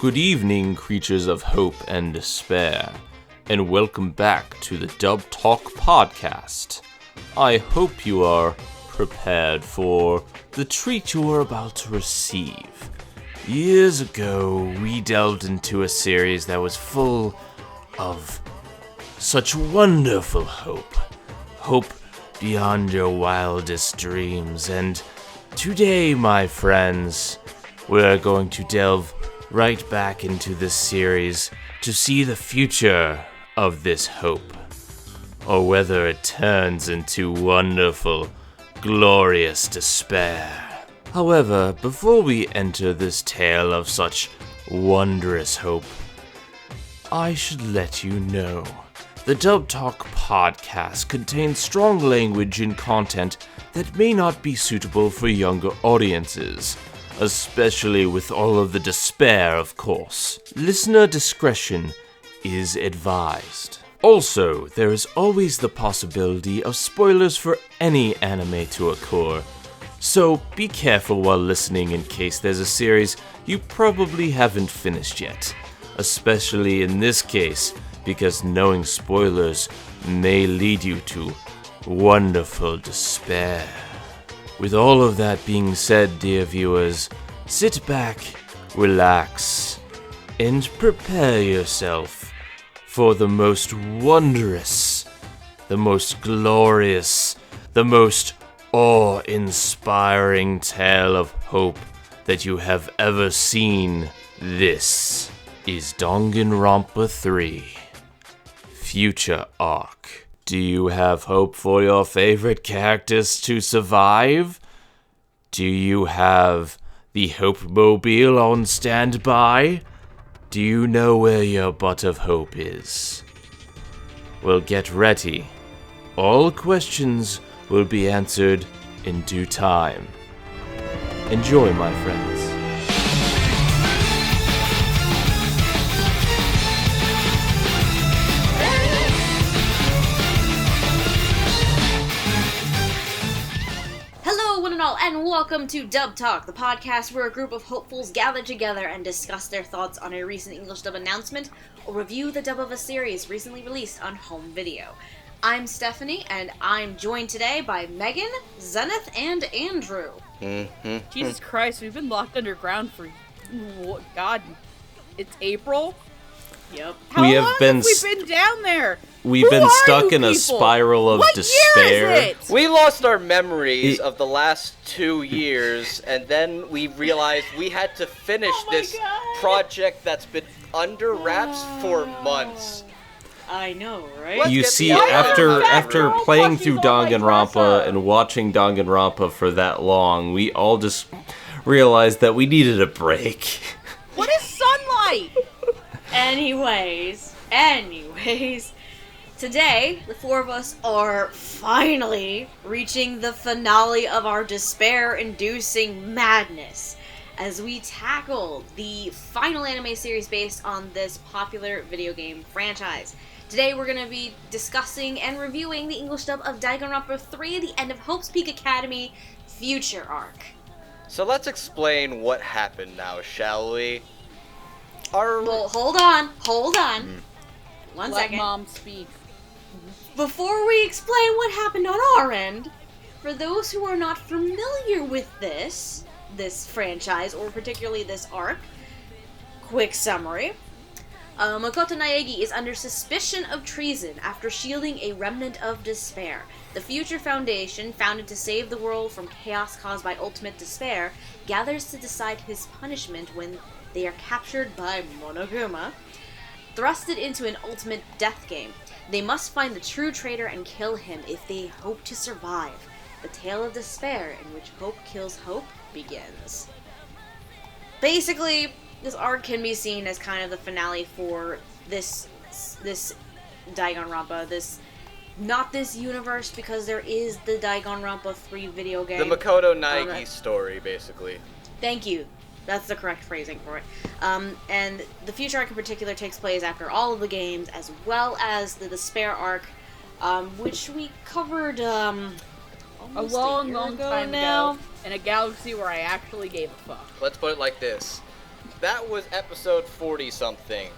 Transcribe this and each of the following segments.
Good evening, creatures of hope and despair, and welcome back to the Dub Talk podcast. I hope you are prepared for the treat you are about to receive. Years ago, we delved into a series that was full of such wonderful hope. Hope beyond your wildest dreams. And today, my friends, we're going to delve right back into this series to see the future of this hope, or whether it turns into wonderful, glorious despair. However, before we enter this tale of such wondrous hope, I should let you know the Dub Talk podcast contains strong language and content that may not be suitable for younger audiences, especially with all of the despair, of course. Listener discretion is advised. Also, there is always the possibility of spoilers for any anime to occur, so be careful while listening in case there's a series you probably haven't finished yet, especially in this case, because knowing spoilers may lead you to wonderful despair. With all of that being said, dear viewers, sit back, relax, and prepare yourself for the most wondrous, the most glorious, the most awe-inspiring tale of hope that you have ever seen. This is Danganronpa 3, Future Arc. Do you have hope for your favorite characters to survive? Do you have the Hope Mobile on standby? Do you know where your butt of hope is? Well, get ready. All questions will be answered in due time. Enjoy, my friends. And welcome to Dub Talk, the podcast where a group of hopefuls gather together and discuss their thoughts on a recent English dub announcement or review the dub of a series recently released on home video. I'm Stephanie, and I'm joined today by Megan, Zenith, and Andrew. Jesus Christ, we've been locked underground for, God, it's April? Yep. How long have we been down there? We've been stuck in a spiral of despair. Year is it? We lost our memories of the last 2 years, and then we realized we had to finish this project that's been under wraps for months. I know, right? You see, after playing through Danganronpa and watching Danganronpa for that long, we all just realized that we needed a break. What is sunlight? Anyways, today, the four of us are finally reaching the finale of our despair-inducing madness as we tackle the final anime series based on this popular video game franchise. Today we're going to be discussing and reviewing the English dub of Danganronpa 3, The End of Hope's Peak Academy, Future Arc. So let's explain what happened now, shall we? Well, hold on. One Let second. Mom speak. Before we explain what happened on our end, for those who are not familiar with this franchise, or particularly this arc, quick summary. Makoto Naegi is under suspicion of treason after shielding a remnant of despair. The Future Foundation, founded to save the world from chaos caused by ultimate despair, gathers to decide his punishment when they are captured by Monokuma, thrusted into an ultimate death game. They must find the true traitor and kill him if they hope to survive. The tale of despair in which hope kills hope begins. Basically, this arc can be seen as kind of the finale for this Danganronpa, not this universe, because there is the Danganronpa 3 video game. The Makoto Naegi story, basically. Thank you. That's the correct phrasing for it. And the Future Arc in particular takes place after all of the games, as well as the Despair Arc, which we covered a long time ago, in a galaxy where I actually gave a fuck. Let's put it like this. that was episode 40-something.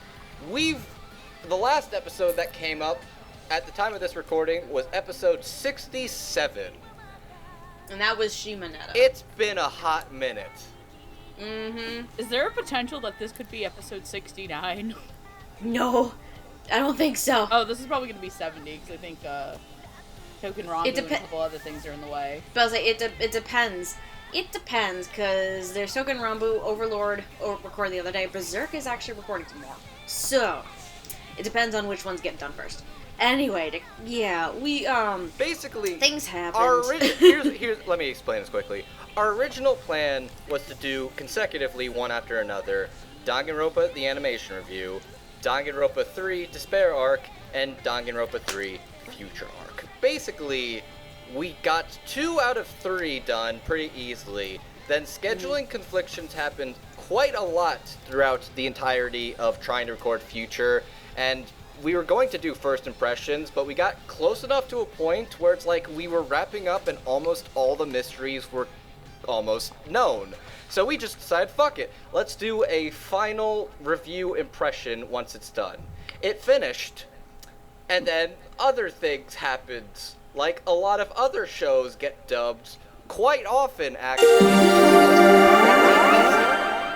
The last episode that came up at the time of this recording was episode 67. And that was Shimonetta. It's been a hot minute. Mm-hmm. Is there a potential that this could be episode 69? No, I don't think so. Oh, this is probably going to be 70, because I think Token Ranbu and a couple other things are in the way. But I was like, it depends. It depends, because there's Token Ranbu, Overlord, recorded the other day. Berserk is actually recording tomorrow. So, it depends on which ones get done first. Anyway, we, basically, things happened. Here's, let me explain this quickly. Our original plan was to do consecutively, one after another, Danganronpa, the animation review, Danganronpa 3, Despair Arc, and Danganronpa 3, Future Arc. Basically, we got 2 out of 3 done pretty easily. Then scheduling conflictions happened quite a lot throughout the entirety of trying to record Future, and we were going to do first impressions, but we got close enough to a point where it's like we were wrapping up and almost all the mysteries were almost known. So we just decided, fuck it, let's do a final review impression once it's done. It finished, and then other things happened. Like a lot of other shows get dubbed quite often, actually.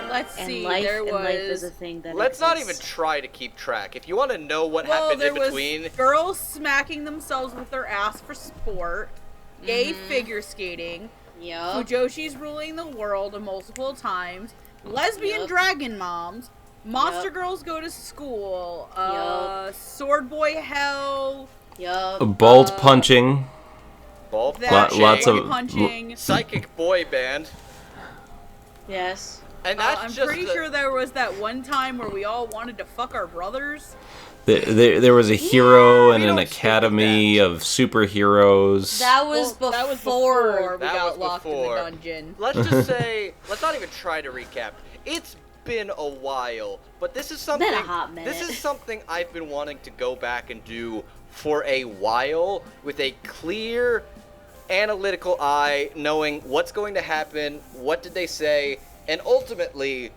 Let's see, life was... is a thing that Let's not exists. even try to keep track. If you want to know what happened in between... Was girls smacking themselves with their ass for sport, gay figure skating, Fujoshi's ruling the world multiple times, lesbian dragon moms, monster girls go to school, sword boy hell, Bald punching. Bald Lots of punching, psychic boy band. Yes. And that's I'm just pretty sure there was that one time where we all wanted to fuck our brothers. There was a hero and we an don't stick academy with of superheroes. That was before we got locked in the dungeon. Let's just say, let's not even try to recap. It's been a while, but this is something. Been a hot minute. This is something I've been wanting to go back and do for a while with a clear, analytical eye, knowing what's going to happen, what did they say, and ultimately,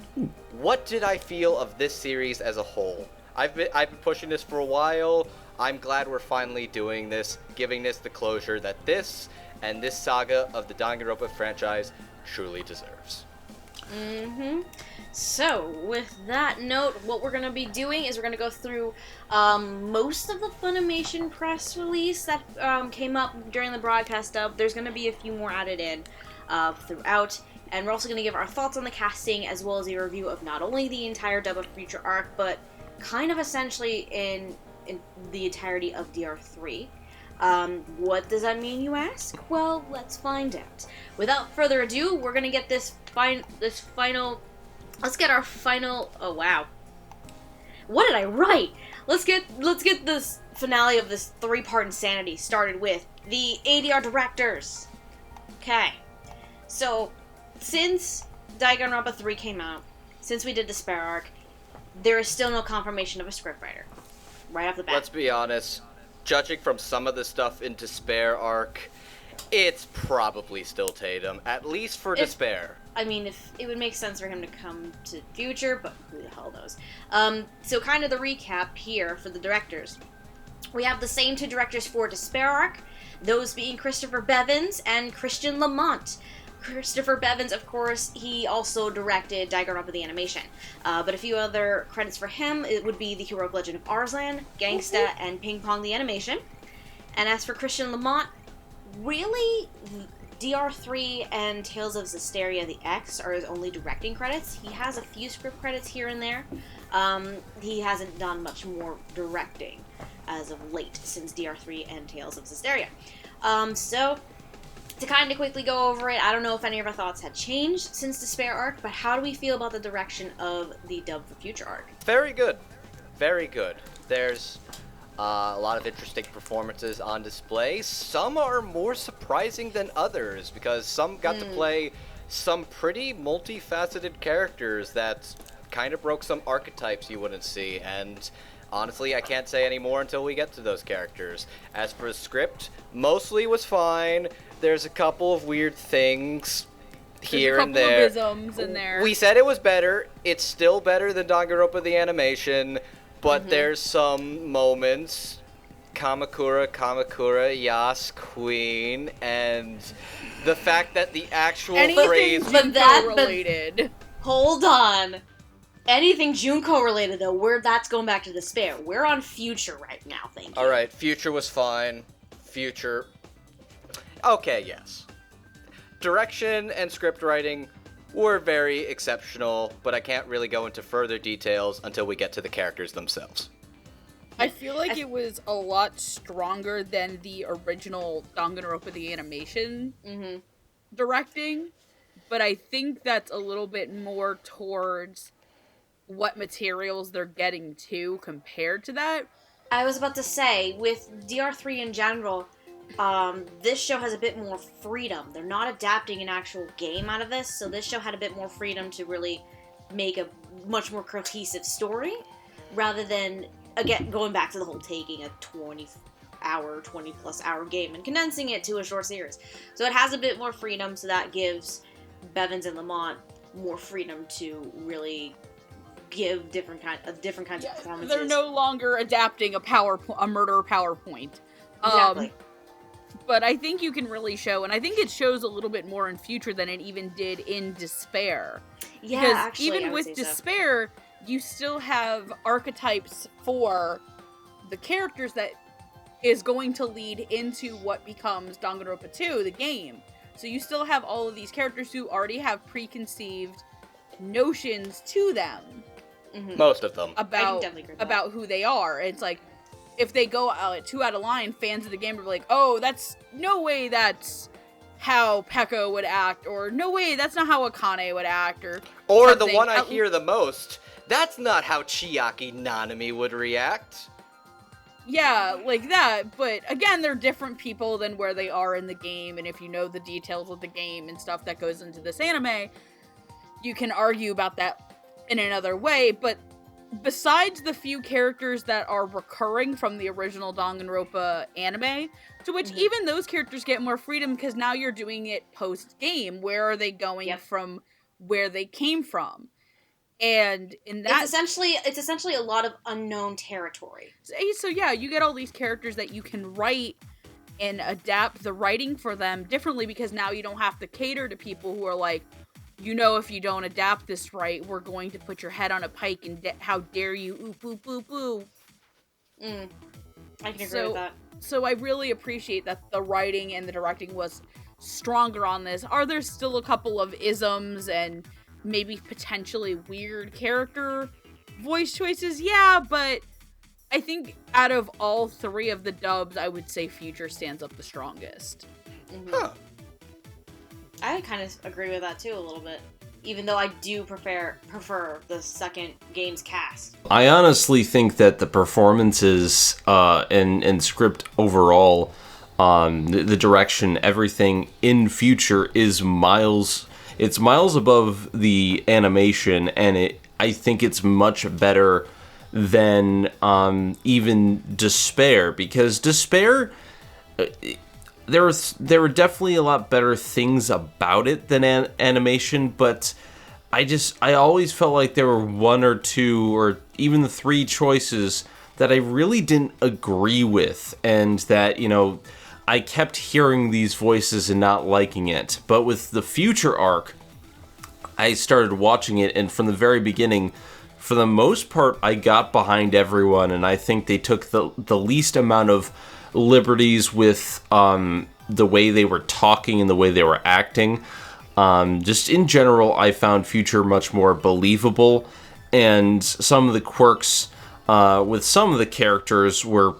what did I feel of this series as a whole? I've been pushing this for a while. I'm glad we're finally doing this, giving this the closure that this and this saga of the Danganronpa franchise truly deserves. So, with that note, what we're going to be doing is we're going to go through most of the Funimation press release that came up during the broadcast dub. There's going to be a few more added in throughout. And we're also going to give our thoughts on the casting, as well as a review of not only the entire dub of Future Arc, but kind of essentially in the entirety of DR3. What does that mean, you ask? Well, let's find out. Without further ado, we're going to get let's get our final, oh wow. What did I write? Let's get this finale of this 3-part insanity started with the ADR directors. Okay. So, since Danganronpa 3 came out, since we did the Despair Arc, there is still no confirmation of a scriptwriter. Right off the bat. Let's be honest, judging from some of the stuff in Despair Arc, it's probably still Tatum, at least for Despair. I mean, if it would make sense for him to come to Future, but who the hell knows. So kind of the recap here for the directors. We have the same 2 directors for Despair Arc, those being Christopher Bevins and Christian Lamont. Christopher Bevins, of course, he also directed Danganronpa the animation. But a few other credits for him, it would be The Heroic Legend of Arslan, Gangsta, and Ping Pong the animation. And as for Christian Lamont, really, DR3 and Tales of Zestiria the X are his only directing credits. He has a few script credits here and there. He hasn't done much more directing as of late since DR3 and Tales of Zestiria. So, to kind of quickly go over it, I don't know if any of our thoughts had changed since Despair Arc, but how do we feel about the direction of the dub for Future Arc? Very good. Very good. There's a lot of interesting performances on display. Some are more surprising than others, because some got to play some pretty multifaceted characters that kind of broke some archetypes you wouldn't see, and honestly, I can't say any more until we get to those characters. As for the script, mostly was fine. There's a couple of weird things. here and there. there. There's a couple of isms in there. We said it was better. It's still better than Danganronpa the animation, but there's some moments. Kamakura, Yas, Queen, and the fact that the actual phrase... related. Hold on. Anything Junko related, though, that's going back to Despair. We're on Future right now, thank you. Alright, Future was fine. Future... Okay, yes. Direction and script writing were very exceptional, but I can't really go into further details until we get to the characters themselves. I feel like it was a lot stronger than the original Danganronpa the animation directing, but I think that's a little bit more towards what materials they're getting to compared to that. I was about to say, with DR3 in general, this show has a bit more freedom. They're not adapting an actual game out of this, so this show had a bit more freedom to really make a much more cohesive story, rather than, again, going back to the whole taking a 20-plus hour game and condensing it to a short series. So it has a bit more freedom, so that gives Bevins and Lamont more freedom to really give different kinds of performances. They're no longer adapting a murder PowerPoint. Exactly. But I think you can really show, and I think it shows a little bit more in Future than it even did in Despair. Yeah, because actually, even with Despair, you still have archetypes for the characters that is going to lead into what becomes Danganronpa 2, the game. So you still have all of these characters who already have preconceived notions to them. Most of them. About who they are. It's like, if they go too out of line, fans of the game are like, oh, that's no way that's how Pekka would act, or no way, that's not how Akane would act, or the one I hear the most, that's not how Chiaki Nanami would react. Yeah, like that, but again, they're different people than where they are in the game, and if you know the details of the game and stuff that goes into this anime, you can argue about that in another way, but besides the few characters that are recurring from the original Danganronpa anime, to which even those characters get more freedom because now you're doing it post-game. Where are they going from where they came from? And in that... It's essentially a lot of unknown territory. So yeah, you get all these characters that you can write and adapt the writing for them differently because now you don't have to cater to people who are like, you know, if you don't adapt this right, we're going to put your head on a pike and how dare you, oop, oop, oop, oop. I can agree with that. So I really appreciate that the writing and the directing was stronger on this. Are there still a couple of isms and maybe potentially weird character voice choices? Yeah, but I think out of all three of the dubs, I would say Future stands up the strongest. Huh. I kind of agree with that too a little bit, even though I do prefer the second game's cast. I honestly think that the performances and script overall, the direction, everything in Future is miles above the animation, and I think it's much better than even Despair, because Despair... There were definitely a lot better things about it than animation, but I always felt like there were one or two or even the three choices that I really didn't agree with, and that, you know, I kept hearing these voices and not liking it. But with the Future arc, I started watching it, and from the very beginning, for the most part, I got behind everyone, and I think they took the least amount of liberties with the way they were talking and the way they were acting. Just in general, I found Future much more believable, and some of the quirks with some of the characters were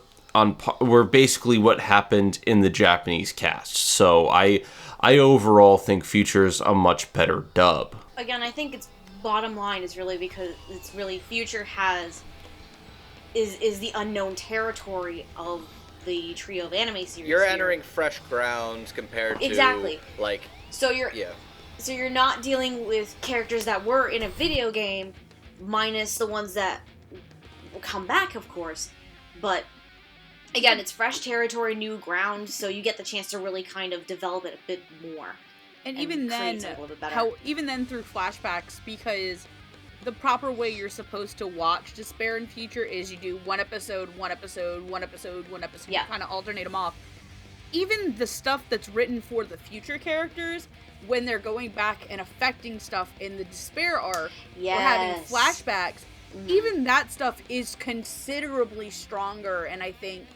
basically what happened in the Japanese cast. So I overall think Future's a much better dub. Again, I think its bottom line is really because it's really Future is the unknown territory of the trio of anime series. You're entering fresh grounds compared to like so you're not dealing with characters that were in a video game, minus the ones that will come back, of course. But again, it's fresh territory, new ground, so you get the chance to really kind of develop it a bit more. And even then, even then through flashbacks, because the proper way you're supposed to watch Despair in Future is you do one episode, yeah. kind of alternate them off. Even the stuff that's written for the future characters, when they're going back and affecting stuff in the Despair arc, or having flashbacks, even that stuff is considerably stronger, and I think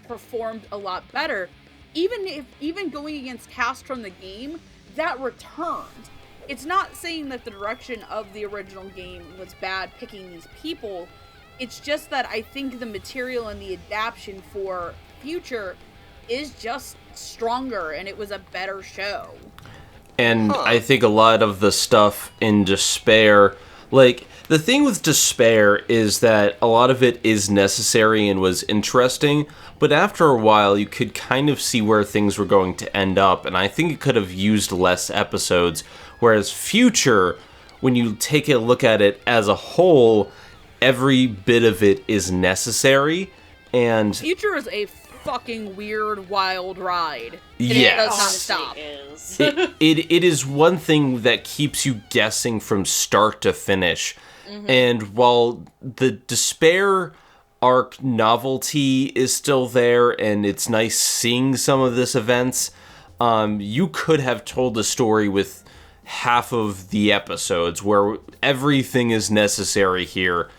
performed a lot better. Even going against cast from the game, that returned. It's not saying that the direction of the original game was bad picking these people. It's just that I think the material and the adaptation for Future is just stronger, and it was a better show. And I think a lot of the stuff in Despair, like, the thing with Despair is that a lot of it is necessary and was interesting, but after a while you could kind of see where things were going to end up, and I think it could have used less episodes, whereas Future, when you take a look at it as a whole, every bit of it is necessary, and... Future is a fucking weird, wild ride. Yes. It does not stop. It is one thing that keeps you guessing from start to finish. And while the Despair arc novelty is still there, and it's nice seeing some of this events, you could have told the story with half of the episodes, where everything is necessary here.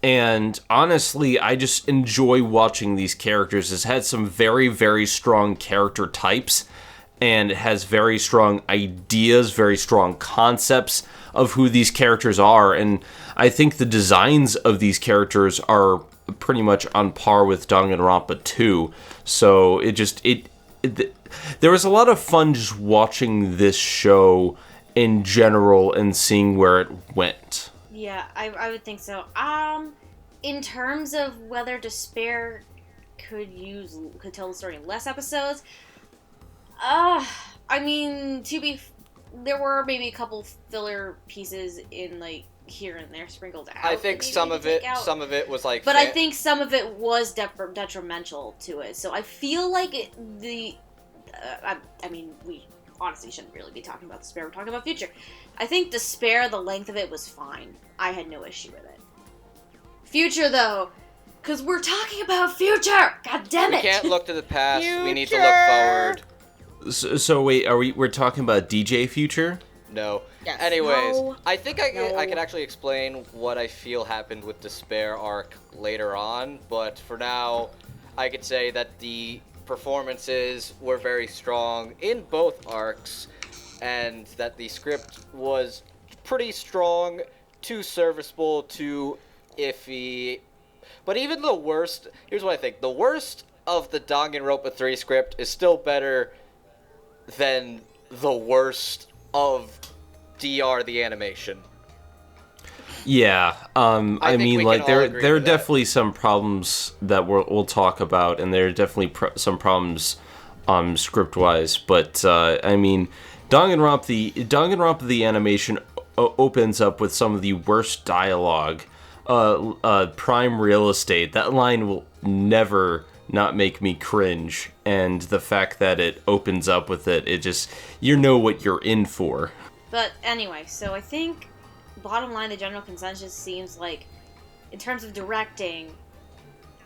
And honestly, I just enjoy watching these characters. It's had some very, very strong character types, and it has very strong ideas, very strong concepts of who these characters are. And I think the designs of these characters are pretty much on par with Danganronpa 2. So there was a lot of fun just watching this show in general and seeing where it went. Yeah, I would think so. In terms of whether Despair could tell the story in less episodes, I mean, there were maybe a couple filler pieces in, like, here and there sprinkled out. I think some of it was like... But I think some of it was detrimental to it. So I feel like we honestly shouldn't really be talking about Despair. We're talking about Future. I think Despair, the length of it was fine. I had no issue with it. Future, though, because we're talking about Future! God damn it! We can't look to the past. Future. We need to look forward. So wait, we're talking about DJ Future? No. Yes. Anyways, No. I think I can actually explain what I feel happened with Despair arc later on, but for now, I could say that the performances were very strong in both arcs, and that the script was pretty strong, too serviceable, too iffy. But even the worst, here's what I think, the worst of the Danganronpa 3 script is still better than the worst of DR the animation. Yeah, I mean, like, there are that. definitely some problems that we'll talk about, and there are definitely some problems script-wise, but, I mean, Danganronpa the animation opens up with some of the worst dialogue. Prime real estate, that line will never not make me cringe, and the fact that it opens up with it just, you know what you're in for. But anyway, so I think, bottom line, the general consensus seems like, in terms of directing,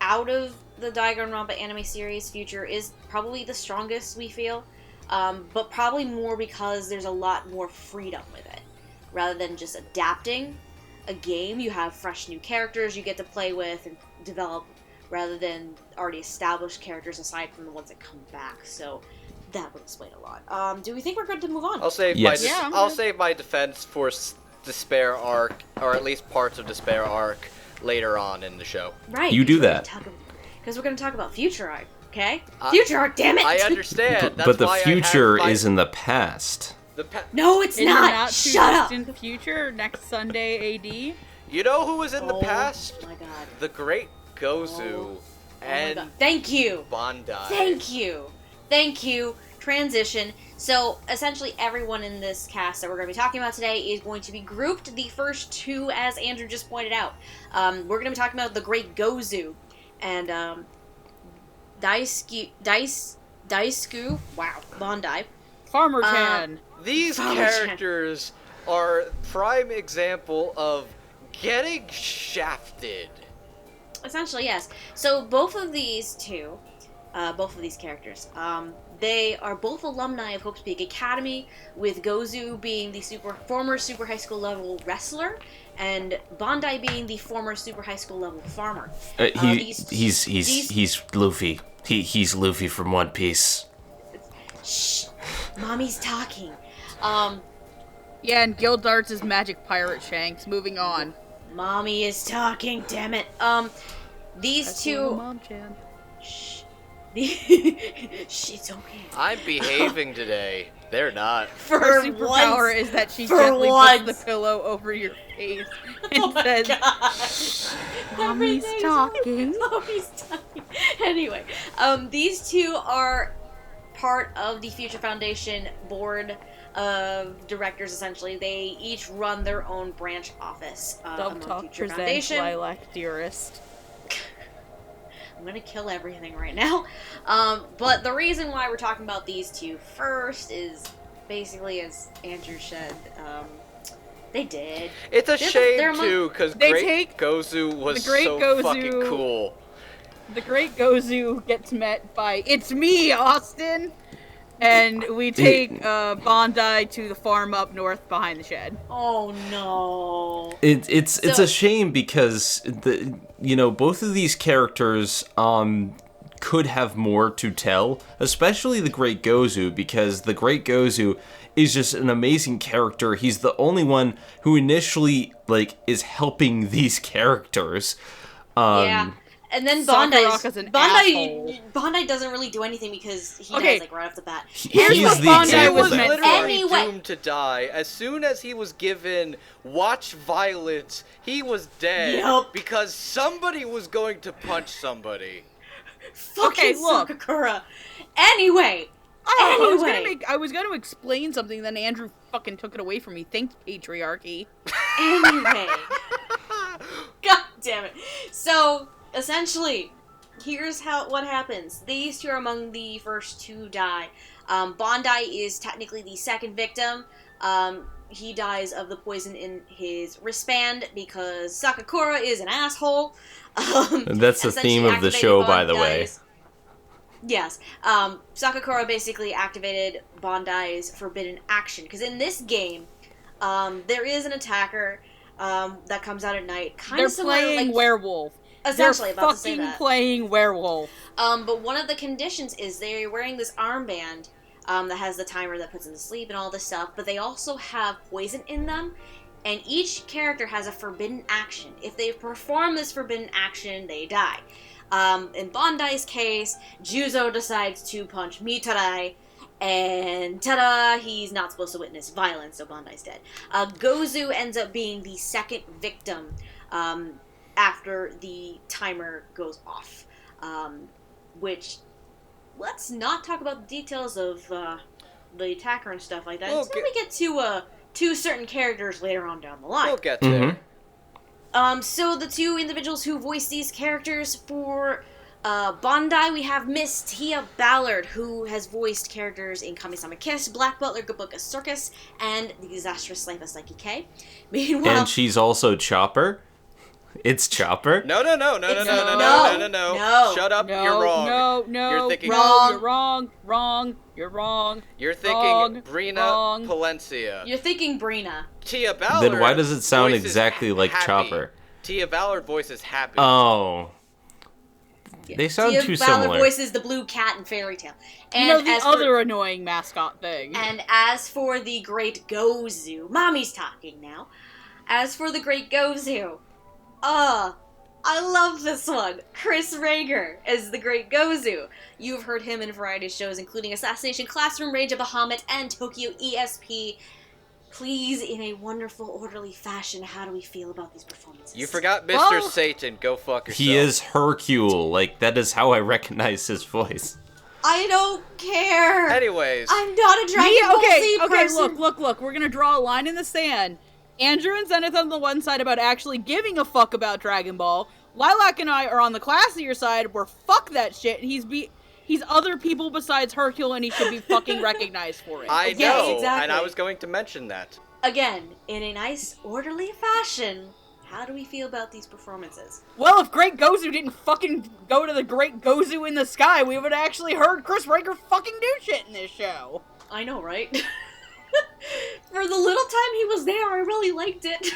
out of the Danganronpa anime series, Future is probably the strongest, we feel, but probably more because there's a lot more freedom with it. Rather than just adapting a game, you have fresh new characters you get to play with and develop, rather than already established characters aside from the ones that come back. So that would explain a lot. Do we think we're good to move on? I'll save my defense for Despair arc, or at least parts of Despair arc, later on in the show. Right. You do that. Because we're going to talk about Future arc, okay? Future arc, damn it! I understand. But the future is in the past. No, it's not! Shut up! In the future, next Sunday, AD. You know who was in the past? Oh my god. The great Gozu and Thank you! Bandai. Thank you! Transition. So, essentially everyone in this cast that we're going to be talking about today is going to be grouped. The first two, as Andrew just pointed out. We're going to be talking about the great Gozu and Daisuke, wow, Bandai. Farmer Chan. These characters are prime example of getting shafted. Essentially, yes. So both of these characters, they are both alumni of Hope's Peak Academy, with Gozu being the former super high school level wrestler, and Bandai being the former super high school level farmer. He's Luffy. He's Luffy from One Piece. Shh, mommy's talking. Yeah, and Gildarts is Magic Pirate Shanks. Moving on. Mommy is talking. Damn it. These two. Mom, Chan. Shh. It's okay. I'm behaving today. They're not. Her superpower is that she gently puts the pillow over your face and says, Mommy's talking. Mommy's talking. Anyway, these two are part of the Future Foundation board of directors, essentially. They each run their own branch office among Future Foundation. Lilac Dearest. I'm gonna kill everything right now. But the reason why we're talking about these two first is basically, as Andrew said, they did. It's a shame, too, because Great Gozu was so fucking cool. The Great Gozu gets met by, "It's me, Austin!" And we take Bandai to the farm up north behind the shed. Oh no! It's a shame because both of these characters could have more to tell, especially the Great Gozu, because the Great Gozu is just an amazing character. He's the only one who initially is helping these characters. Yeah. And then Bandai doesn't really do anything because he dies right off the bat. Here's what Bandai was literally doomed to die. As soon as he was given Watch Violence, he was dead because somebody was going to punch somebody. Fucking Sakakura. Anyway. I was going to explain something, then Andrew fucking took it away from me. Thanks, patriarchy. Anyway. God damn it. So, essentially, here's what happens. These two are among the first to die. Bandai is technically the second victim. He dies of the poison in his wristband because Sakakura is an asshole. That's the theme of the show, by the way. Yes. Sakakura basically activated Bandai's forbidden action. Because in this game, there is an attacker that comes out at night. They're playing werewolf. Essentially, they're fucking playing werewolf. But one of the conditions is they're wearing this armband that has the timer that puts them to sleep and all this stuff. But they also have poison in them. And each character has a forbidden action. If they perform this forbidden action, they die. In Bandai's case, Juzo decides to punch Mitarai, and ta-da, he's not supposed to witness violence, so Bandai's dead. Gozu ends up being the second victim after the timer goes off, which, let's not talk about the details of the attacker and stuff like that until we get to certain characters later on down the line. We'll get there. So the two individuals who voice these characters for Bandai, we have Miss Tia Ballard, who has voiced characters in Kami-sama Kiss, Black Butler, Good Book of Circus, and The Disastrous Life of Psyche K. Meanwhile, and she's also Chopper. It's Chopper? No. Shut up, you're wrong. No. You're thinking wrong. You're wrong. You're thinking Brina Palencia. You're thinking Brina. Tia Ballard. Then why does it sound exactly like Chopper? Tia Ballard voices Happy. Oh. Yeah. They sound too similar. Tia Ballard similar. voices the blue cat in Fairy Tail. And the other annoying mascot thing. And as for the Great Gozu, Mommy's talking now. As for the Great Gozu, I love this one. Chris Rager as the Great Gozu. You've heard him in a variety of shows, including Assassination Classroom, Rage of Bahamut, and Tokyo ESP. Please, in a wonderful, orderly fashion, how do we feel about these performances? You forgot Mr. Satan. Go fuck yourself. He is Hercule. That is how I recognize his voice. I don't care. Anyways. I'm not a Dragon Ball Z person. Look. We're gonna draw a line in the sand. Andrew and Zenith on the one side about actually giving a fuck about Dragon Ball. Lilac and I are on the classier side where fuck that shit. He's other people besides Hercule, and he should be fucking recognized for it. I know, yes, exactly. and I was going to mention that. Again, in a nice, orderly fashion, how do we feel about these performances? Well, if Great Gozu didn't fucking go to the Great Gozu in the sky, we would have actually heard Chris Raker fucking do shit in this show. I know, right? For the little time he was there, I really liked it.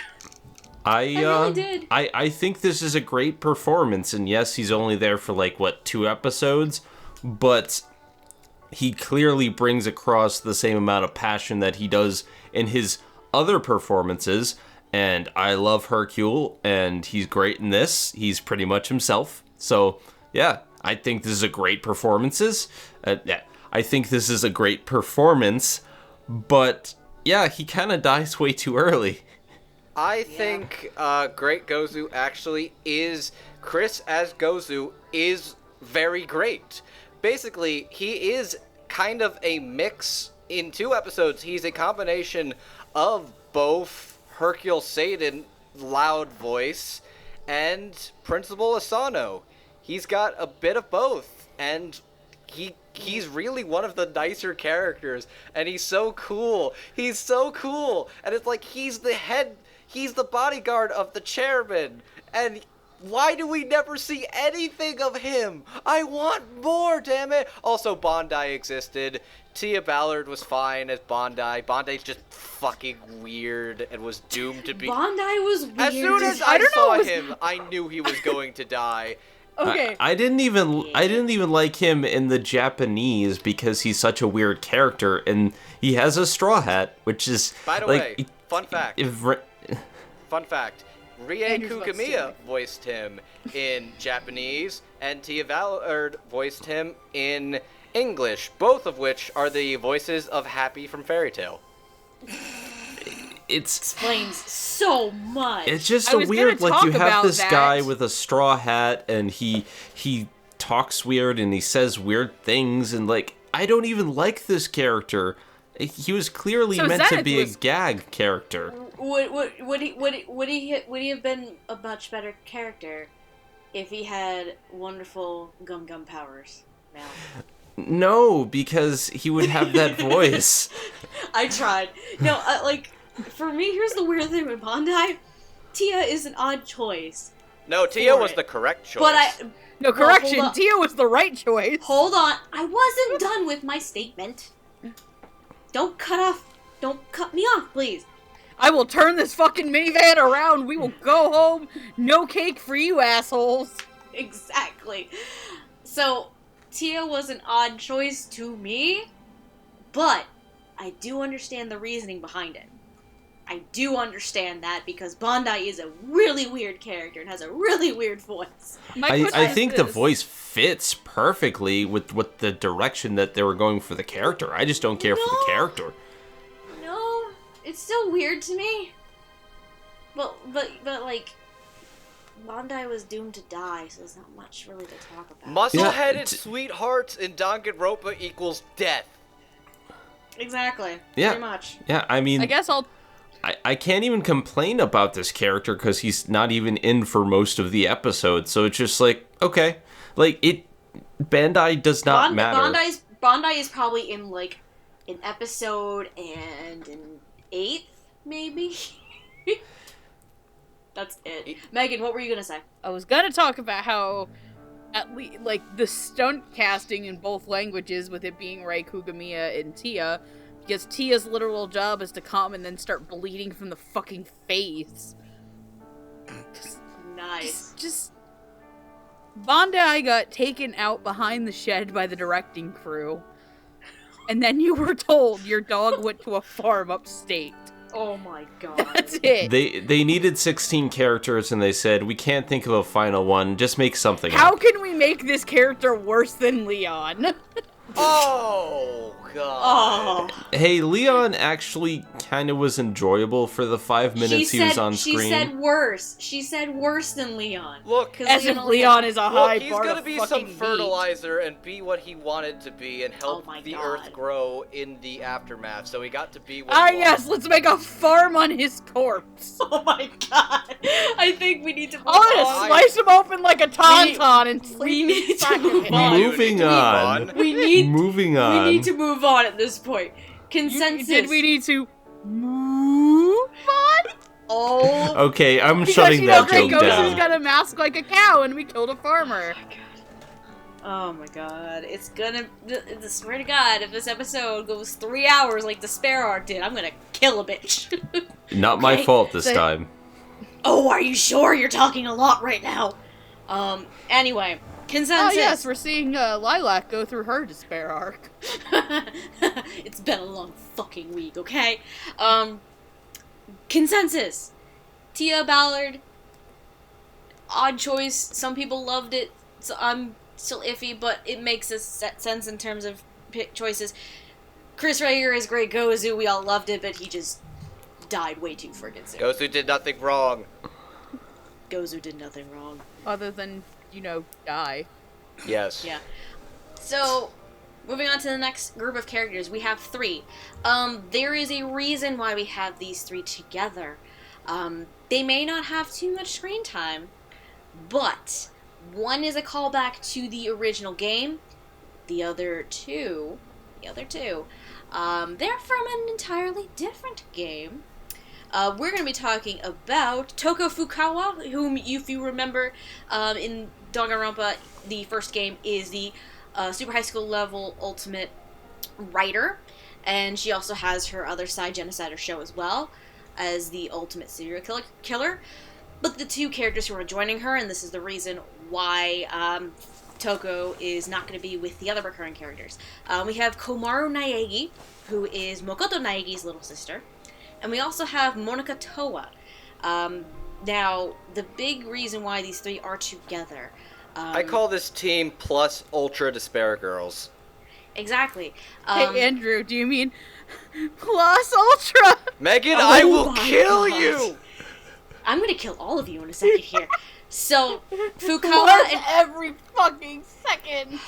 I really did. I think this is a great performance, and yes, he's only there for 2 episodes, but he clearly brings across the same amount of passion that he does in his other performances. And I love Hercule, and he's great in this. He's pretty much himself. So, yeah, I think this is a great performance. I think this is a great performance, but yeah, he kind of dies way too early. I think Great Gozu actually is... Chris as Gozu is very great. Basically, he is kind of a mix. In 2 episodes, he's a combination of both Hercule Satan, loud voice, and Principal Asano. He's got a bit of both, and he's really one of the nicer characters, and he's so cool. He's so cool, and it's like he's the bodyguard of the chairman, and why do we never see anything of him? I want more, damn it! Also, Bandai existed. Tia Ballard was fine as Bandai. Bandai's just fucking weird and was doomed to be... Bandai was weird. As soon as I saw him, I knew he was going to die. Okay. I didn't even like him in the Japanese because he's such a weird character, and he has a straw hat, which is... By the way, fun fact. Fun fact. Rie Kugamiya voiced him in Japanese, and Tia Ballard voiced him in English, both of which are the voices of Happy from Fairy Tail. It explains so much. It's just weird, you have this guy with a straw hat, and he talks weird, and he says weird things, and I don't even like this character. He was clearly meant to be a gag character. Would he have been a much better character if he had wonderful gum powers now? No, because he would have that voice. I tried. No, for me, here's the weird thing with Bandai. Tia is an odd choice. No, Tia was the correct choice. No, correction, Tia was the right choice. Hold on, I wasn't done with my statement. Don't cut me off, please. I will turn this fucking minivan around. We will go home. No cake for you assholes. Exactly. So, Tia was an odd choice to me, but I do understand the reasoning behind it. I do understand that because Bandai is a really weird character and has a really weird voice. I think the voice fits perfectly with the direction that they were going for the character. I just don't care for the character. No, it's still weird to me. But Bandai was doomed to die, so there's not much really to talk about. Muscle-headed sweethearts in Danganronpa equals death. Exactly. Yeah. Pretty much. Yeah, I mean... I can't even complain about this character because he's not even in for most of the episode, so it's just okay. Bandai does not matter. Bandai is probably in an episode and an 8th, maybe? That's it. Megan, what were you gonna say? I was gonna talk about how, at least, the stunt casting in both languages, with it being Rie Kugamiya and Tia, because Tia's literal job is to come and then start bleeding from the fucking face. Nice. Just Bandai got taken out behind the shed by the directing crew, and then you were told your dog went to a farm upstate. Oh my god. That's it. They needed 16 characters, and they said, we can't think of a final one, just make something How up. can we make this character worse than Leon? Oh, God. Oh. Hey, Leon actually kind of was enjoyable for the 5 minutes he was on screen. She said worse. She said worse than Leon. Look, as if Leon is a high he's bar gonna to be fucking some beat. fertilizer and be what he wanted to be and help Oh my the God. Earth grow in the aftermath. So he got to be what Ah, he wanted. yes, let's make a farm on his corpse. Oh my god. I think we need to move I want on. to slice him open like a tauntaun and we need to sack move him. on. Moving on. We need Moving on. We need to move on at this point. Consensus. Did we need to move on? Oh. Okay, I'm Because, shutting you know, that Great joke Gozu's down. got a mask like a cow and we killed a farmer. Oh my god. It's gonna. I swear to God, if this episode goes 3 hours like the Spare Arc did, I'm gonna kill a bitch. Not my Okay, fault this so- time. Oh, are you sure? You're talking a lot right now. Anyway. Consensus. Oh yes, we're seeing Lilac go through her despair arc. It's been a long fucking week, okay? Consensus. Tia Ballard. Odd choice. Some people loved it. So I'm still iffy, but it makes sense in terms of choices. Chris Rager is great Gozu. We all loved it, but he just died way too friggin' soon. Gozu did nothing wrong. Gozu did nothing wrong. Other than, die. Yes. Yeah. So, moving on to the next group of characters, we have 3. There is a reason why we have these 3 together. They may not have too much screen time, but one is a callback to the original game. The other two, they're from an entirely different game. We're going to be talking about Toko Fukawa, whom, if you remember, in Danganronpa, the first game, is the super high school level ultimate writer, and she also has her other side Genocider show as well as the ultimate serial killer. But the 2 characters who are joining her, and this is the reason why Toko is not going to be with the other recurring characters. We have Komaru Naegi, who is Mokoto Naegi's little sister. And we also have Monika Toa. Now, the big reason why these 3 are together... I call this team plus Ultra Despair Girls. Exactly. Hey, Andrew, do you mean plus Ultra? Megan, Oh I will my kill God. you! I'm going to kill all of you in a second here. So, Fukawa Once and... every fucking second.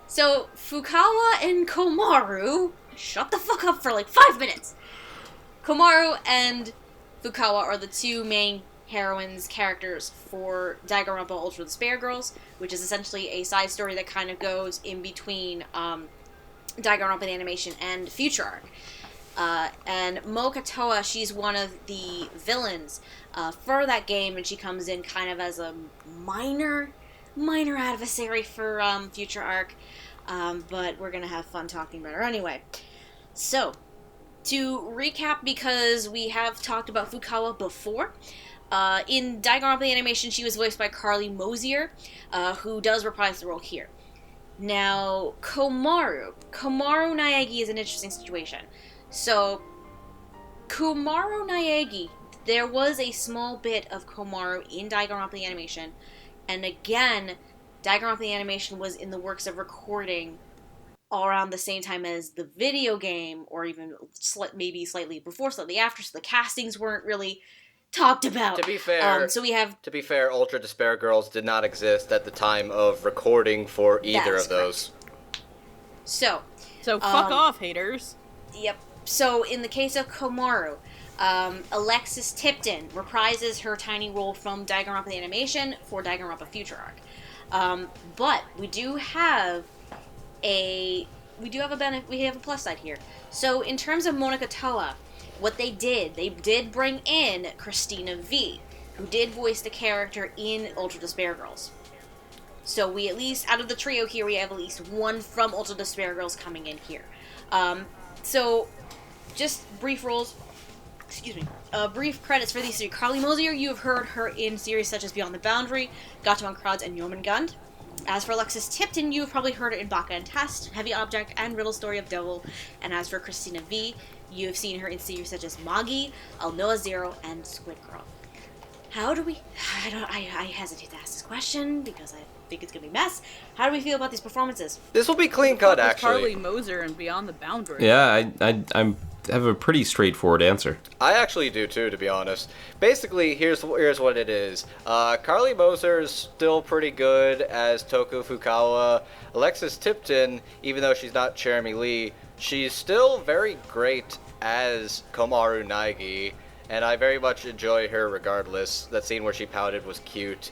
So, Fukawa and Komaru... Shut the fuck up for like 5 minutes! Komaru and Fukawa are the 2 main heroines characters for Danganronpa Ultra Despair Girls, which is essentially a side story that kind of goes in between Danganronpa the animation and Future Arc. And Monika Toa, she's one of the villains for that game, and she comes in kind of as a minor adversary for Future Arc, but we're gonna have fun talking about her anyway. So, to recap, because we have talked about Fukawa before, in Danganronpa the animation, she was voiced by Carly Mosier, who does reprise the role here. Now, Komaru Naegi is an interesting situation. So, Komaru Naegi, there was a small bit of Komaru in Danganronpa the animation, and again, Danganronpa the animation was in the works of recording all around the same time as the video game, or even maybe slightly before, slightly after, so the castings weren't really talked about. To be fair, Ultra Despair Girls did not exist at the time of recording for either of those. Correct. So fuck off, haters. Yep. So in the case of Komaru, Alexis Tipton reprises her tiny role from Danganronpa the animation for Danganronpa Future Arc. But we have a plus side here. So in terms of Monika Toa, what they did bring in Christina V, who did voice the character in Ultra Despair Girls. So we at least, out of the trio here, we have at least one from Ultra Despair Girls coming in here. So just brief roles. Brief credits for these 3. Carly Mosier, you have heard her in series such as Beyond the Boundary, Gato and Crowds, and Jormungand. As for Alexis Tipton, you've probably heard her in Baka and Test, Heavy Object, and Riddle Story of Devil. And as for Christina V, you have seen her in series such as Magi, Noah Zero, and Squid Girl. how do we... I hesitate to ask this question because I think it's going to be a mess. How do we feel about these performances? This will be clean cut, actually. Carly Moser and Beyond the Boundary. Yeah, I have a pretty straightforward answer. I actually do too, to be honest. Basically, here's what it is. Carly Moser is still pretty good as Toko Fukawa. Alexis Tipton, even though she's not Jeremy Lee, she's still very great as Komaru Naegi, and I very much enjoy her regardless. That scene where she pouted was cute.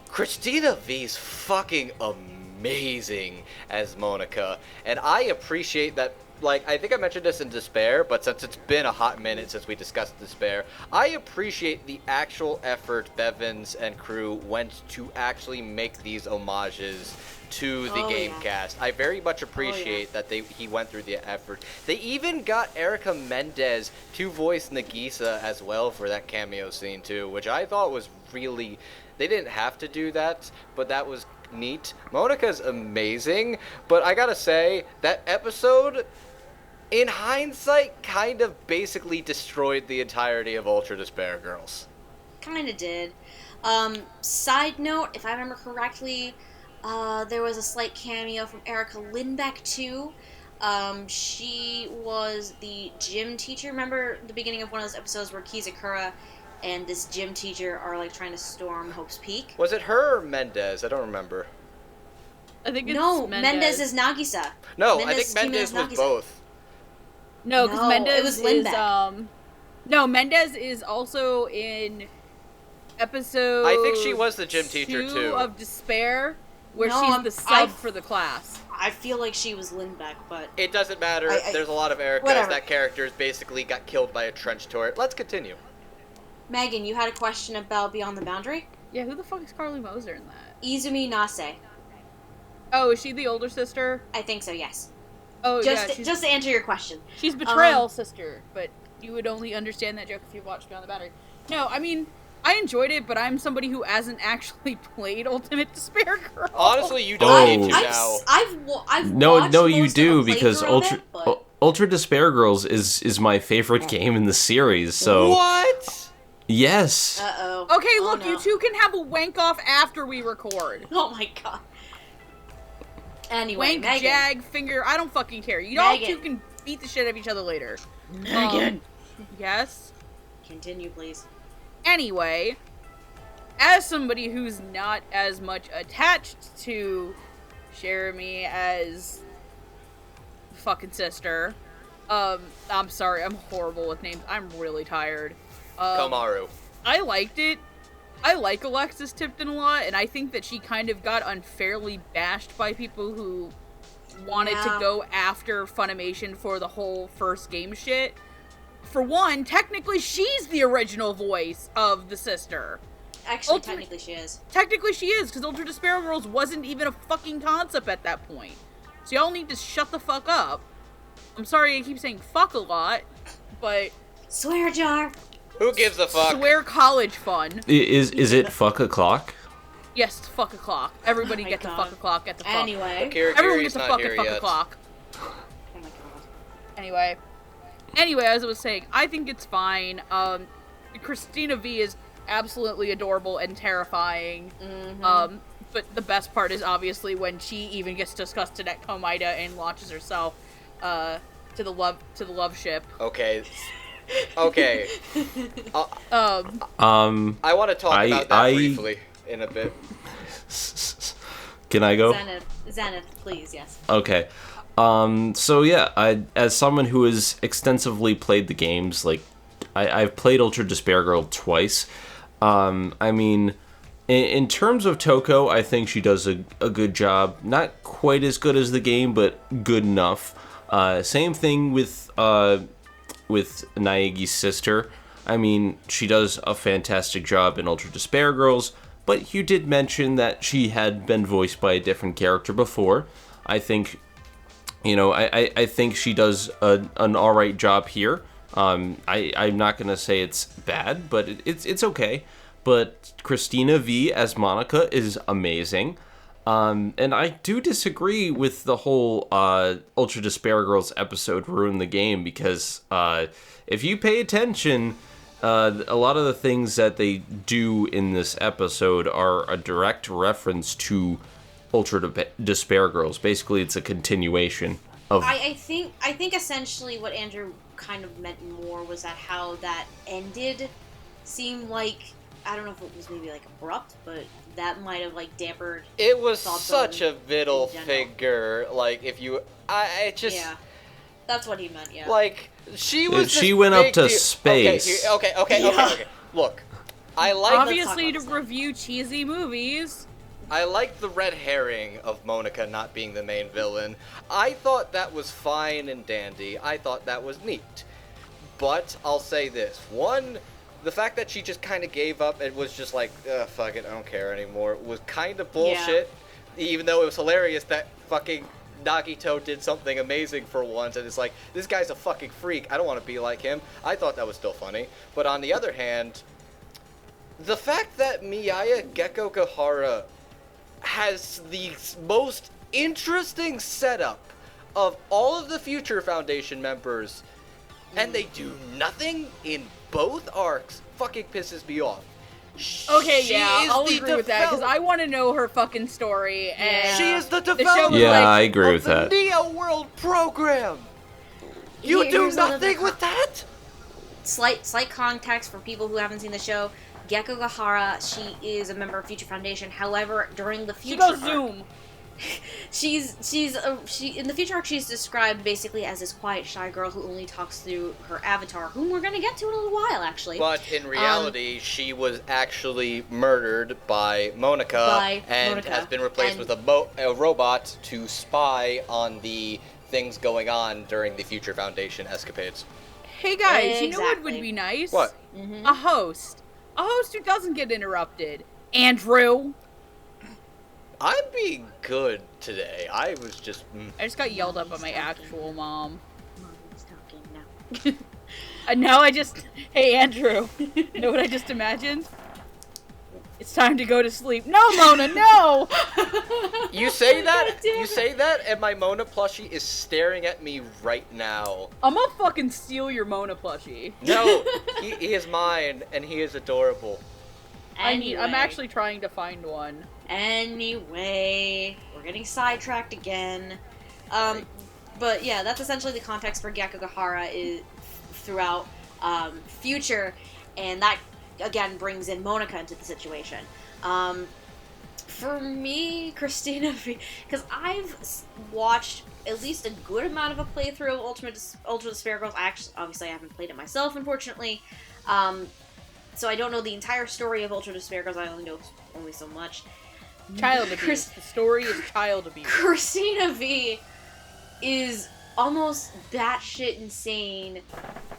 Christina V's fucking amazing as Monica, and I appreciate that. Like, I think I mentioned this in Despair, but since it's been a hot minute since we discussed Despair, I appreciate the actual effort Bevins and crew went to actually make these homages to the game cast. I very much appreciate that he went through the effort. They even got Erica Mendez to voice Nagisa as well for that cameo scene too, which I thought was really... They didn't have to do that, but that was neat. Monica's amazing, but I gotta say, that episode... in hindsight, kind of basically destroyed the entirety of Ultra Despair Girls. Kinda did. Side note, if I remember correctly, there was a slight cameo from Erica Lindbeck, too. She was the gym teacher. Remember the beginning of one of those episodes where Kizakura and this gym teacher are, like, trying to storm Hope's Peak? Was it her or Mendez? I don't remember. I think it's Mendez is Nagisa. No, I think Mendez was both. No, because Mendez it was Lindbeck. No, Mendez is also in episode... I think she was the gym teacher, too. of Despair, where she's the sub for the class. I feel like she was Lindbeck, but... It doesn't matter. There's a lot of Ericas. Whatever. That characters basically got killed by a trench turret. Let's continue. Megan, you had a question about Beyond the Boundary? Yeah, who the fuck is Carly Moser in that? Izumi Nase. Oh, is she the older sister? I think so, yes. Oh, just to answer your question. She's Betrayal sister, but you would only understand that joke if you watched Beyond the Boundary. No, I mean, I enjoyed it, but I'm somebody who hasn't actually played Ultimate Despair Girl. Honestly, you don't need to now. I've No, watched you most do, of a because playthrough of it, Ultra Despair Girls is my favorite game in the series, so... What? Yes. Uh-oh. Okay, look, no. you two can have a wank off after we record. Oh my god. Anyway, Wank, Megan. jag, finger, I don't fucking care. You all two can beat the shit out of each other later. Megan. Yes? Continue, please. Anyway, as somebody who's not as much attached to Jeremy as fucking sister, I'm sorry, I'm horrible with names. I'm really tired. Komaru. I liked it. I like Alexis Tipton a lot, and I think that she kind of got unfairly bashed by people who wanted to go after Funimation for the whole first game shit. For one, technically she's the original voice of the sister. Actually, technically she is. Technically she is, because Ultra Despair Girls wasn't even a fucking concept at that point. So y'all need to shut the fuck up. I'm sorry I keep saying fuck a lot, but... Swear jar! Who gives a fuck? Swear college fun. Is it fuck o'clock? Yes, fuck o'clock. Everybody get to fuck o'clock, get the fuck. Anyway. Everyone gets to fucking fuck o'clock. Oh my god. Anyway, as I was saying, I think it's fine. Christina V is absolutely adorable and terrifying. Mm-hmm. But the best part is obviously when she even gets disgusted at Komaida and launches herself to the love ship. Okay. I want to talk about that briefly in a bit. Can I go? Zenith, please, yes. Okay. So yeah, as someone who has extensively played the games, like, I've played Ultra Despair Girl twice. I mean, in terms of Toko, I think she does a good job. Not quite as good as the game, but good enough. Same thing with Naegi's sister. I mean, she does a fantastic job in Ultra Despair Girls, but you did mention that she had been voiced by a different character before. I think, I think she does an alright job here. I'm not going to say it's bad, but it's okay. But Christina V as Monica is amazing. And I do disagree with the whole Ultra Despair Girls episode ruin the game, because if you pay attention, a lot of the things that they do in this episode are a direct reference to Ultra Despair Girls. Basically, it's a continuation of... I think essentially what Andrew kind of meant more was that how that ended seemed like, I don't know if it was maybe like abrupt, but that might have like dampened. It was such a middle figure. Like if you, I just. Yeah, that's what he meant. Yeah. Like she was. She went up to space. Okay. Look, I like. Obviously, to review cheesy movies. I like the red herring of Monica not being the main villain. I thought that was fine and dandy. I thought that was neat. But I'll say this. One, the fact that she just kind of gave up and was just like, fuck it, I don't care anymore, was kind of bullshit. Yeah. Even though it was hilarious that fucking Nagito did something amazing for once, and it's like, this guy's a fucking freak. I don't want to be like him. I thought that was still funny. But on the other hand, the fact that Miyaya Gekogahara has the most interesting setup of all of the Future Foundation members, and they do nothing in both arcs, fucking pisses me off. Okay, yeah, I'll agree with that, because I want to know her fucking story, and she is the developer I agree with of that. the Neo World program! You do nothing with that?! Slight context for people who haven't seen the show. Gekogahara, she is a member of Future Foundation. However, during the Future arc, Zoom. She in the Future arc, she's described basically as this quiet, shy girl who only talks through her avatar, whom we're gonna get to in a little while, actually. But in reality, she was actually murdered by Monica has been replaced with a robot to spy on the things going on during the Future Foundation escapades. Hey guys, you know what would be nice? What? Mm-hmm. A host who doesn't get interrupted. Andrew. I'm being good today. I just got yelled at by my actual mom. Mom's talking now. And now hey Andrew, know what I just imagined? It's time to go to sleep. No, Mona, no! You say that, and my Mona plushie is staring at me right now. I'm gonna fucking steal your Mona plushie. No, he is mine, and he is adorable. Anyway. I'm actually trying to find one. Anyway, we're getting sidetracked again. But yeah, that's essentially the context for Gekogahara is throughout Future, and that again brings in Monica into the situation. For me, Christina, because I've watched at least a good amount of a playthrough of Ultra Despair Girls. Obviously, I haven't played it myself, unfortunately. So I don't know the entire story of Ultra Despair Girls. I only know so much. Child abuse. The story is child abuse. Christina V is almost batshit insane,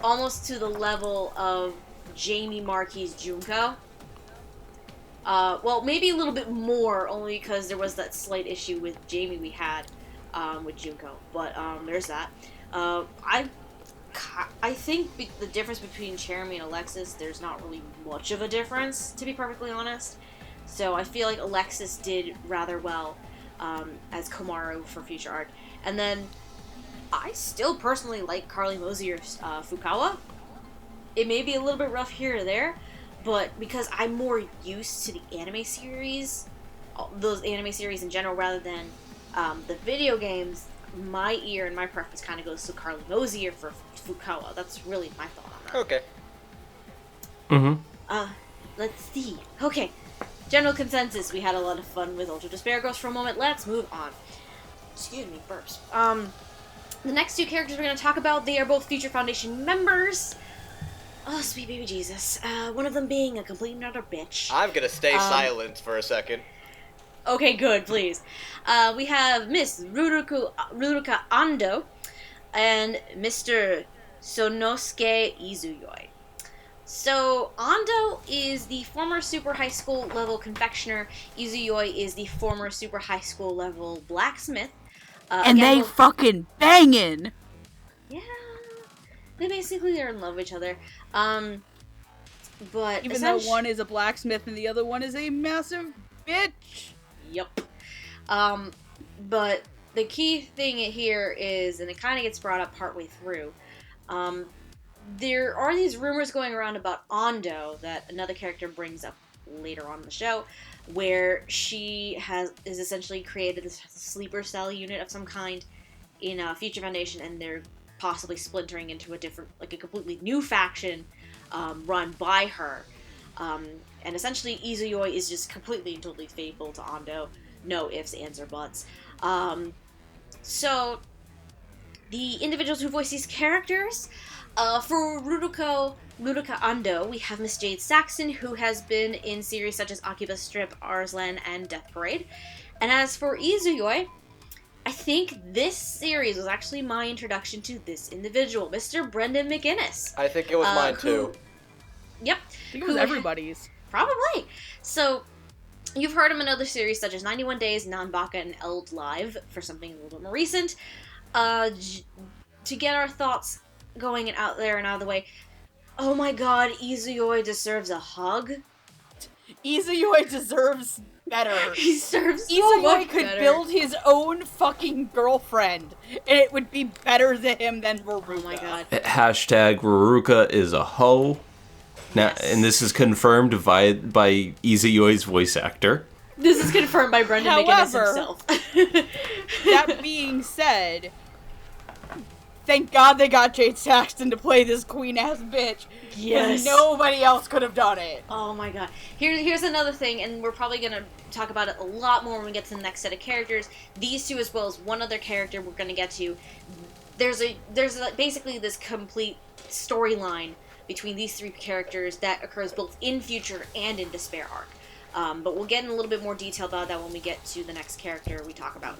almost to the level of Jamie Marquis' Junko. Well, maybe a little bit more, only because there was that slight issue with Jamie we had with Junko. But there's that. I think the difference between Jeremy and Alexis, there's not really much of a difference, to be perfectly honest. So I feel like Alexis did rather well as Komaru for Future Arc. And then I still personally like Carly Mosier's Fukawa. It may be a little bit rough here or there, but because I'm more used to the anime series, those anime series in general, rather than the video games, my ear and my preference kind of goes to Carly Mosier for Fukawa. That's really my thought on that. Okay. Mm-hmm. Let's see. Okay. General consensus. We had a lot of fun with Ultra Despair Girls for a moment. Let's move on. Excuse me, burps. The next two characters we're going to talk about, they are both Future Foundation members. Oh, sweet baby Jesus. One of them being a complete and utter bitch. I'm going to stay silent for a second. Okay, good, please. We have Miss Ruruka Ando and Mr. Sonosuke Izuyoi. So, Ando is the former super high school level confectioner. Izuyoi is the former super high school level blacksmith. And they fucking bangin'! Yeah. They basically are in love with each other. But even though one is a blacksmith and the other one is a massive bitch. Yep. But the key thing here is, and it kind of gets brought up partway through, there are these rumors going around about Ando that another character brings up later on in the show, where she is essentially created this sleeper cell unit of some kind in Future Foundation, and they're possibly splintering into a completely new faction run by her. And essentially, Izuyoi is just completely and totally faithful to Ando. No ifs, ands, or buts. So, the individuals who voice these characters, for Ruruka Ando, we have Miss Jade Saxon, who has been in series such as Akiba Strip, Arslan, and Death Parade. And as for Izuyoi, I think this series was actually my introduction to this individual, Mr. Brendan McGinnis. I think it was mine too. Yep. I think it was everybody's. Probably. So, you've heard him in other series such as 91 Days, Nanbaka, and Eld Live, for something a little bit more recent. To get our thoughts going and out there and out of the way, oh my god, Izuyoi deserves a hug. Izuyoi deserves better. He deserves so Izuyoi much could better. build his own fucking girlfriend, and it would be better to him than Ruruka. Oh my god. Hashtag Ruruka is a hoe. Now, Yes. and this is confirmed by Izuyoi's voice actor. This is confirmed by Brendan McGinnis himself. That being said, thank God they got Jade Saxton to play this queen-ass bitch. Yes. Nobody else could have done it. Oh my god. Here's another thing, and we're probably going to talk about it a lot more when we get to the next set of characters. These two, as well as one other character we're going to get to. There's basically this complete storyline between these three characters that occurs both in Future and in Despair Arc. But we'll get in a little bit more detail about that when we get to the next character we talk about.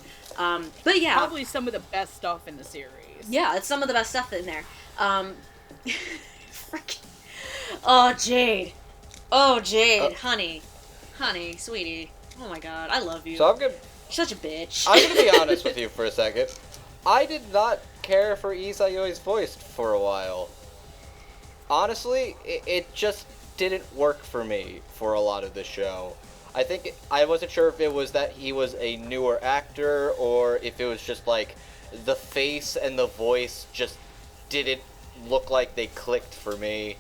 But yeah. Probably some of the best stuff in the series. Yeah, it's some of the best stuff in there. Freaking. Oh, Jade. Oh, Jade. Honey, sweetie. Oh my god, I love you. So I'm gonna... You're such a bitch. I'm gonna be honest with you for a second. I did not care for Izuyoi's voice for a while. Honestly, it just didn't work for me for a lot of the show. I wasn't sure if it was that he was a newer actor, or if it was just like the face and the voice just didn't look like they clicked for me.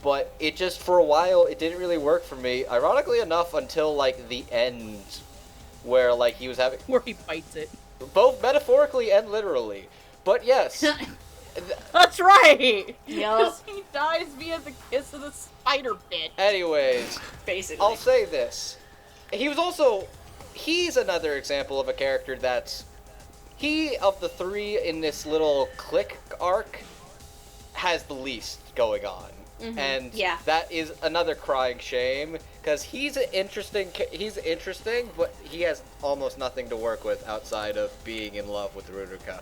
But it just, for a while, it didn't really work for me. Ironically enough, until like the end, where like he was having... Where he bites it. Both metaphorically and literally. But yes. That's right! Yup. Because he dies via the kiss of the spider bitch. Anyways, Basically. I'll say this. He's another example of a character that's... He, of the three in this little clique arc, has the least going on. Mm-hmm. And yeah. that is another crying shame, because he's interesting, but he has almost nothing to work with outside of being in love with Ruruka.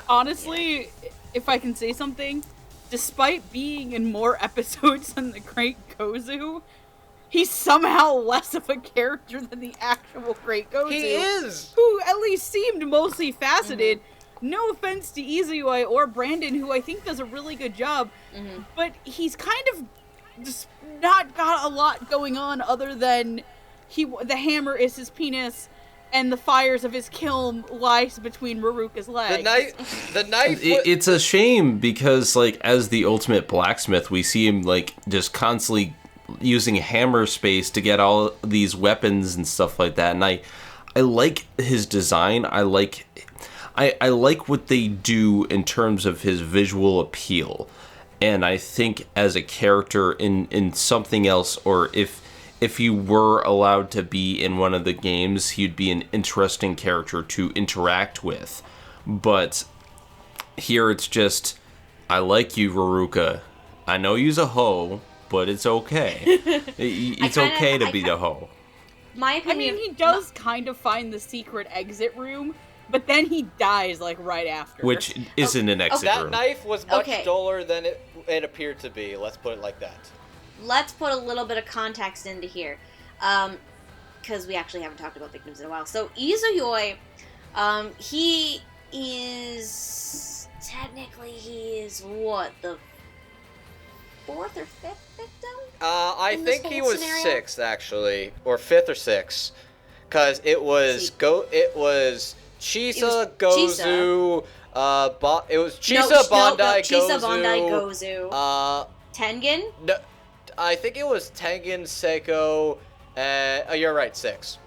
Honestly, if I can say something, despite being in more episodes than the Great Gozu, he's somehow less of a character than the actual Great Gozu. He is! Who at least seemed mostly faceted. Mm-hmm. No offense to Izuyoi or Brandon, who I think does a really good job, but he's kind of just not got a lot going on other than the hammer is his penis, and the fires of his kiln lies between Ruruka's legs. The knife. It's a shame because, like, as the ultimate blacksmith, we see him like just constantly using hammer space to get all these weapons and stuff like that. And I like his design. I like what they do in terms of his visual appeal. And I think as a character in something else, or if he were allowed to be in one of the games, he'd be an interesting character to interact with. But here it's just, I like you, Ruruka. I know you's a hoe, but it's okay. It's okay to be the hoe. My opinion... I mean, he does kind of find the secret exit room, but then he dies, like, right after. Which isn't an exit room. That knife was much duller than it appeared to be. Let's put it like that. Let's put a little bit of context into here, because we actually haven't talked about victims in a while. So Izuyoi, he is what, the fourth or fifth victim? I think he was sixth, actually, or fifth or sixth, because it was Chisa, Gozu, It was Chisa, Bandai, Gozu. Chisa, Bandai, Gozu. Tengan? No, I think it was Tengan, Seiko, oh, you're right, 6.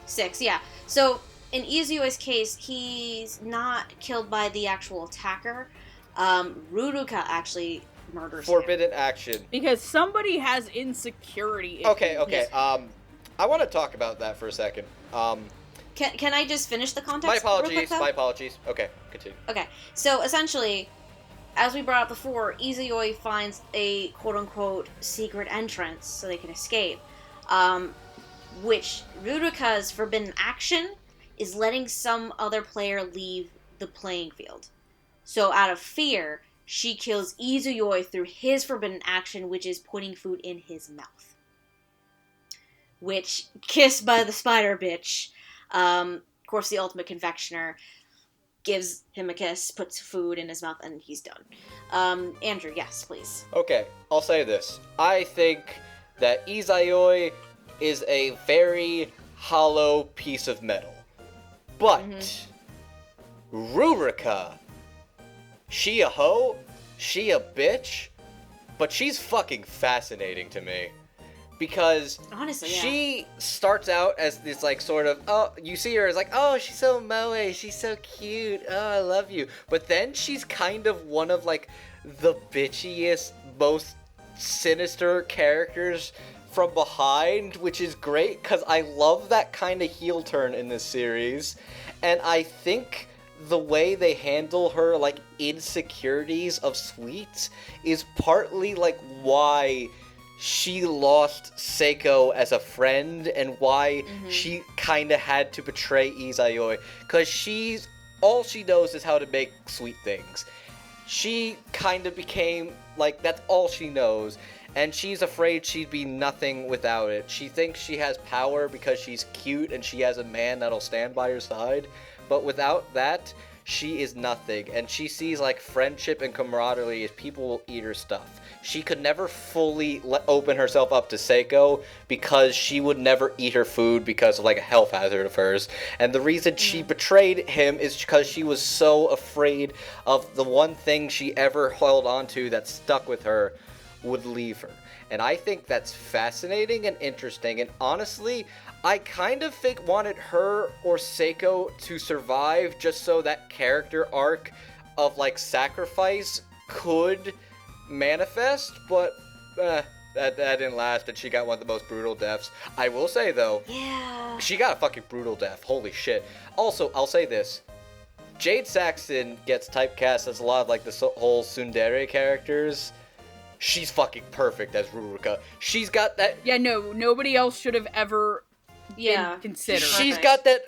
6, yeah. So, in Izuyo's case, he's not killed by the actual attacker. Ruruka actually murders Forbidden him. action. Because somebody has insecurity. Okay. Yes. I want to talk about that for a second. Can I just finish the context? My real quick, apologies. Okay, continue. Okay, so essentially, as we brought up before, Izuyoi finds a quote-unquote secret entrance so they can escape, which Ruruka's forbidden action is letting some other player leave the playing field. So out of fear, she kills Izuyoi through his forbidden action, which is putting food in his mouth. Which, kissed by the spider bitch, of course the ultimate confectioner, gives him a kiss, puts food in his mouth, and he's done. Andrew, yes, please. Okay, I'll say this. I think that Izuyoi is a very hollow piece of metal. But Ruruka, she a hoe, she a bitch, but she's fucking fascinating to me. Because honestly, she starts out as this, like, sort of, oh, you see her as like, oh, she's so moe, she's so cute, oh, I love you. But then she's kind of one of, like, the bitchiest, most sinister characters from behind, which is great, because I love that kind of heel turn in this series. And I think the way they handle her, like, insecurities of Sweets is partly, like, why she lost Seiko as a friend and why she kind of had to betray Izuyoi. Because all she knows is how to make sweet things. She kind of became, like, that's all she knows. And she's afraid she'd be nothing without it. She thinks she has power because she's cute and she has a man that'll stand by her side. But without that, she is nothing. And she sees, like, friendship and camaraderie as people will eat her stuff. She could never fully open herself up to Seiko because she would never eat her food because of, like, a health hazard of hers. And the reason she betrayed him is because she was so afraid of the one thing she ever held on to that stuck with her would leave her. And I think that's fascinating and interesting. And honestly, I kind of wanted her or Seiko to survive just so that character arc of, like, sacrifice could manifest, but that didn't last, and she got one of the most brutal deaths. I will say, though, she got a fucking brutal death. Holy shit. Also, I'll say this. Jade Saxon gets typecast as a lot of, like, the whole tsundere characters. She's fucking perfect as Ruruka. She's got that... Yeah, no, nobody else should have ever been considered. She's got that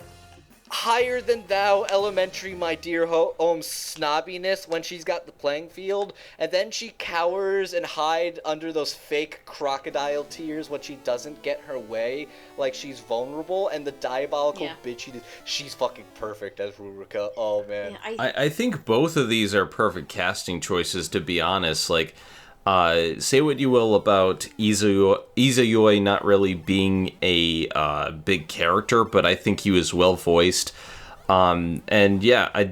higher than thou elementary my dear home snobbiness when she's got the playing field, and then she cowers and hide under those fake crocodile tears when she doesn't get her way, like she's vulnerable, and the diabolical bitchiness. She's fucking perfect as Ruruka. Oh man. I think both of these are perfect casting choices, to be honest. Like, say what you will about Izuyoi not really being a big character, but I think he was well voiced. And yeah,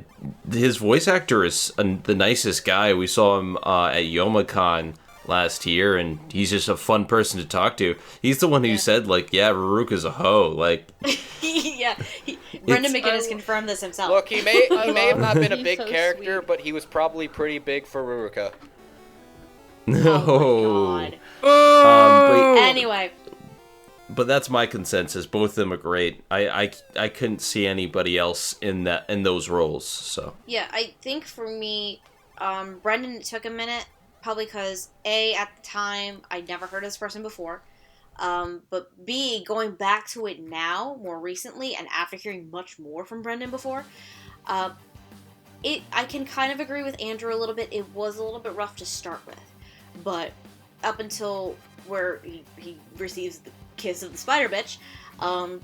his voice actor is the nicest guy. We saw him at Youmacon last year, and he's just a fun person to talk to. He's the one who said, like, yeah, Ruruka's a hoe. Like, Brendan McGinnis confirmed this himself. Look, he may have not been a big character, sweet. But he was probably pretty big for Ruruka. No. Oh my God. Anyway. But that's my consensus. Both of them are great. I couldn't see anybody else in those roles. So yeah, I think for me, Brendan took a minute, probably because A, at the time I'd never heard of this person before, but B, going back to it now more recently and after hearing much more from Brendan before, I can kind of agree with Andrew a little bit. It was a little bit rough to start with. But up until where he receives the kiss of the spider bitch, I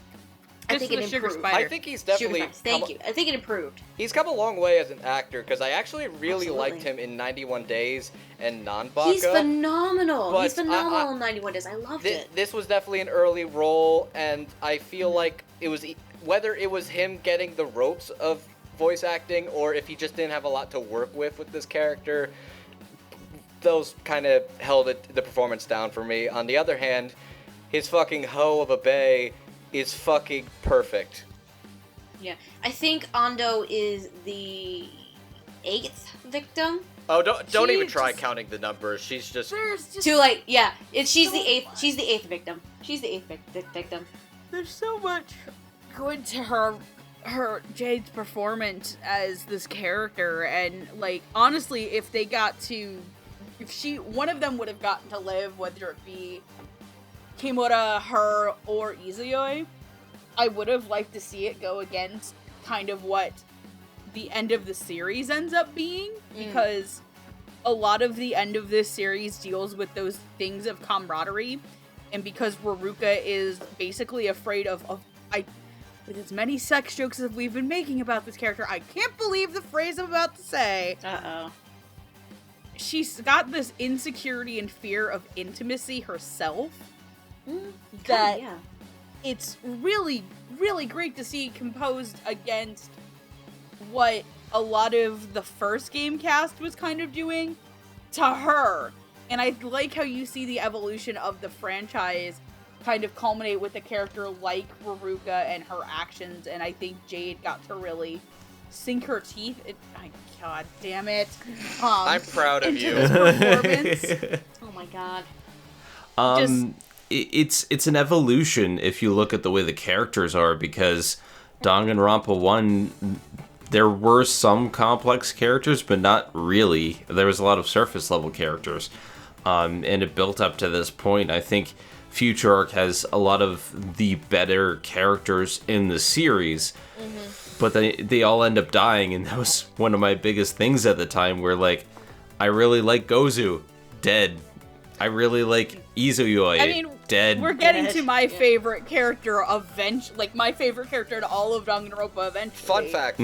think it improved. I think he's definitely... Thank you. I think it improved. He's come a long way as an actor, because I actually really liked him in 91 Days and Nanbaka. He's phenomenal. He's phenomenal in 91 Days. I loved it. This was definitely an early role, and I feel like it was... Whether it was him getting the ropes of voice acting or if he just didn't have a lot to work with this character, those kind of held the performance down for me. On the other hand, his fucking hoe of a bae is fucking perfect. Yeah, I think Ando is the 8th victim. Oh, don't even try counting the numbers. She's just too late. Yeah, she's the 8th. She's the 8th victim. She's the 8th victim. There's so much good to her Jade's performance as this character, and like honestly, if one of them would have gotten to live, whether it be Kimura, her, or Izuyoi, I would have liked to see it go against kind of what the end of the series ends up being, because a lot of the end of this series deals with those things of camaraderie, and because Ruruka is basically afraid of with as many sex jokes as we've been making about this character, I can't believe the phrase I'm about to say. Uh-oh. She's got this insecurity and fear of intimacy herself that it's really, really great to see composed against what a lot of the first game cast was kind of doing to her. And I like how you see the evolution of the franchise kind of culminate with a character like Ruruka and her actions, and I think Jade got to really sink her teeth. God damn it. I'm proud of you. Performance. Oh my god. It's an evolution if you look at the way the characters are, because Danganronpa 1, there were some complex characters, but not really. There was a lot of surface level characters. And it built up to this point. I think Future Arc has a lot of the better characters in the series, but they all end up dying, and that was one of my biggest things at the time, where, like, I really like Gozu, dead. I really like Izuyoi, dead. We're getting to my favorite character eventually, like my favorite character in all of Danganronpa eventually. Fun fact.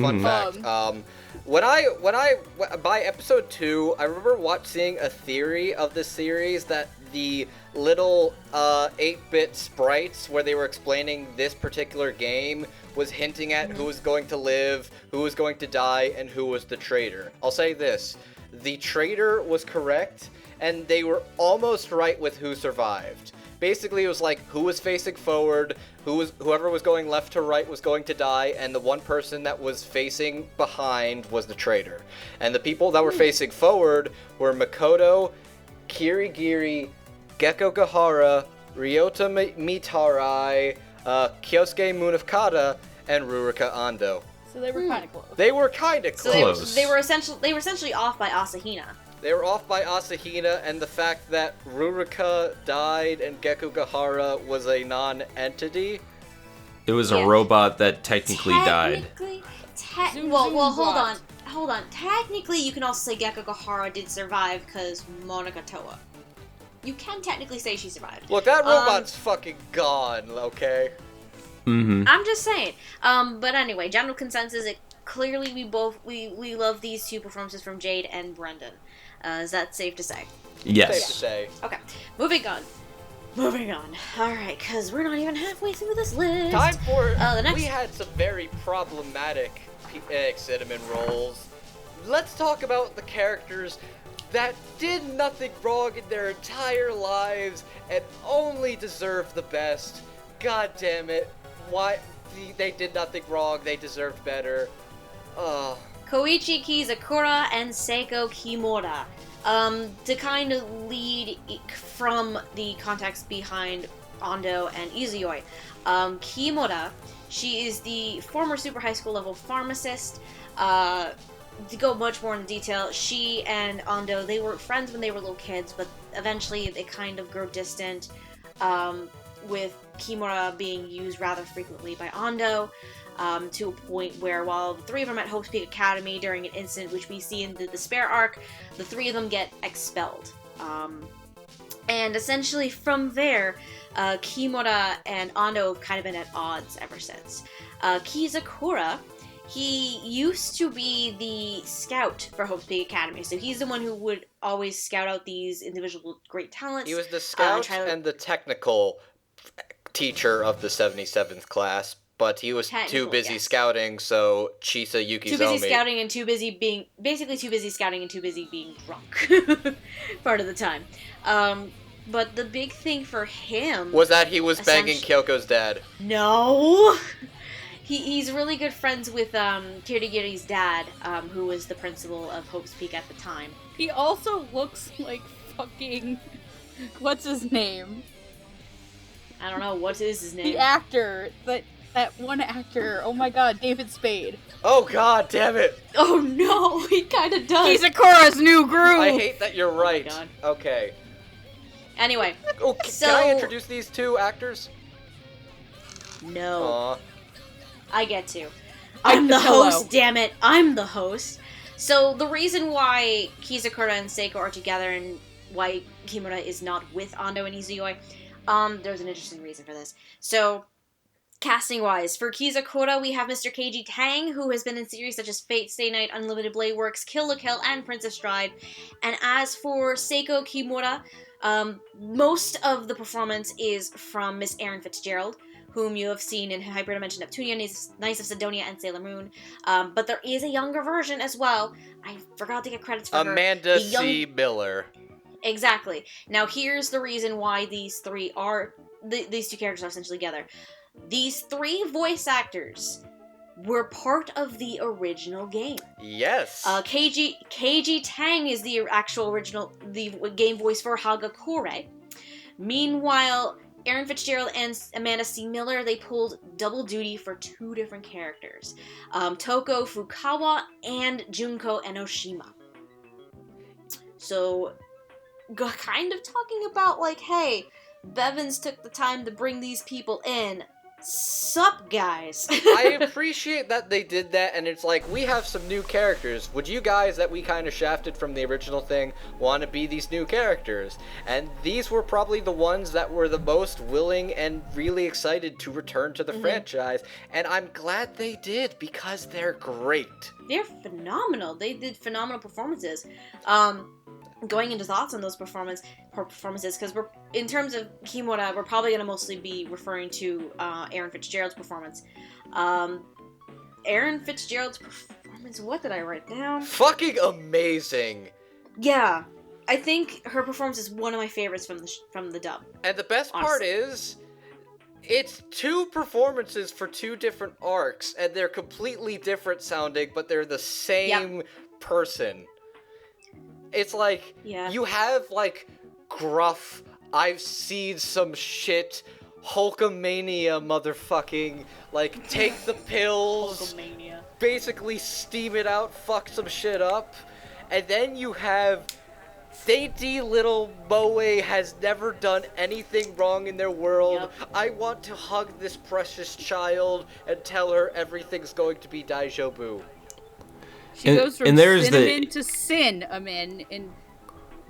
When I by episode 2, I remember seeing a theory of the series that the little 8-bit sprites where they were explaining this particular game was hinting at who was going to live, who was going to die, and who was the traitor. I'll say this. The traitor was correct, and they were almost right with who survived. Basically, it was like who was facing forward, whoever was going left to right was going to die, and the one person that was facing behind was the traitor. And the people that were facing forward were Makoto, Kirigiri, Gekko Gahara, Ryota Mitarai, Kyosuke Munakata, and Ruruka Ando. So they were kind of close. They were kind of close. So they were essentially off by Asahina. They were off by Asahina, and the fact that Ruruka died and Gekko Gahara was a non-entity. It was a robot that technically died. Well, hold on. Technically, you can also say Gekko Gahara did survive because Monokuma. You can technically say she survived. Look, that robot's fucking gone, okay? Mm-hmm. I'm just saying. But anyway, general consensus, clearly we love these two performances from Jade and Brendan. Is that safe to say? Yes. Safe to say. Okay, moving on. Alright, because we're not even halfway through this list. Time for... the next... We had some very problematic cinnamon rolls. Let's talk about the characters that did nothing wrong in their entire lives and only deserved the best. God damn it. Why? They did nothing wrong. They deserved better. Koichi Kizakura and Seiko Kimura. To kind of lead from the context behind Ando and Izuyoi. Kimura, she is the former super high school level pharmacist. To go much more into detail, she and Ando, they were friends when they were little kids, but eventually they kind of grew distant, with Kimura being used rather frequently by Ando, to a point where while the three of them at Hope's Peak Academy during an incident which we see in the Despair arc, the three of them get expelled. And essentially from there, Kimura and Ando have kind of been at odds ever since. Kizakura, he used to be the scout for Hope's Peak Academy, so he's the one who would always scout out these individual great talents. He was the scout and the technical teacher of the 77th class, but he was too busy scouting, so Chisa Yuki's too busy scouting and too busy being drunk part of the time. But the big thing for him was that he was banging Kyoko's dad. No. He's really good friends with Kirigiri's dad, who was the principal of Hope's Peak at the time. He also looks like fucking... What's his name? I don't know. What is his name? The actor. That one actor. Oh my god, David Spade. Oh god, damn it. Oh no, he kind of does. Kizakura's new groove. I hate that you're right. Oh, okay. Anyway. Oh, can I introduce these two actors? No. Aww. I get to. I'm the host, damn it. I'm the host. So the reason why Kizakura and Seiko are together and why Kimura is not with Ando and Izuyoi, there's an interesting reason for this. So, casting-wise, for Kizakura, we have Mr. Keiji Tang, who has been in series such as Fate, Stay Night, Unlimited Blade Works, Kill la Kill, and Princess Stride. And as for Seiko Kimura, most of the performance is from Miss Erin Fitzgerald, whom you have seen in Hyperdimension Neptunia, Knights of Sidonia, and Sailor Moon. But there is a younger version as well. I forgot to get credits for her. Amanda C. Miller. Exactly. Now here's the reason why these two characters are essentially together. These three voice actors were part of the original game. Yes. Keiji Tang is the the game voice for Hagakure. Meanwhile, Erin Fitzgerald and Amanda C. Miller, they pulled double duty for two different characters. Toko Fukawa and Junko Enoshima. So, kind of talking about like, hey, Bevins took the time to bring these people in. Sup, guys? I appreciate that they did that, and it's like, we have some new characters. Would you guys that we kind of shafted from the original thing want to be these new characters? And these were probably the ones that were the most willing and really excited to return to the franchise, and I'm glad they did, because they're great. They're phenomenal. They did phenomenal performances. Going into thoughts on those performances, because in terms of Kimura, we're probably going to mostly be referring to Erin Fitzgerald's performance. Erin Fitzgerald's performance, what did I write down? Fucking amazing! Yeah, I think her performance is one of my favorites from the dub. And the best part is, it's two performances for two different arcs, and they're completely different sounding, but they're the same person. It's like, you have, like, gruff, I've seen some shit, Hulkamania motherfucking, like, take the pills, basically steam it out, fuck some shit up, and then you have dainty little Moe has never done anything wrong in their world. I want to hug this precious child and tell her everything's going to be Daijobu. She goes from cinnamon to cinnamon in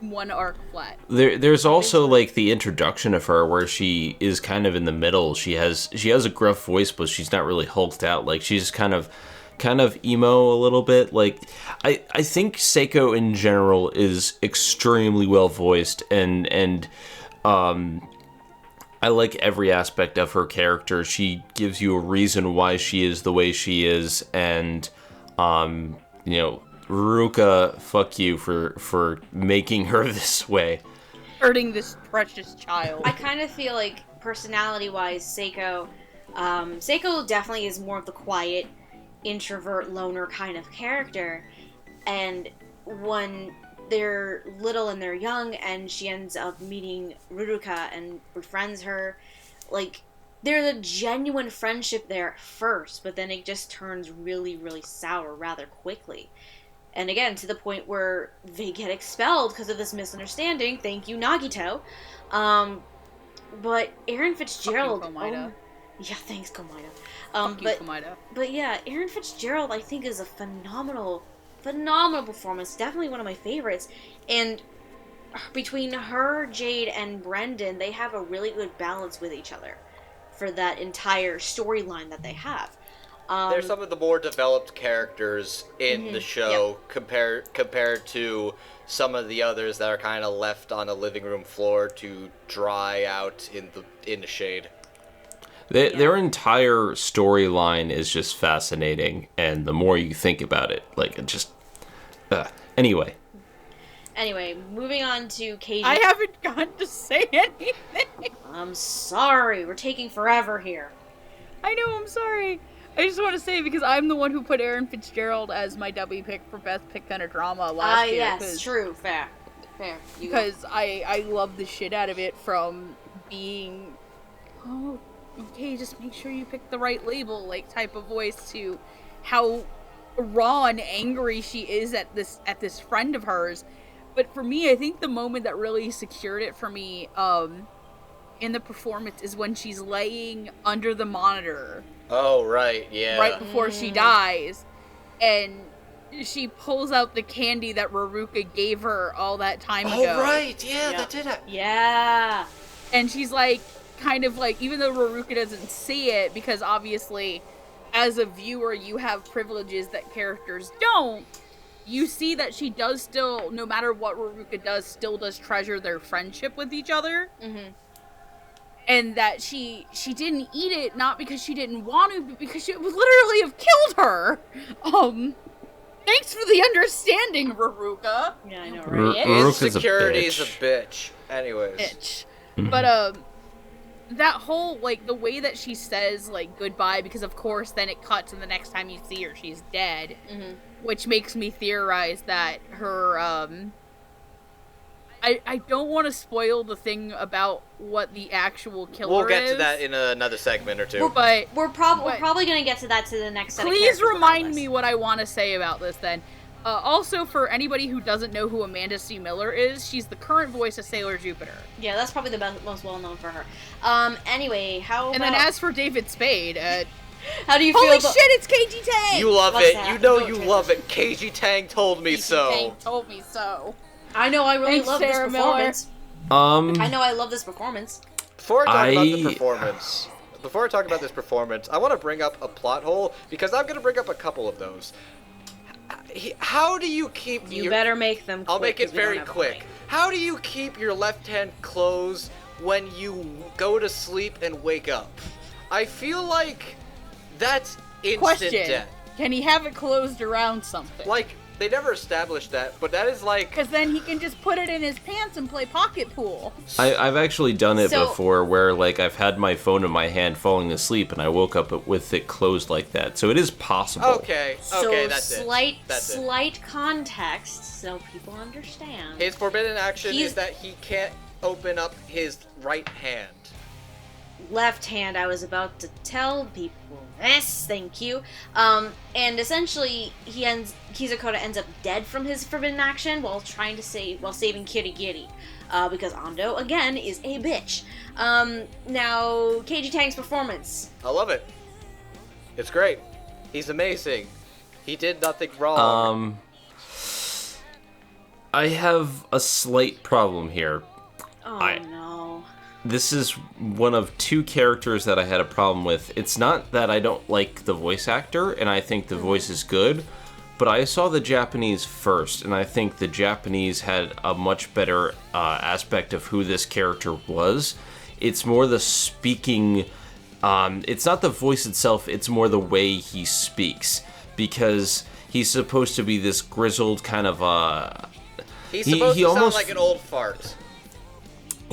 one arc flat. There's also like the introduction of her where she is kind of in the middle. She has a gruff voice, but she's not really hulked out. Like she's kind of emo a little bit. Like I think Seiko in general is extremely well voiced, and I like every aspect of her character. She gives you a reason why she is the way she is, and you know, Ruruka, fuck you for making her this way. Hurting this precious child. I kind of feel like, personality-wise, Seiko definitely is more of the quiet, introvert, loner kind of character. And when they're little and they're young, and she ends up meeting Ruruka and befriends her, like, there's a genuine friendship there at first, but then it just turns really, really sour rather quickly. And again, to the point where they get expelled because of this misunderstanding. Thank you, Nagito. But Erin Fitzgerald... yeah, thanks, Komida. But yeah, Erin Fitzgerald, I think, is a phenomenal performance. Definitely one of my favorites. And between her, Jade, and Brendan, they have a really good balance with each other for that entire storyline that they have. They're some of the more developed characters in the show compared to some of the others that are kind of left on a living room floor to dry out in the shade. Their entire storyline is just fascinating, and the more you think about it, like, it just... Anyway, moving on to KG. I haven't gotten to say anything. I'm sorry, we're taking forever here. I know, I'm sorry. I just want to say, because I'm the one who put Aaron Fitzgerald as my W pick for Best Pick Kind of Drama last year. Yes, true, fair. Because I love the shit out of it, from being, oh, okay, just make sure you pick the right label, like, type of voice, to how raw and angry she is at this friend of hers. But for me, I think the moment that really secured it for me, in the performance, is when she's laying under the monitor. Oh, right, yeah. Right before she dies, and she pulls out the candy that Ruruka gave her all that time ago. Oh, right, yeah, that did it. Yeah. And she's like, kind of like, even though Ruruka doesn't see it, because obviously, as a viewer, you have privileges that characters don't, you see that she does still, no matter what Ruruka does, still does treasure their friendship with each other. Mm-hmm. And that she didn't eat it, not because she didn't want to, but because it would literally have killed her. Thanks for the understanding, Ruruka. Yeah, I know, right? Insecurity's a bitch. Anyways. Bitch. But, that whole, like, the way that she says, like, goodbye, because of course then it cuts and the next time you see her, she's dead. Mm-hmm. Which makes me theorize that her, I don't want to spoil the thing about what the actual killer is. We'll get to that in another segment or two. But we're probably going to get to that to the next set of please remind me what I want to say about this then. Also, for anybody who doesn't know who Amanda C. Miller is, she's the current voice of Sailor Jupiter. Yeah, that's probably the most well-known for her. Anyway, And then as for David Spade, how do you feel holy about... shit, it's KG Tang! You love it. That? You know you love it. KG Tang told me so. Tang told me so. I know, I really love this Sarah performance. I know I love this performance. Before I talk about this performance, I want to bring up a plot hole, because I'm going to bring up a couple of those. How do you keep You better make them quick. I'll make it very quick. How do you keep your left hand closed when you go to sleep and wake up? I feel like that's instant death. Can he have it closed around something? Like, they never established that, but that is like... Because then he can just put it in his pants and play pocket pool. I've actually done it before, where, like, I've had my phone in my hand falling asleep, and I woke up with it closed like that. So it is possible. Okay, that's it. That's slight context, so people understand. His forbidden action is that he can't open up his right hand. Left hand, I was about to tell people this, thank you. And essentially, Kizukota ends up dead from his forbidden action while saving Kirigiri. Because Ando, again, is a bitch. Now, KG Tang's performance. I love it. It's great. He's amazing. He did nothing wrong. I have a slight problem here. No. This is one of two characters that I had a problem with. It's not that I don't like the voice actor, and I think the voice is good, but I saw the Japanese first, and I think the Japanese had a much better aspect of who this character was. It's more the speaking, it's not the voice itself, it's more the way he speaks, because he's supposed to be this grizzled kind of, He's supposed to sound like an old fart.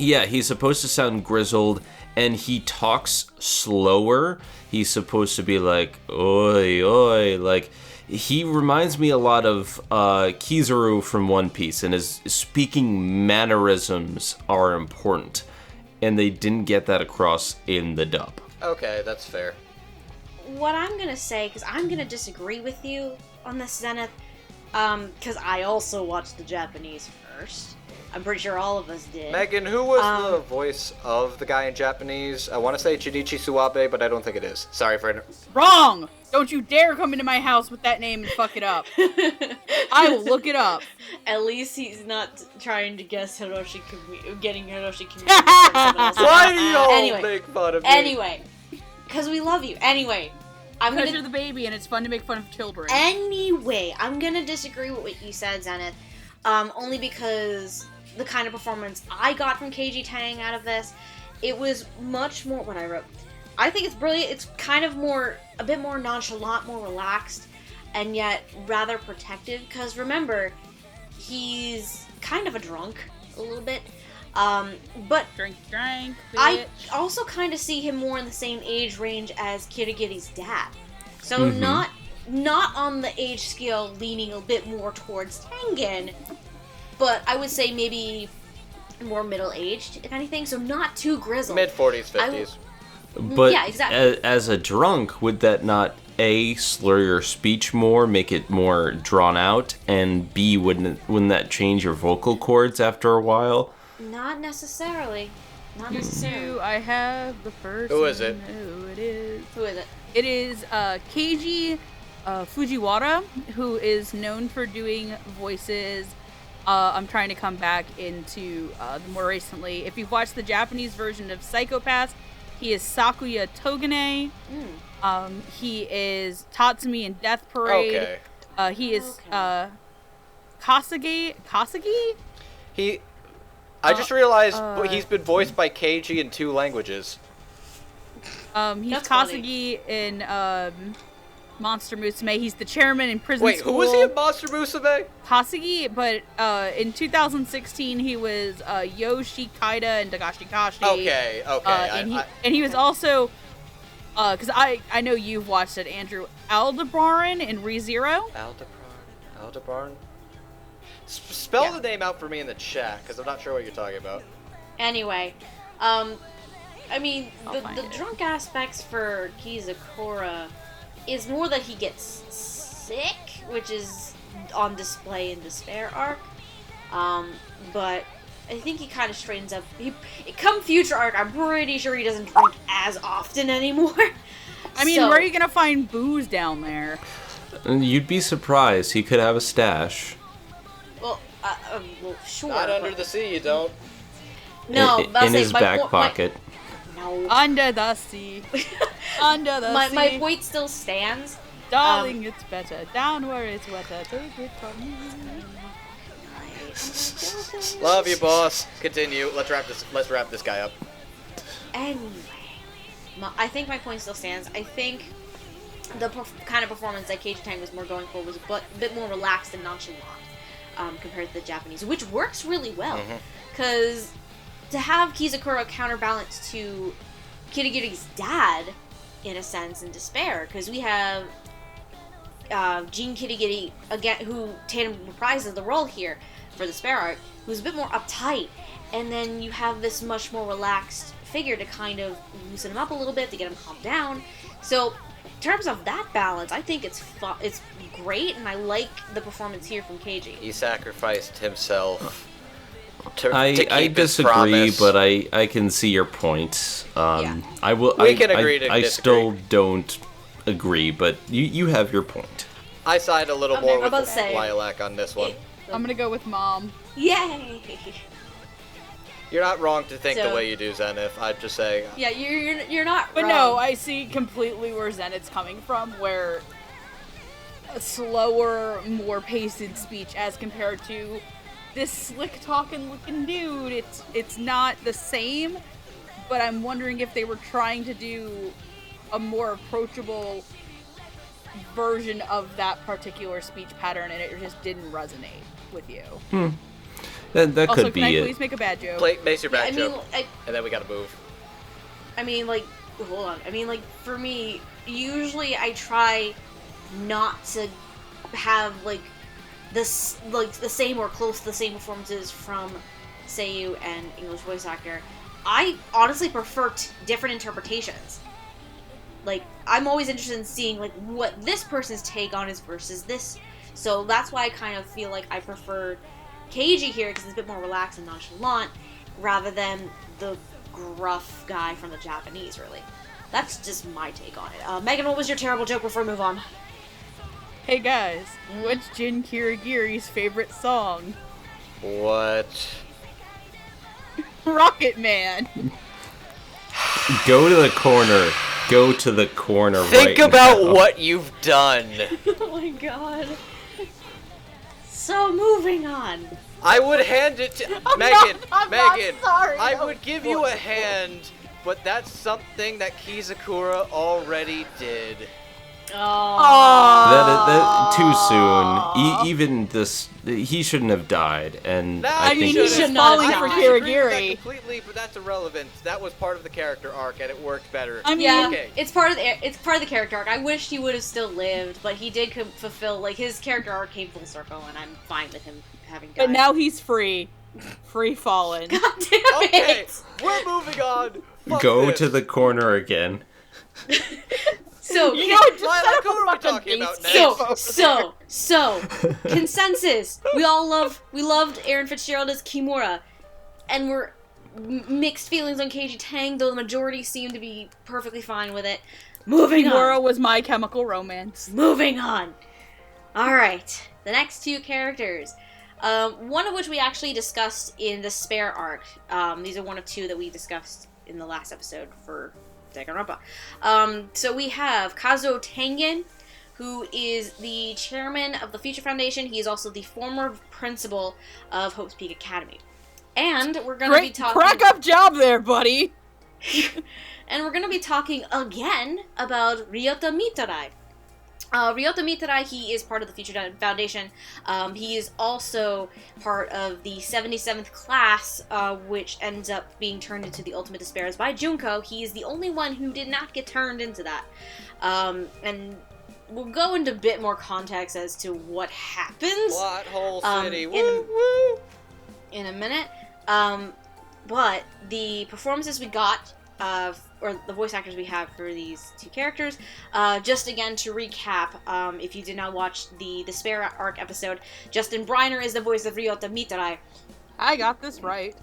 Yeah, he's supposed to sound grizzled, and he talks slower. He's supposed to be like, oi, oi, like, he reminds me a lot of Kizaru from One Piece, and his speaking mannerisms are important, and they didn't get that across in the dub. Okay, that's fair. What I'm gonna say, because I'm gonna disagree with you on this, Zenith, because I also watched the Japanese first. I'm pretty sure all of us did. Megan, who was the voice of the guy in Japanese? I want to say Junichi Suwabe, but I don't think it is. Sorry for... Wrong! Don't you dare come into my house with that name and fuck it up. I will look it up. At least he's not trying to guess getting Hiroshi Kimura. Why do you all make fun of me? Anyway, because we love you. Anyway, because you're the baby and it's fun to make fun of children. Anyway, I'm gonna disagree with what you said, Zenith. Only because the kind of performance I got from KG Tang out of this, it was much more what I wrote. I think it's brilliant. It's kind of a bit more nonchalant, more relaxed, and yet rather protective. Because remember, he's kind of a drunk, a little bit. But Drink, bitch. I also kind of see him more in the same age range as Kirigiri's dad. So not on the age scale leaning a bit more towards Tengan, but I would say maybe more middle-aged, if anything, so not too grizzled. Mid-40s, 50s. But yeah, exactly. as a drunk, would that not A, slur your speech more, make it more drawn out, and B, wouldn't that change your vocal cords after a while? Not necessarily. Not necessarily. Do I have the person? Who is it? Who it is? Who is it? It is Keiji Fujiwara, who is known for doing voices. I'm trying to come back into the more recently. If you've watched the Japanese version of Psychopaths, he is Sakuya Togane. He is Tatsumi in Death Parade. Okay. He is Kasagi? I just realized he's been voiced by Keiji in 2 languages. He's That's Kasagi in Monster Musume. He's the chairman in prison Wait, school. who was he in Monster Musume? Kasagi, but in 2016 he was Yoshi Kaida in Dagashi Kashi. Okay. And he was also, because I know you've watched it, Andrew, Aldebaran in ReZero. Aldebaran? Spell the name out for me in the chat, because I'm not sure what you're talking about. Anyway, I mean, the it. drunk aspects for Kizakura is more that he gets sick, which is on display in Despair arc. But I think he kind of straightens up. Come future arc, I'm pretty sure he doesn't drink as often anymore. I mean, where are you gonna find booze down there? You'd be surprised. He could have a stash. Well, sure. Not under the sea, you don't. No, in his back pocket. No. Under the sea. Under the sea. My point still stands. Darling, it's better. Down where it's wetter. Take it from me. Love you, boss. Continue. Let's wrap this guy up. Anyway, I think my point still stands. I think the kind of performance that Keiji Tang was more going for was a bit more relaxed and nonchalant compared to the Japanese, which works really well. Because to have Kizakura counterbalance to Kirigiri's dad, in a sense, in Despair, because we have Jin Kirigiri, again, who tandem reprises the role here for the Despair arc, who's a bit more uptight, and then you have this much more relaxed figure to kind of loosen him up a little bit, to get him calmed down. So, in terms of that balance, I think it's great, and I like the performance here from Keiji. He sacrificed himself to I keep his disagree, promise. but I can see your point. Yeah. We can agree to I disagree. still don't agree, but you have your point. I side a little Okay, more I'm with about to say- Lilac on this one. I'm gonna go with Mom. Yay! You're not wrong to think the So- way you do, Zenith. I'd just say Yeah, you're not But wrong. no, I see completely where Zenith's coming from, where a slower, more paced speech as compared to this slick talking looking dude. It's not the same, but I'm wondering if they were trying to do a more approachable version of that particular speech pattern and it just didn't resonate with you. That Also, could can I be please it. make a bad joke? base your back I joke, mean, and then we gotta move. Hold on. I mean, like, for me, usually I try not to have, like, the same or close to the same performances from Seiyu and English voice actor. I honestly prefer different interpretations. Like, I'm always interested in seeing, like, what this person's take on is versus this. So that's why I kind of feel like I prefer Keiji here, because it's a bit more relaxed and nonchalant, rather than the gruff guy from the Japanese, really. That's just my take on it. Megan, what was your terrible joke before we move on? Hey guys, what's Jin Kirigiri's favorite song? What? Rocket Man. Go to the corner. Go to the corner. Think right about now. what you've done. Oh my god. So, moving on. I would hand it to I'm Megan. not Megan, sorry, I no. would give you a hand but that's something that Kizakura already did. That too soon. Even this, he shouldn't have died, and I think he should not falling for Kirigiri. Completely, but that's irrelevant. That was part of the character arc, and it worked better. I mean, okay. It's part of the character arc. I wish he would have still lived, but he did fulfill his character arc came full circle, and I'm fine with him having died. But now he's free. Free fallen. God damn it! Okay, we're moving on. Go to the corner again. So, consensus. We loved Aaron Fitzgerald as Kimura, and we're mixed feelings on Keiji Tang, though the majority seem to be perfectly fine with it. Moving on. Kimura was My Chemical Romance. Moving on. Alright, the next two characters. One of which we actually discussed in the Spare arc. These are one of two that we discussed in the last episode for Danganronpa. So we have Kazuo Tengan, who is the chairman of the Future Foundation. He is also the former principal of Hope's Peak Academy. And we're going to be talking... Crack up job there, buddy! And we're going to be talking again about Ryota Mitarai. Ryota Mitarai, he is part of the Future Foundation. He is also part of the 77th class, which ends up being turned into the Ultimate Despairs by Junko. He is the only one who did not get turned into that. And we'll go into a bit more context as to what happens. Plot hole city, woo! In a minute. But the performances we got, or the voice actors we have for these two characters, just again to recap, if you did not watch the Despair arc episode, Justin Briner is the voice of Ryota Mitarai. I got this right.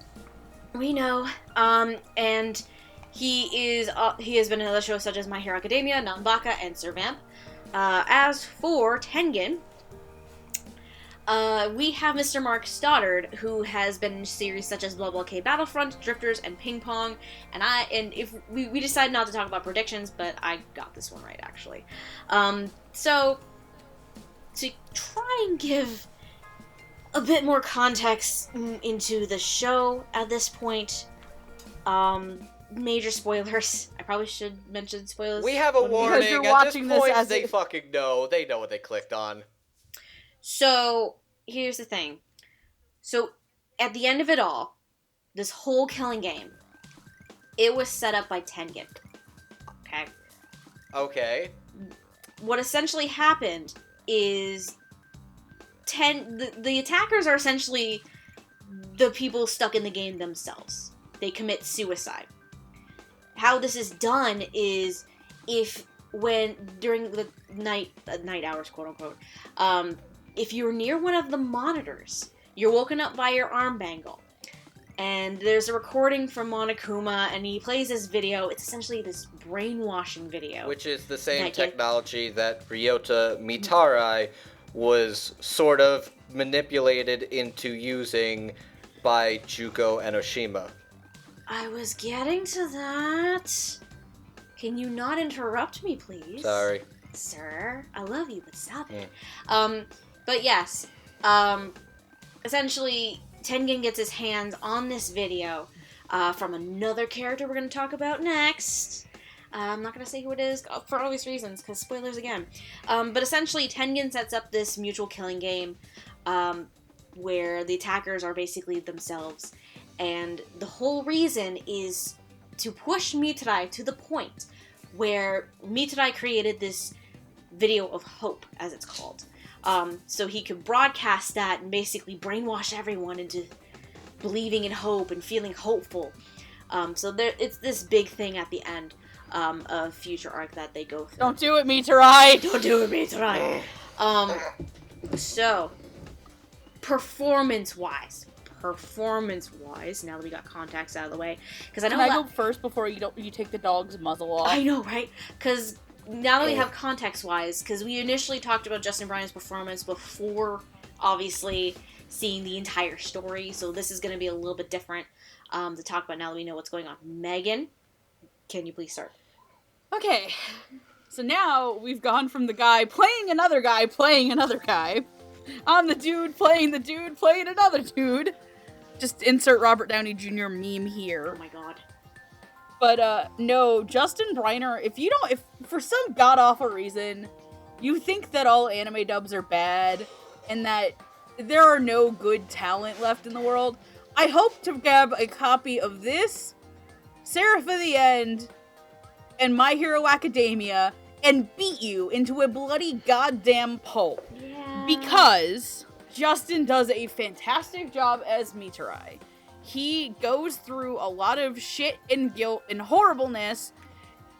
We know. And he has been in other shows such as My Hero Academia, Nanbaka, and Sir Vamp. As for Tengen, we have Mr. Mark Stoddard, who has been in series such as Blah Blah K Battlefront, Drifters, and Ping Pong. And if we decided not to talk about predictions, but I got this one right, actually. So, to try and give a bit more context into the show at this point, major spoilers. I probably should mention spoilers. We have a warning. Because you're at watching this point, this as they fucking know. They know what they clicked on. So, here's the thing. So, at the end of it all, this whole killing game, it was set up by Tengen. Okay? Okay. What essentially happened is the attackers are essentially the people stuck in the game themselves. They commit suicide. How this is done is during the night hours, quote unquote, if you're near one of the monitors, you're woken up by your arm bangle. And there's a recording from Monokuma, and he plays this video. It's essentially this brainwashing video. Which is the same technology that Ryota Mitarai was sort of manipulated into using by Juko Enoshima. I was getting to that. Can you not interrupt me, please? Sorry. Sir, I love you, but stop it. But yes, essentially, Tengen gets his hands on this video from another character we're going to talk about next. I'm not going to say who it is for obvious reasons, because spoilers again. But essentially, Tengen sets up this mutual killing game where the attackers are basically themselves. And the whole reason is to push Mitarai to the point where Mitarai created this video of hope, as it's called. So he could broadcast that and basically brainwash everyone into believing in hope and feeling hopeful. So it's this big thing at the end of Future Arc that they go through. Don't do it, Mitarai! Don't do it, Mitarai! So, performance-wise, now that we got context out of the way, because I know Can I go first before you take the dog's muzzle off? I know, right? Because now that we have context-wise, because we initially talked about Justin Bryan's performance before, obviously, seeing the entire story, so this is going to be a little bit different to talk about now that we know what's going on. Megan, can you please start? Okay, so now we've gone from the guy playing another guy playing another guy, on the dude playing another dude. Just insert Robert Downey Jr. meme here. Oh my god. But, no, Justin Briner, if for some god-awful reason, you think that all anime dubs are bad, and that there are no good talent left in the world, I hope to grab a copy of this, Seraph of the End, and My Hero Academia, and beat you into a bloody goddamn pulp. Yeah. Because Justin does a fantastic job as Mitarai. He goes through a lot of shit and guilt and horribleness,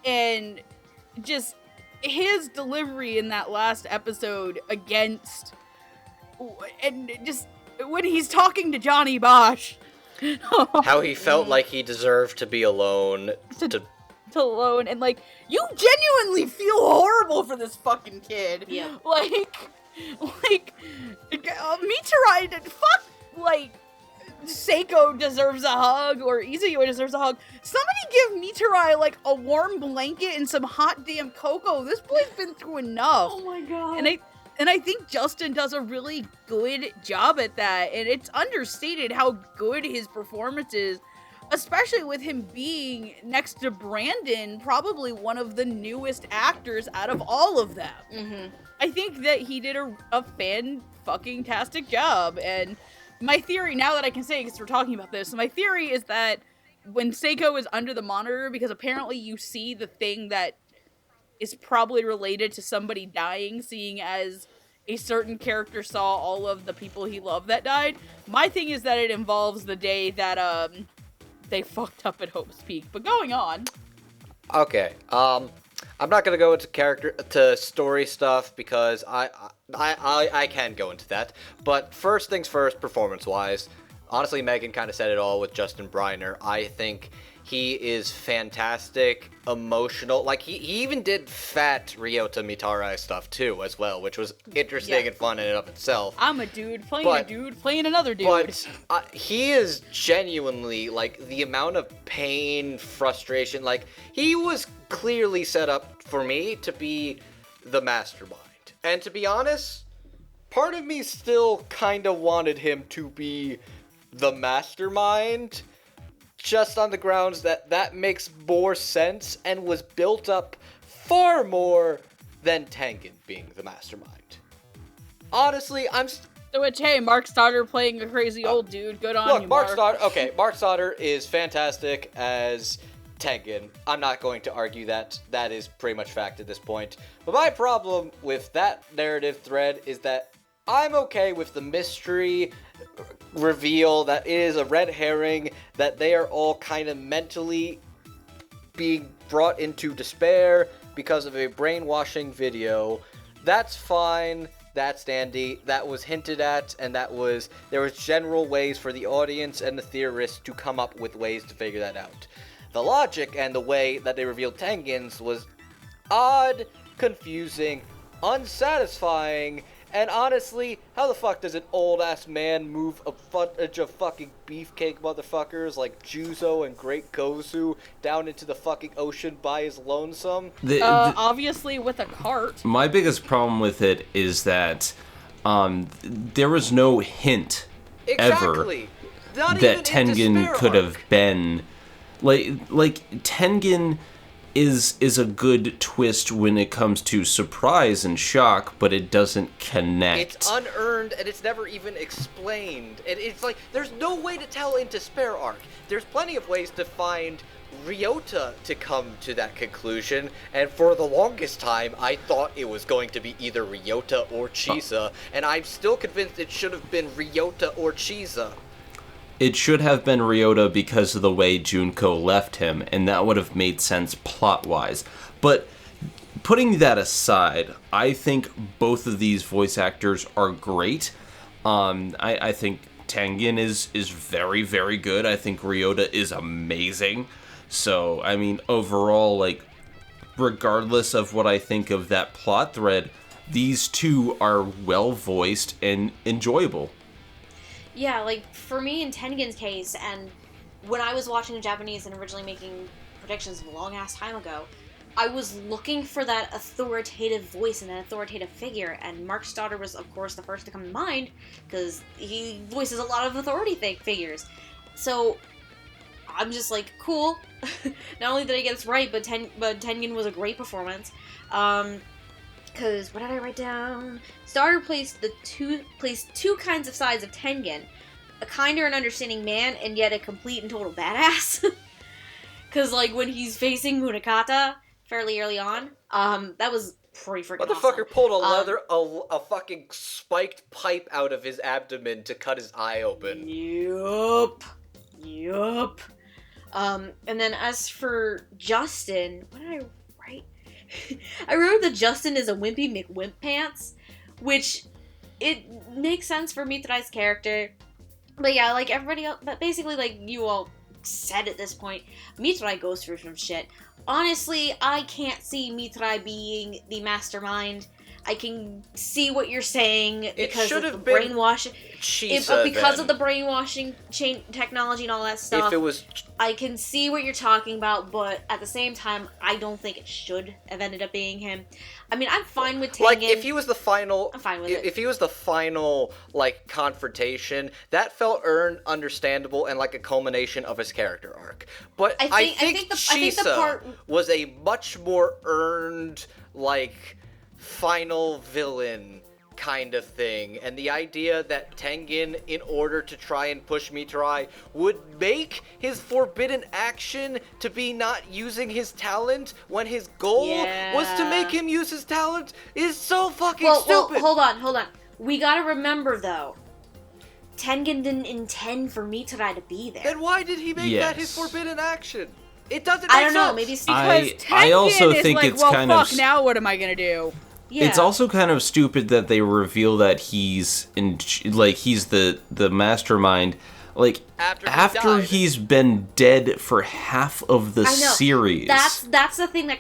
and just his delivery in that last episode against, and just when he's talking to Johnny Bosch. How he felt like he deserved to be alone. To alone, and like, you genuinely feel horrible for this fucking kid. Yeah. Like, Mitarai, fuck, like, Seiko deserves a hug, or Izuyo deserves a hug. Somebody give Mitarai, like, a warm blanket and some hot damn cocoa. This boy's been through enough. Oh my god. And I think Justin does a really good job at that, and it's understated how good his performance is, especially with him being next to Brandon, probably one of the newest actors out of all of them. Mm-hmm. I think that he did a fan-fucking-tastic job, and my theory, now that I can say it because we're talking about this, my theory is that when Seiko is under the monitor, because apparently you see the thing that is probably related to somebody dying, seeing as a certain character saw all of the people he loved that died, my thing is that it involves the day that, they fucked up at Hope's Peak. But going on. Okay. I'm not gonna go into story stuff because I can go into that. But first things first, performance-wise, honestly, Megan kind of said it all with Justin Briner. I think he is fantastic, emotional. Like, he even did fat Ryota Mitarai stuff, too, as well, which was interesting and fun in and of itself. I'm a dude playing a dude playing another dude. But he is genuinely, like, the amount of pain, frustration, like, he was clearly set up for me to be the mastermind. And to be honest, part of me still kind of wanted him to be the mastermind, just on the grounds that makes more sense and was built up far more than Tengan being the mastermind. Honestly, Which, hey, Mark Stoddard playing a crazy old dude. Good on you, Mark Stoddard. Mark Stoddard is fantastic as Tengan. I'm not going to argue that. That is pretty much fact at this point. But my problem with that narrative thread is that I'm okay with the mystery reveal that it is a red herring, that they are all kind of mentally being brought into despair because of a brainwashing video. That's fine. That's dandy. That was hinted at, and there was general ways for the audience and the theorists to come up with ways to figure that out. The logic and the way that they revealed Tengen's was odd, confusing, unsatisfying, and honestly, how the fuck does an old-ass man move a bunch of fucking beefcake motherfuckers like Juzo and Great Gozu down into the fucking ocean by his lonesome? Obviously with a cart. My biggest problem with it is that there was no hint ever that Tengen could have been... Like Tengen is a good twist when it comes to surprise and shock, but it doesn't connect. It's unearned, and it's never even explained. And it's like, there's no way to tell in Despair Arc. There's plenty of ways to find Ryota to come to that conclusion, and for the longest time, I thought it was going to be either Ryota or Chisa, and I'm still convinced it should have been Ryota or Chisa. It should have been Ryota because of the way Junko left him, and that would have made sense plot-wise. But putting that aside, I think both of these voice actors are great. I think Tengen is very, very good. I think Ryota is amazing. So, I mean, overall, like, regardless of what I think of that plot thread, these two are well-voiced and enjoyable. Yeah, like, for me in Tengen's case, and when I was watching the Japanese and originally making predictions a long-ass time ago, I was looking for that authoritative voice and an authoritative figure, and Mark Stoddard was, of course, the first to come to mind, because he voices a lot of authority figures. So, I'm just like, cool. Not only did I get this right, but Tengen was a great performance. Because what did I write down? Starter placed two kinds of sides of Tengen. A kinder and understanding man, and yet a complete and total badass. Because, like, when he's facing Munakata fairly early on, that was pretty freaking awesome. Motherfucker pulled a fucking spiked pipe out of his abdomen to cut his eye open. Yup. And then as for Justin, what did I write? I wrote that Justin is a wimpy McWimp pants, which it makes sense for Mitrai's character. But yeah, like everybody else, but basically like you all said at this point, Mitrai goes through some shit. Honestly, I can't see Mitrai being the mastermind. I can see what you're saying because of the brainwashing. Because of the brainwashing chain technology and all that stuff. If it was, I can see what you're talking about, but at the same time, I don't think it should have ended up being him. I mean, I'm fine with Tengen. Like, if he was the final, I'm fine with it. If he was the final, like, confrontation, that felt earned, understandable, and like a culmination of his character arc. But I think Chisa was a much more earned, like, final villain kind of thing, and the idea that Tengen, in order to try and push Mitrai, would make his forbidden action to be not using his talent when his goal was to make him use his talent is so fucking stupid. Hold on. We gotta remember, though, Tengen didn't intend for Mitrai to be there. Then why did he make that his forbidden action? It doesn't make sense. I don't know, maybe it's because Tengen I also is think like, it's well, kind fuck, of... now what am I gonna do? Yeah. It's also kind of stupid that they reveal that he's he's the mastermind, like after he's been dead for half of the series. That's the thing that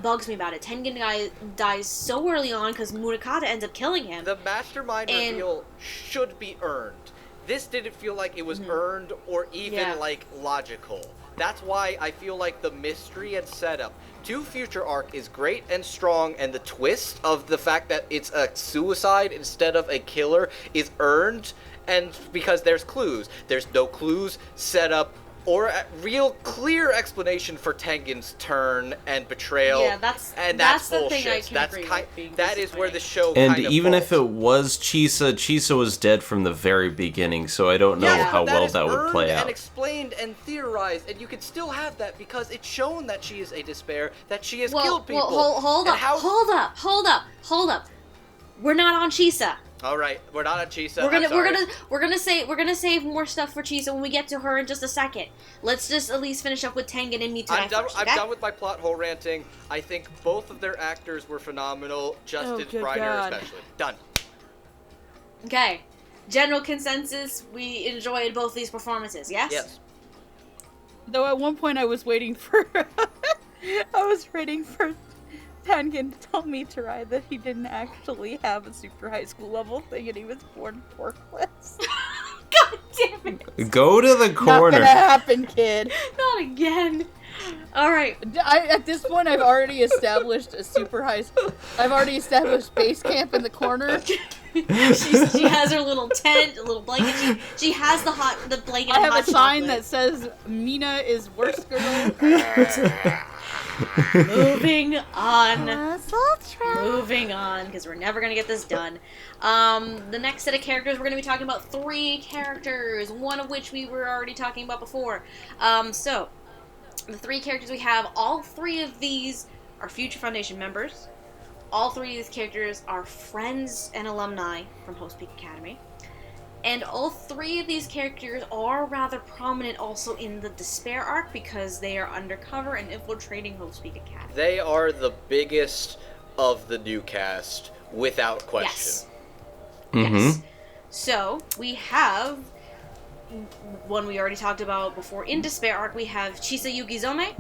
bugs me about it. Tengen dies so early on because Munakata ends up killing him. The mastermind reveal should be earned. This didn't feel like it was earned or even like logical. That's why I feel like the mystery and setup to Future Arc is great and strong, and the twist of the fact that it's a suicide instead of a killer is earned, and because there's clues. There's no clues, setup, or a real clear explanation for Tengen's turn and betrayal. Yeah, that's bullshit. The thing I can agree with that is where the show and kind of even falls. if it was Chisa was dead from the very beginning, so I don't know how well that would play out. And explained and theorized, and you could still have that because it's shown that she is a despair, that she has killed people. Hold up. We're not on Chisa. All right, we're not on Chisa. We're gonna save more stuff for Chisa when we get to her in just a second. Let's just at least finish up with Tengen and Mitrai first, okay? I'm done with my plot hole ranting. I think both of their actors were phenomenal. Justin Briner especially. Done. Okay. General consensus: we enjoyed both these performances. Yes. Yes. Though at one point I was waiting for Tengen to tell Mitrai that he didn't actually have a super high school level thing and he was born porkless. God damn it! Go to the corner. Not gonna happen, kid. Not again. All right. At this point, I've already established a super high school. I've already established base camp in the corner. She has her little tent, a little blanket. She has the blanket. I have a sign that says "Mina is worst girl." Moving on. Moving on, because we're never going to get this done. The next set of characters, we're going to be talking about 3 characters, one of which we were already talking about before. So, the 3 characters we have, all 3 of these are Future Foundation members. All 3 of these characters are friends and alumni from Host Peak Academy. And all 3 of these characters are rather prominent also in the Despair arc because they are undercover and infiltrating Host Peak Academy. They are the biggest of the new cast, without question. Yes. Mm-hmm. Yes. So, we have one we already talked about before. In Despair arc, we have Chisa Yukizome.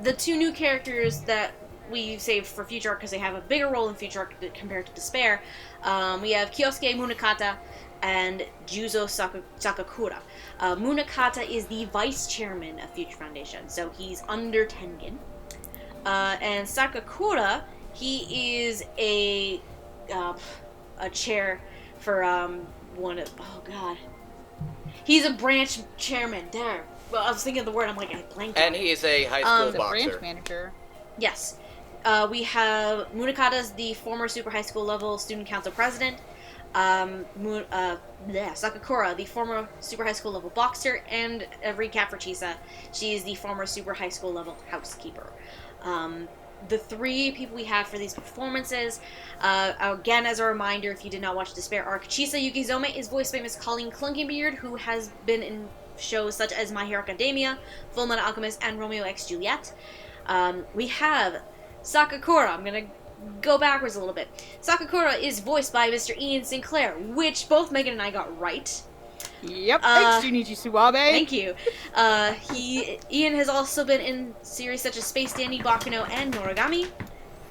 The 2 new characters that we saved for Future arc because they have a bigger role in Future arc compared to Despair. We have Kyosuke Munakata and Juzo Sakakura. Munakata is the vice chairman of Future Foundation, so he's under Tengen. And Sakakura, he is a chair for one of... Oh, God. He's a branch chairman. There. Well, I was thinking of the word. I'm like, I blanked. And he is a high school The boxer. branch manager. Yes. We have Munakata's the former super high school level student council president. Sakakura, the former super high school level boxer, and a recap for Chisa, she is the former super high school level housekeeper. The three people we have for these performances, again as a reminder, if you did not watch Despair Arc, Chisa Yukizome is voiced by Miss Colleen Clunkybeard, who has been in shows such as My Hero Academia, Fullmetal Alchemist, and Romeo x Juliet. We have Sakakura. I'm gonna go backwards a little bit. Sakakura is voiced by Mr. Ian Sinclair, which both Megan and I got right. Yep, thanks, Junichi Suwabe. Thank you. Ian has also been in series such as Space Dandy, Bakuno, and Noragami.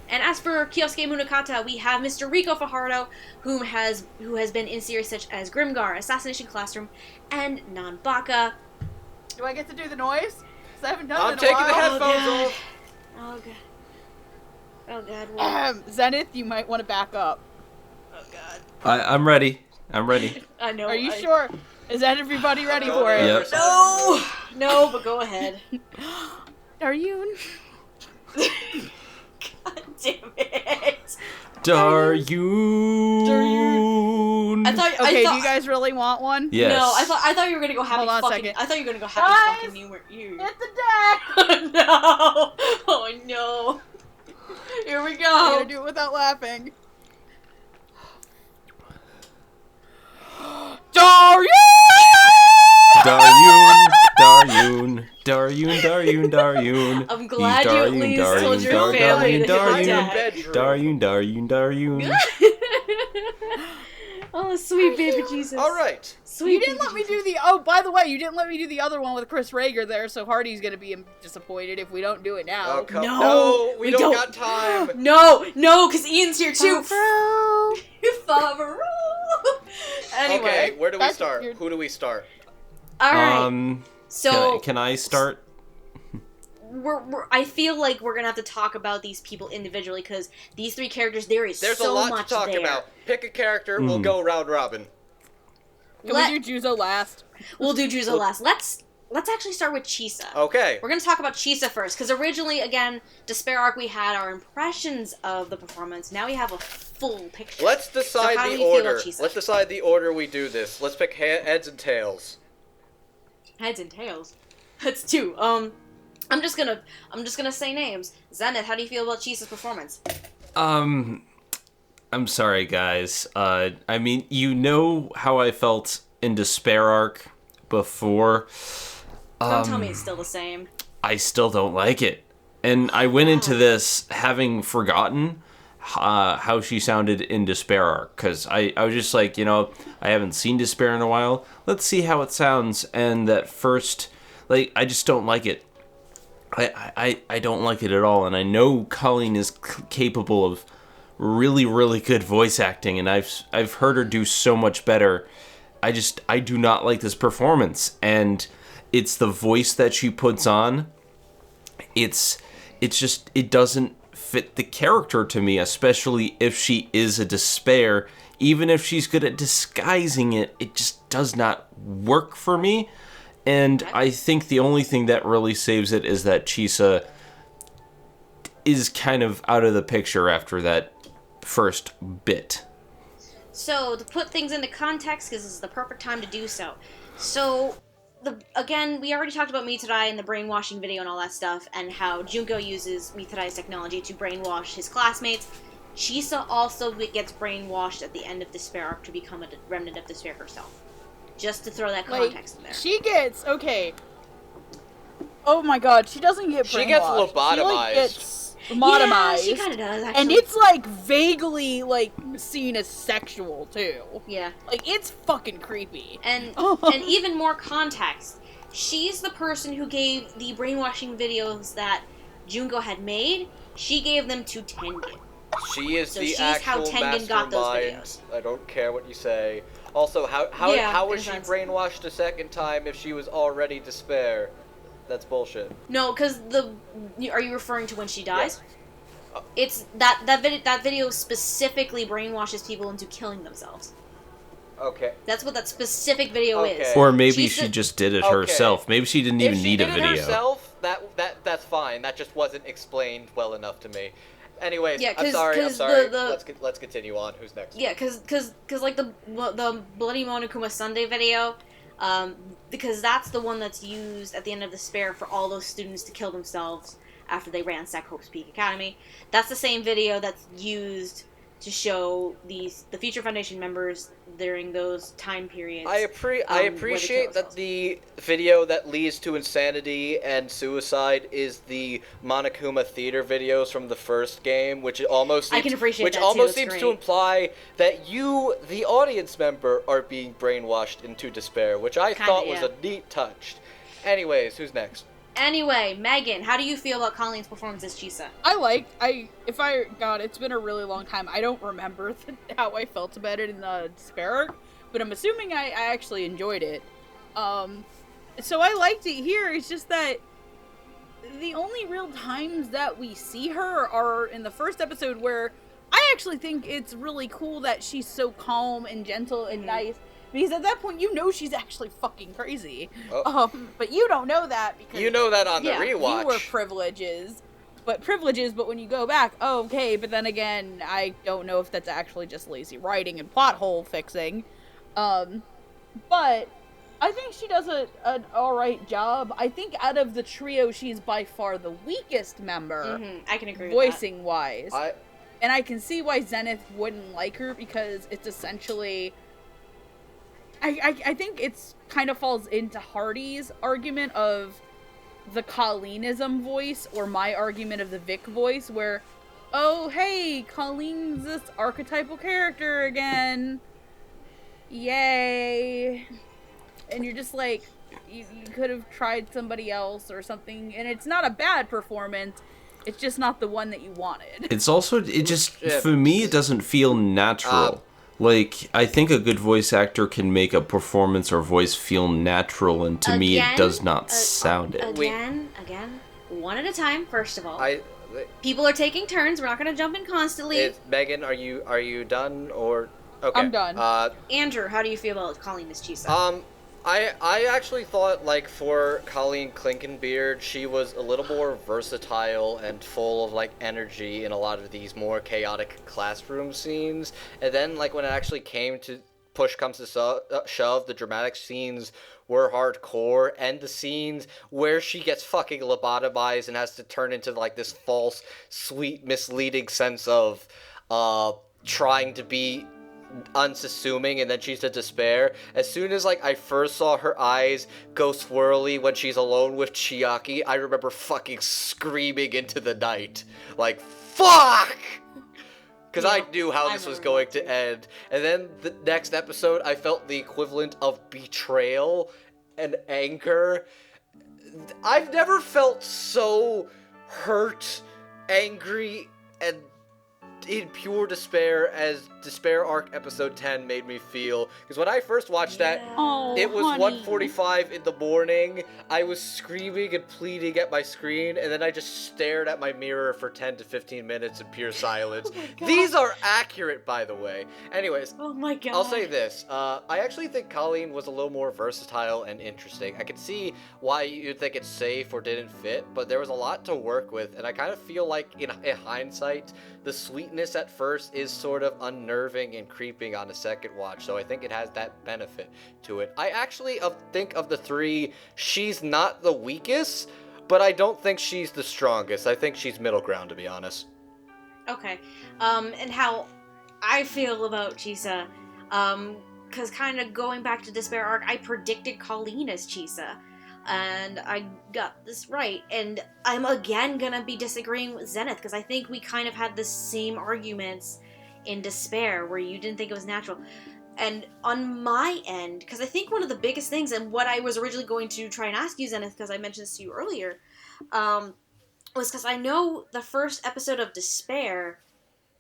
And as for Kyosuke Munakata, we have Mr. Rico Fajardo, who has been in series such as Grimgar, Assassination Classroom, and Nanbaka. Do I get to do the noise? 'Cause I haven't done I'm it in a taking the while. headphones off. Oh god. Oh god. Well, Zenith, you might want to back up. oh god. I'm ready. I'm ready. I know. Are you sure? Is that everybody ready for it? Yep. No, but go ahead. Are you? God damn it. Daryun. I thought. Okay, do you guys really want one? Yes. No, I thought you were gonna go happy Hold on a fucking. second. I thought you were gonna go happy Guys, fucking New Year. Hit the deck! No! Oh no! Here we I'm go. gonna do it without laughing. Daryun. I'm glad you at least told your family to hit the Daryun. Oh, sweet baby Jesus. All right. Sweet. You didn't let me do the. Oh, by the way, you didn't let me do the other one with Chris Rager there, so Hardy's gonna be disappointed if we don't do it now. Oh, come, No, no, we we don't don't. got time. No, because Ian's here too. Favreau. Anyway. Okay, where do we That's start? weird. Who do we start? All right. So can I start? I feel like we're gonna have to talk about these people individually because these three characters, there's a so lot much to talk there. about. Pick a character, we'll go round robin. Can we do Juzo last? We'll do Juzo last. Let's actually start with Chisa. Okay. We're gonna talk about Chisa first because originally, again, Despair Arc, we had our impressions of the performance. Now we have a full picture. Let's decide how do the you feel about order. Chisa? Let's decide the order we do this. Let's pick heads and tails. Heads and tails. That's two. I'm just gonna say names. Zenith, how do you feel about Chisa's performance? I'm sorry, guys. I mean, you know how I felt in Despair Arc before. Don't tell me it's still the same. I still don't like it. And I went into this having forgotten how she sounded in Despair Arc. Because I was just like, I haven't seen Despair in a while. Let's see how it sounds. And that first, I just don't like it. I don't like it at all. And I know Colleen is capable of really, really good voice acting. And I've heard her do so much better. I do not like this performance. And it's the voice that she puts on. It doesn't fit the character to me, especially if she is a despair. Even if she's good at disguising it, it just does not work for me. And I think the only thing that really saves it is that Chisa is kind of out of the picture after that first bit. So, to put things into context, because this is the perfect time to do so. So, again, we already talked about Mitadai and the brainwashing video and all that stuff, and how Junko uses Mitadai's technology to brainwash his classmates. Chisa also gets brainwashed at the end of Despair Arc to become a remnant of Despair herself. Just to throw that context in there. She gets, okay. Oh my god, she doesn't get brainwashed. She gets lobotomized. She, gets lobotomized. Yeah, she kind of does, actually. And it's, vaguely, seen as sexual, too. Yeah. It's fucking creepy. And even more context. She's the person who gave the brainwashing videos that Junko had made. She gave them to Tengan. She is So the she's how actual Tengan got those mastermind. videos. I don't care what you say. Also, how was she brainwashed a second time if she was already despair? That's bullshit. No, because are you referring to when she dies? Yes. It's that video specifically brainwashes people into killing themselves. Okay. That's what that specific video is. Or maybe she just did it Okay. herself. Maybe she didn't even need a video. If she did it herself, that's fine. That just wasn't explained well enough to me. Anyways, Yeah, I'm sorry. The Let's continue on. Who's next? Yeah, cause like the Bloody Monokuma Sunday video, because that's the one that's used at the end of Despair for all those students to kill themselves after they ransack Hope's Peak Academy. That's the same video that's used to show the Future Foundation members during those time periods. I appreciate that the video that leads to insanity and suicide is the Monokuma theater videos from the first game, which almost seems, seems to imply that you, the audience member, are being brainwashed into despair, which I thought was a neat touch. Anyways, who's next? Anyway, Megan, how do you feel about Colleen's performance as Chisa? It's been a really long time. I don't remember how I felt about it in the Despair arc, but I'm assuming I actually enjoyed it. So I liked it here. It's just that the only real times that we see her are in the first episode, where I actually think it's really cool that she's so calm and gentle and nice. Because at that point, you know she's actually fucking crazy. Oh. But you don't know that because... You know that on the rewatch. You were privileges. But when you go back, okay, but then again, I don't know if that's actually just lazy writing and plot hole fixing. But I think she does an alright job. I think out of the trio, she's by far the weakest member. I can agree with that. Voicing-wise. And I can see why Zenith wouldn't like her, because it's essentially... I think it's kind of falls into Hardy's argument of the Colleenism voice, or my argument of the Vic voice, where, oh, hey, Colleen's this archetypal character again. Yay. And you're just like, you could have tried somebody else or something, and it's not a bad performance, it's just not the one that you wanted. It's also, for me, it doesn't feel natural. Like, I think a good voice actor can make a performance or voice feel natural, and to me it does not sound it. Again, one at a time, first of all. People are taking turns, we're not going to jump in constantly. Megan, are you done, or... Okay. I'm done. Andrew, how do you feel about Colleen as Chisa? I actually thought, like, for Colleen Klinkenbeard, she was a little more versatile and full of, like, energy in a lot of these more chaotic classroom scenes. And then, like, when it actually came to push comes to shove, the dramatic scenes were hardcore, and the scenes where she gets fucking lobotomized and has to turn into, like, this false, sweet, misleading sense of, trying to be unassuming, and then she's to despair. As soon as, like, I first saw her eyes go swirly when she's alone with Chiaki, I remember fucking screaming into the night. Like, fuck! Because I knew how this was going to end. And then the next episode, I felt the equivalent of betrayal and anger. I've never felt so hurt, angry, and in pure despair as Despair Arc Episode 10 made me feel. Because when I first watched that, it was 1:45 in the morning. I was screaming and pleading at my screen, and then I just stared at my mirror for 10 to 15 minutes in pure silence. These are accurate, by the way. Anyways, oh my god. I'll say this. I actually think Colleen was a little more versatile and interesting. I could see why you'd think it's safe or didn't fit, but there was a lot to work with, and I kind of feel like, in hindsight, the sweetness at first is sort of unnerving and creeping on a second watch, so I think it has that benefit to it. I actually think of the three, she's not the weakest, but I don't think she's the strongest. I think she's middle ground, to be honest. Okay. And how I feel about Chisa, because kind of going back to Despair Arc, I predicted Colleen as Chisa. And I got this right, and I'm again gonna be disagreeing with Zenith, because I think we kind of had the same arguments in Despair, where you didn't think it was natural. And on my end, because I think one of the biggest things, and what I was originally going to try and ask you, Zenith, because I mentioned this to you earlier, was because I know the first episode of Despair,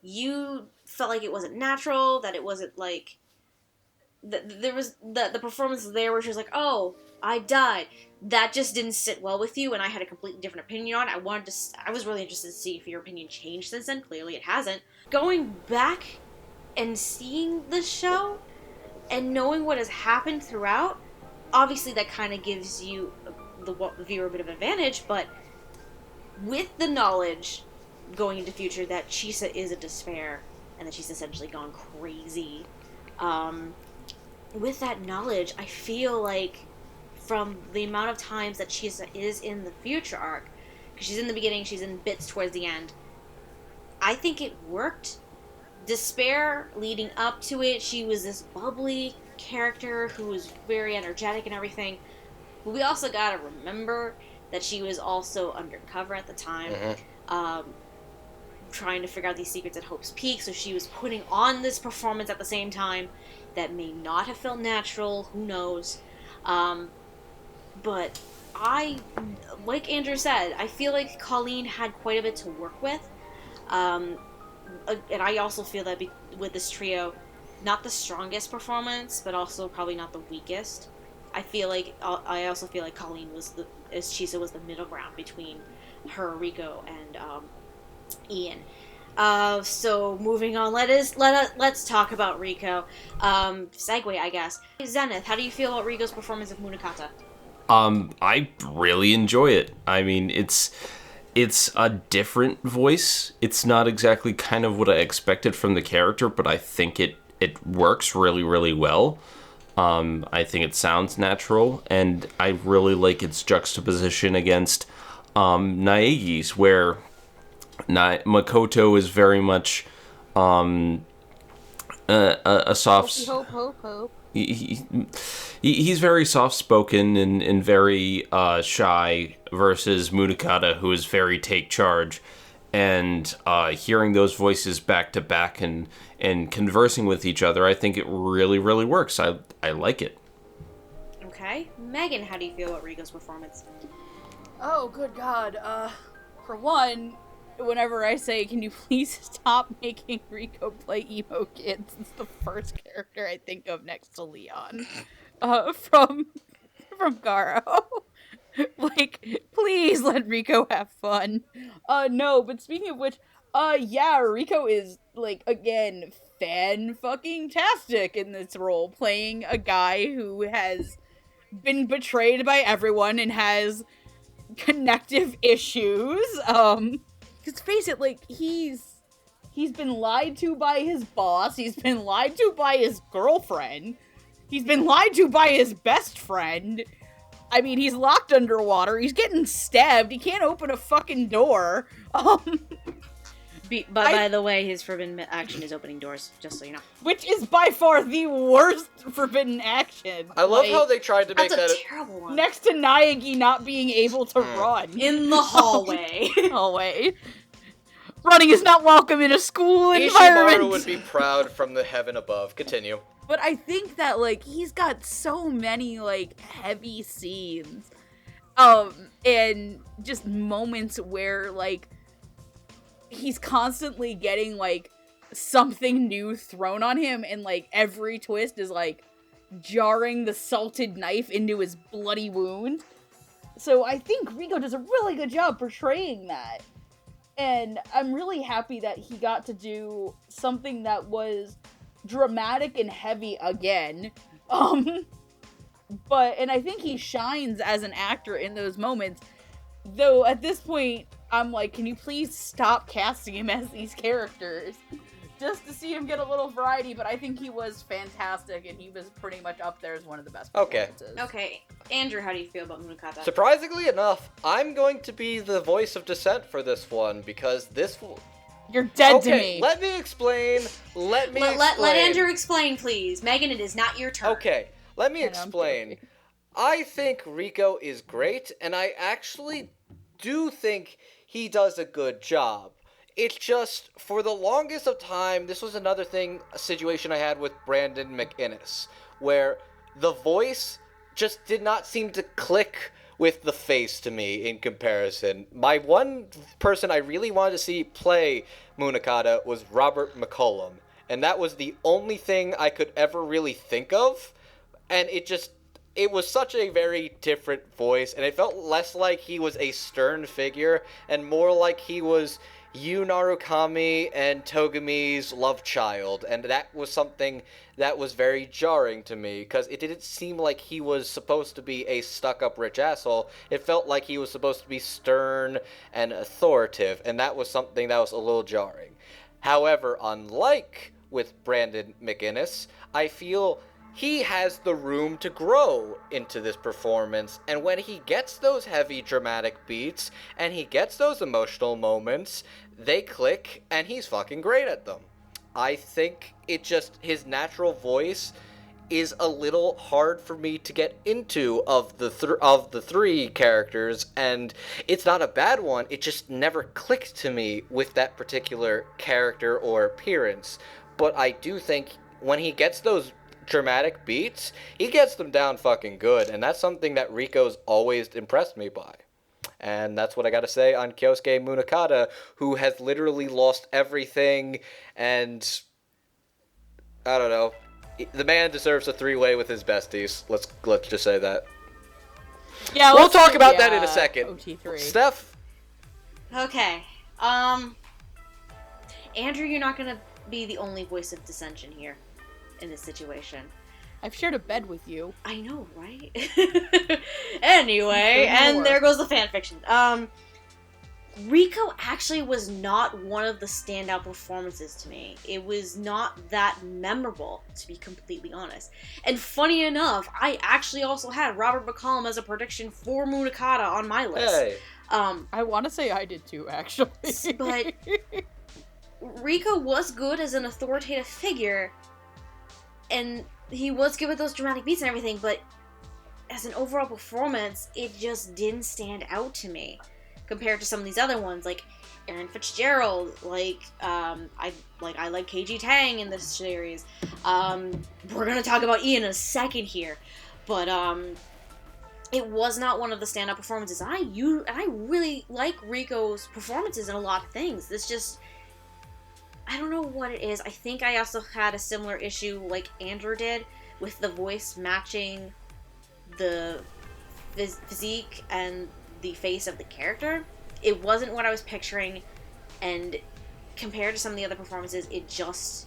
you felt like it wasn't natural, that it wasn't like... there was the performance there where she was like, oh, I died. That just didn't sit well with you, and I had a completely different opinion on it. I was really interested to see if your opinion changed since then. Clearly it hasn't. Going back and seeing the show, And knowing what has happened throughout, obviously that kind of gives you, the viewer, a bit of advantage, but with the knowledge going into future that Chisa is a despair, and that she's essentially gone crazy, with that knowledge, I feel like from the amount of times that Chisa is in the future arc, because she's in the beginning, she's in bits towards the end, I think it worked. Despair, leading up to it, she was this bubbly character who was very energetic and everything. But we also gotta remember that she was also undercover at the time, trying to figure out these secrets at Hope's Peak, so she was putting on this performance at the same time that may not have felt natural, who knows. But like Andrew said, I feel like Colleen had quite a bit to work with. And I also feel that with this trio, not the strongest performance, but also probably not the weakest. I also feel like Colleen as Chisa was the middle ground between her, Riko, and Ian. So moving on, let's talk about Riko. Segue, I guess. Zenith, how do you feel about Riko's performance of Munakata? I really enjoy it. I mean, it's a different voice. It's not exactly kind of what I expected from the character, but I think it works really, really well. I think it sounds natural, and I really like its juxtaposition against Naegi's, where Makoto is very much a soft... Hope. He's very soft-spoken and very shy, versus Munakata, who is very take charge. And hearing those voices back to back and conversing with each other, I think it really, really works. I like it. Okay. Megan, how do you feel about Riko's performance? Oh, good God. For one, whenever I say, can you please stop making Riko play emo kids, it's the first character I think of next to Leon. From Garo. Like, please let Riko have fun. No, but speaking of which, yeah, Riko is, like, again, fan-fucking-tastic in this role, playing a guy who has been betrayed by everyone and has connective issues. Because face it, like, he's been lied to by his boss, he's been lied to by his girlfriend, he's been lied to by his best friend. I mean, he's locked underwater, he's getting stabbed, he can't open a fucking door. By the way, his forbidden action is opening doors, just so you know. Which is by far the worst forbidden action. I love how they tried to make that... That's a terrible one. Next to Naegi not being able to run. In the hallway. Running is not welcome in a school environment. Ishimaru would be proud from the heaven above. Continue. But I think that, like, he's got so many, like, heavy scenes. And just moments where, like, he's constantly getting, like, something new thrown on him, and, like, every twist is, like, jarring the salted knife into his bloody wound. So I think Riko does a really good job portraying that. And I'm really happy that he got to do something that was dramatic and heavy again. And I think he shines as an actor in those moments. Though at this point, I'm like, can you please stop casting him as these characters? Just to see him get a little variety, but I think he was fantastic, and he was pretty much up there as one of the best performances. Okay. Andrew, how do you feel about Munakata? Surprisingly enough, I'm going to be the voice of dissent for this one, because this... You're dead to me. Let me explain. Let Andrew explain, please. Megan, it is not your turn. Okay, let me explain. I think Riko is great, and I actually do think he does a good job. It's just, for the longest of time, this was another situation I had with Brandon McInnes, where the voice just did not seem to click with the face to me in comparison. My one person I really wanted to see play Munakata was Robert McCullum, and that was the only thing I could ever really think of, and it just... it was such a very different voice, and it felt less like he was a stern figure and more like he was Yu Narukami and Togami's love child, and that was something that was very jarring to me, because it didn't seem like he was supposed to be a stuck-up rich asshole. It felt like he was supposed to be stern and authoritative, and that was something that was a little jarring. However, unlike with Brandon McInnes, I feel he has the room to grow into this performance, and when he gets those heavy dramatic beats and he gets those emotional moments, they click and he's fucking great at them. I think his natural voice is a little hard for me to get into of the three characters, and it's not a bad one, it just never clicked to me with that particular character or appearance. But I do think when he gets those dramatic beats, he gets them down fucking good, and that's something that Riko's always impressed me by. And that's what I gotta say on Kyosuke Munakata, who has literally lost everything, and I don't know, the man deserves a three-way with his besties. Let's just say that. Yeah, we'll talk about that in a second. OT3. Steph? Okay. Andrew, you're not gonna be the only voice of dissension here in this situation. I've shared a bed with you. I know, right? Anyway, and there goes the fanfiction. Riko actually was not one of the standout performances to me. It was not that memorable, to be completely honest. And funny enough, I actually also had Robert McCollum as a prediction for Munakata on my list. Hey. I want to say I did too, actually. But Riko was good as an authoritative figure, and he was good with those dramatic beats and everything, but as an overall performance, it just didn't stand out to me compared to some of these other ones, like Aaron Fitzgerald, I like KG Tang in this series. We're gonna talk about Ian in a second here, but it was not one of the standout performances. I really like Riko's performances in a lot of things. It's just, I don't know what it is. I think I also had a similar issue like Andrew did with the voice matching the physique and the face of the character. It wasn't what I was picturing, and compared to some of the other performances, it just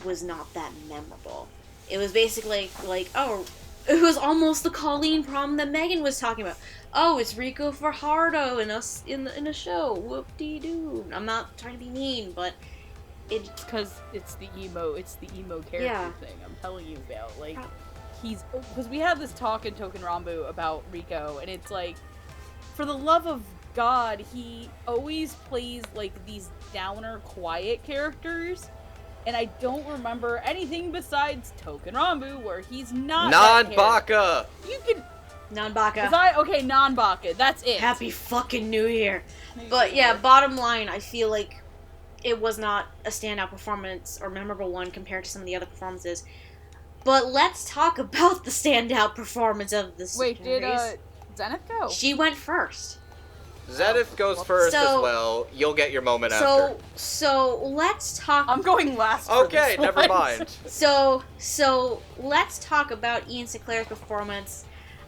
was not that memorable. It was basically like, oh, it was almost the Colleen problem that Megan was talking about. Oh, it's Riko Fajardo in a show. Whoop-dee-doo. I'm not trying to be mean, but it's because it's the emo character thing I'm telling you about. Like, because we had this talk in Token Rambu about Riko, and it's like, for the love of God, he always plays like these downer, quiet characters, and I don't remember anything besides Token Rambu where he's not Non-Baka! You can... Non-Baka. Non-Baka, that's it. Happy fucking New Year. But yeah, bottom line, I feel like it was not a standout performance or memorable one compared to some of the other performances. But let's talk about the standout performance of this series. Wait, did Zenith go? She went first. Zenith goes first as well. You'll get your moment after. So let's talk... I'm going last. Okay, never mind. So let's talk about Ian Sinclair's performance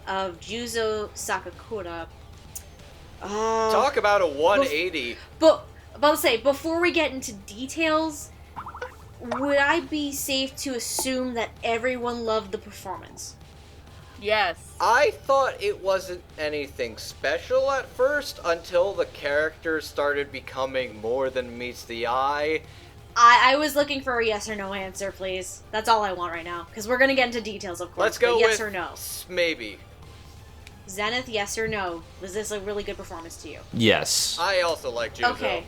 of Juzo Sakakura. Talk about a 180. But to say, before we get into details, would I be safe to assume that everyone loved the performance? Yes. I thought it wasn't anything special at first until the characters started becoming more than meets the eye. I was looking for a yes or no answer, please. That's all I want right now, because we're going to get into details, of course. Let's go yes with or no. Maybe. Zenith, yes or no? Was this a really good performance to you? Yes. I also like Juzo. Okay.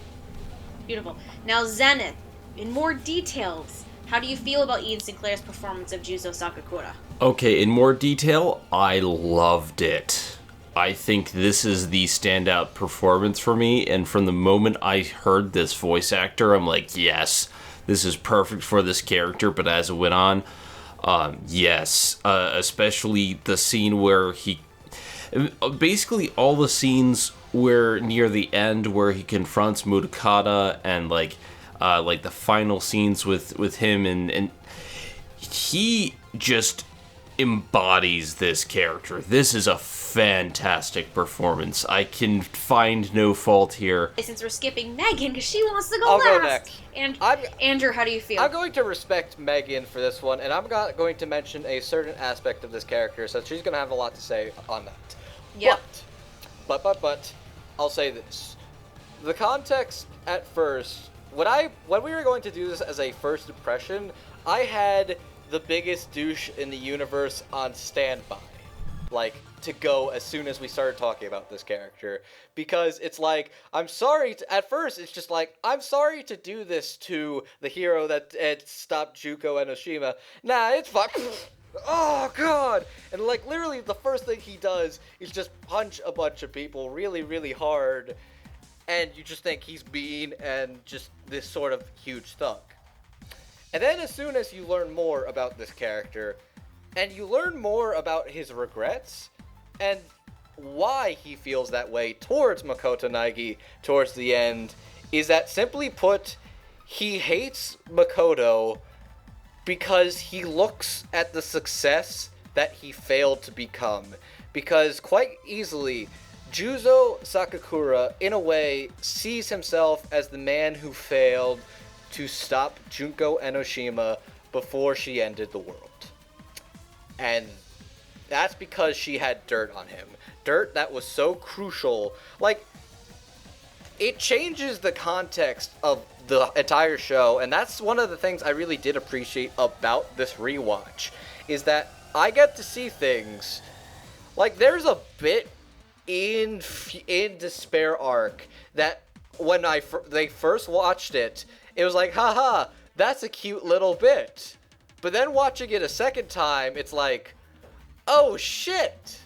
Beautiful. Now, Zenith, in more details, how do you feel about Ian Sinclair's performance of Juzo Sakakura? Okay, in more detail, I loved it. I think this is the standout performance for me, and from the moment I heard this voice actor, I'm like, yes, this is perfect for this character. But as it went on, yes, especially the scene where basically all the scenes where near the end where he confronts Mudakata, and like the final scenes with him, and he just embodies this character. This is a fantastic performance. I can find no fault here. Since we're skipping Megan, because she wants to go I'll last. go next. And Andrew, how do you feel? I'm going to respect Megan for this one, and I'm not going to mention a certain aspect of this character, so she's going to have a lot to say on that. Yep. But, I'll say this. The context at first, when we were going to do this as a first impression, I had the biggest douche in the universe on standby. Like, to go as soon as we started talking about this character. Because it's like, I'm sorry, at first it's just like, I'm sorry to do this to the hero that stopped Juko Enoshima. Nah, it's fuck. Oh, God! And, like, literally the first thing he does is just punch a bunch of people really, really hard. And you just think he's mean and just this sort of huge thug. And then as soon as you learn more about this character, and you learn more about his regrets, and why he feels that way towards Makoto Naegi towards the end, is that simply put, he hates Makoto because he looks at the success that he failed to become. Because quite easily, Juzo Sakakura, in a way, sees himself as the man who failed to stop Junko Enoshima before she ended the world. And that's because she had dirt on him. Dirt that was so crucial. Like, it changes the context of the entire show, and that's one of the things I really did appreciate about this rewatch, is that I get to see things, like, there's a bit in Despair Arc that when they first watched it, it was like, haha, that's a cute little bit. But then watching it a second time, it's like, oh shit!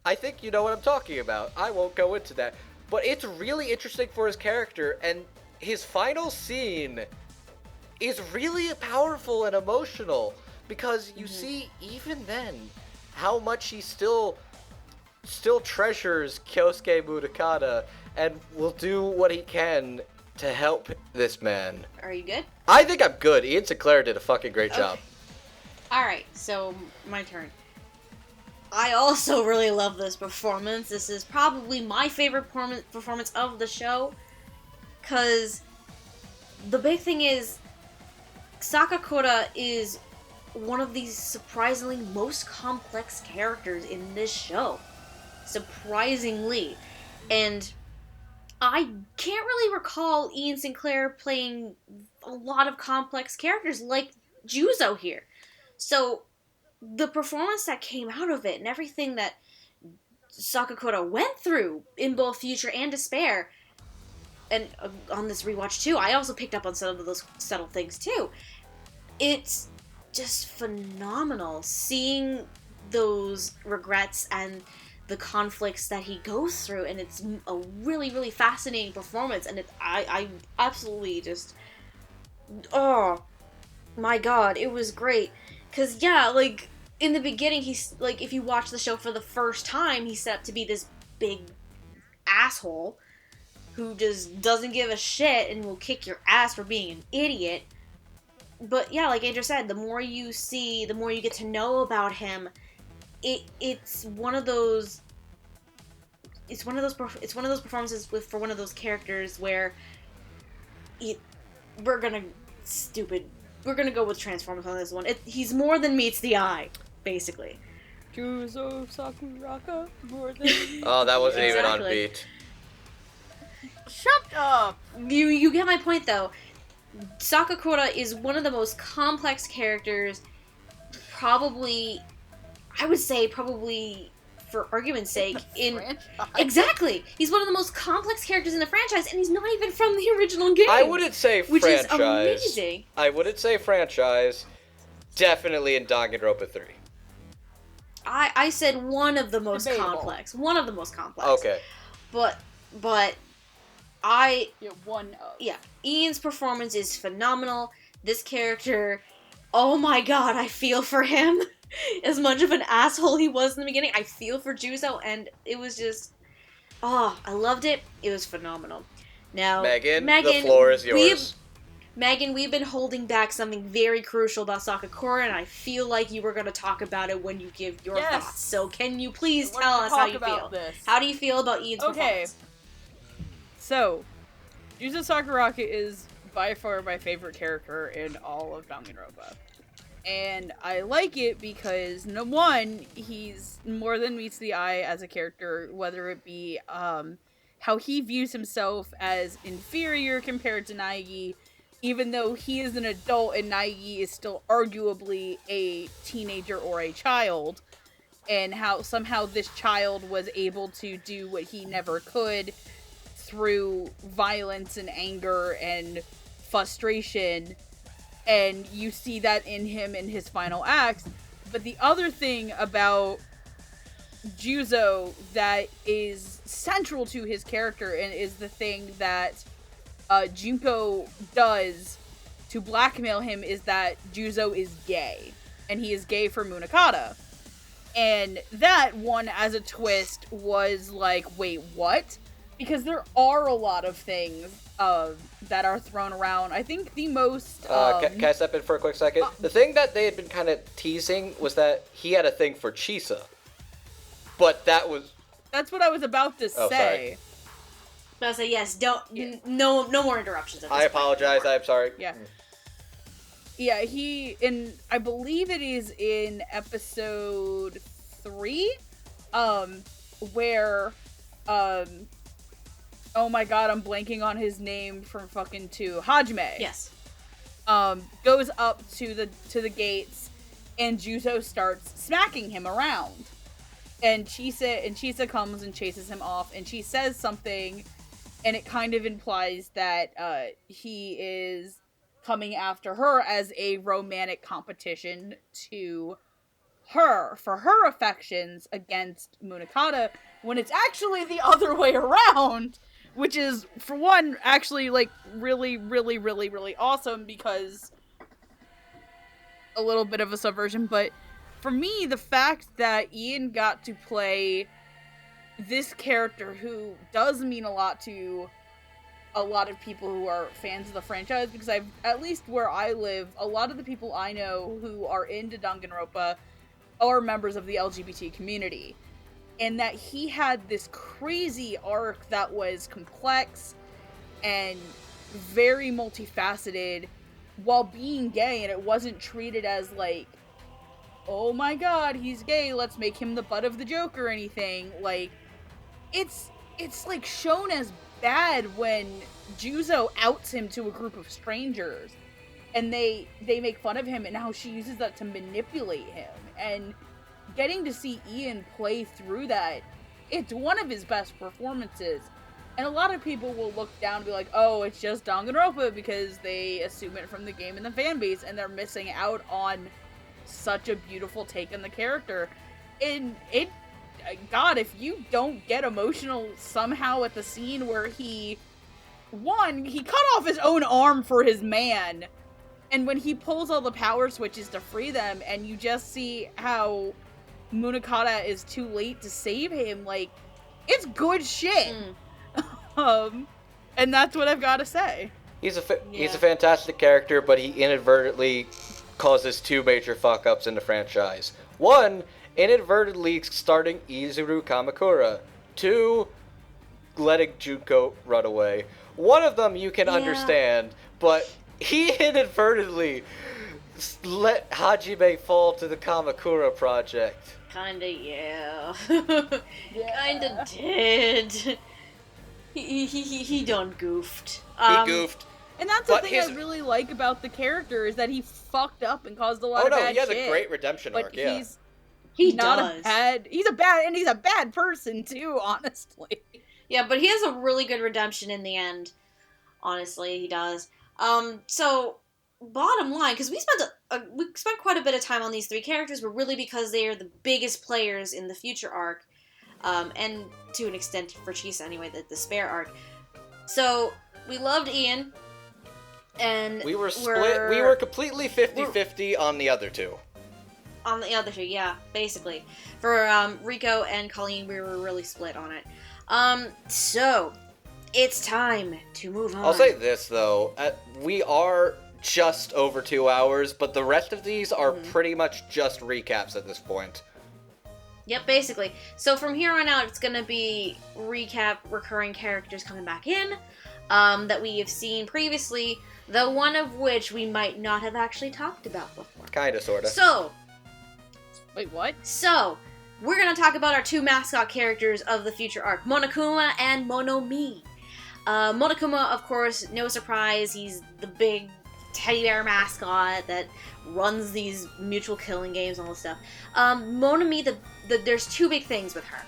I think you know what I'm talking about. I won't go into that. But it's really interesting for his character, and his final scene is really powerful and emotional, because you see, even then, how much he still treasures Kyosuke Mudokata and will do what he can to help this man. Are you good? I think I'm good. Ian Sinclair did a fucking great job. Alright, so my turn. I also really love this performance. This is probably my favorite performance of the show, because the big thing is, Sakakura is one of these surprisingly most complex characters in this show. Surprisingly. And I can't really recall Ian Sinclair playing a lot of complex characters like Juzo here. So the performance that came out of it and everything that Sakakura went through in both Future and Despair, and on this rewatch too, I also picked up on some of those subtle things too. It's just phenomenal seeing those regrets and the conflicts that he goes through, and it's a really, really fascinating performance, and I absolutely just, oh my god, it was great. Because, yeah, like, in the beginning, he's, like, if you watch the show for the first time, he's set up to be this big asshole who just doesn't give a shit and will kick your ass for being an idiot. But, yeah, like Andrew said, the more you see, the more you get to know about him, it's one of those performances for one of those characters where we're gonna go with Transformers on this one. He's more than meets the eye, basically. Juzo Sakuraka, more than... Oh, that wasn't even on beat. Shut up! You get my point, though. Sakakura is one of the most complex characters, probably, for argument's sake, Exactly! He's one of the most complex characters in the franchise, and he's not even from the original game! I wouldn't say which franchise. Is amazing. I wouldn't say franchise. Definitely in Danganronpa 3. I said one of the most complex. One of the most complex. Okay. But Yeah, Ian's performance is phenomenal. This character, oh my god, I feel for him. As much of an asshole he was in the beginning, I feel for Juzo, and it was just, I loved it. It was phenomenal. Now, Megan, the floor is yours. Megan, we've been holding back something very crucial about Sakakura, and I feel like you were going to talk about it when you give your thoughts. So can you please tell us how you feel? How do you feel about Ian's performance? So, Juzo Sakuragi is by far my favorite character in all of Danganronpa. And I like it because, one, he's more than meets the eye as a character, whether it be how he views himself as inferior compared to Naegi, even though he is an adult and Naegi is still arguably a teenager or a child, and how somehow this child was able to do what he never could through violence and anger and frustration, and you see that in him in his final acts. But the other thing about Juzo that is central to his character and is the thing that Junko does to blackmail him is that Juzo is gay, and he is gay for Munakata. And that one, as a twist, was like, wait, what? Because there are a lot of things that are thrown around. I think the most... Can I step in for a quick second? The thing that they had been kind of teasing was that he had a thing for Chisa. But that was... That's what I was about to say. Sorry. I was say yes. No more interruptions. I apologize. I'm sorry. Yeah. Yeah, I believe it is in episode 3, where, oh my god, I'm blanking on his name from fucking 2. Hajime. Yes. Goes up to the gates, and Juzo starts smacking him around. And Chisa comes and chases him off, and she says something, and it kind of implies that he is coming after her as a romantic competition to her, for her affections against Munakata, when it's actually the other way around, which is, for one, actually, like, really, really, really, really awesome, because a little bit of a subversion, but for me, the fact that Ian got to play this character who does mean a lot to a lot of people who are fans of the franchise, because at least where I live, a lot of the people I know who are into Danganronpa are members of the LGBT community. And that he had this crazy arc that was complex and very multifaceted while being gay, and it wasn't treated as like, oh my god, he's gay, let's make him the butt of the joke or anything. Like, it's like shown as bad when Juzo outs him to a group of strangers, and they make fun of him and how she uses that to manipulate him. And getting to see Ian play through that, it's one of his best performances. And a lot of people will look down and be like, oh, it's just Danganronpa, because they assume it from the game and the fanbase, and they're missing out on such a beautiful take on the character. And God, if you don't get emotional somehow at the scene where he cut off his own arm for his man, and when he pulls all the power switches to free them, and you just see how Munakata is too late to save him, like, it's good shit. And that's what I've got to say. He's a fantastic character, but he inadvertently causes 2 major fuck-ups in the franchise. 1, inadvertently starting Izuru Kamakura. 2, letting Junko run away. One of them you can understand, but he inadvertently let Hajime fall to the Kamakura project. Kinda, yeah. Kinda did. He done goofed. He goofed. And that's the thing I really like about the character, is that he fucked up and caused a lot of bad shit. Oh no, he has a great redemption arc, yeah. He's a bad person too, honestly. Yeah, but he has a really good redemption in the end. Honestly, he does. So, bottom line, because we spent quite a bit of time on these 3 characters, but really because they are the biggest players in the future arc, and to an extent for Chisa anyway, the spare arc. So, we loved Ian, and we were split. We were completely 50-50 on the other 2. On the other 2, yeah, basically. For Rico and Colleen, we were really split on it. So, it's time to move on. I'll say this, though. We are just over 2 hours, but the rest of these are pretty much just recaps at this point. Yep, basically. So from here on out, it's going to be recap recurring characters coming back in that we have seen previously, though one of which we might not have actually talked about before. Kinda, sorta. So... Wait, what? So, we're going to talk about our 2 mascot characters of the future arc, Monokuma and Monomi. Monokuma, of course, no surprise, he's the big teddy bear mascot that runs these mutual killing games and all this stuff. Monomi, there's 2 big things with her.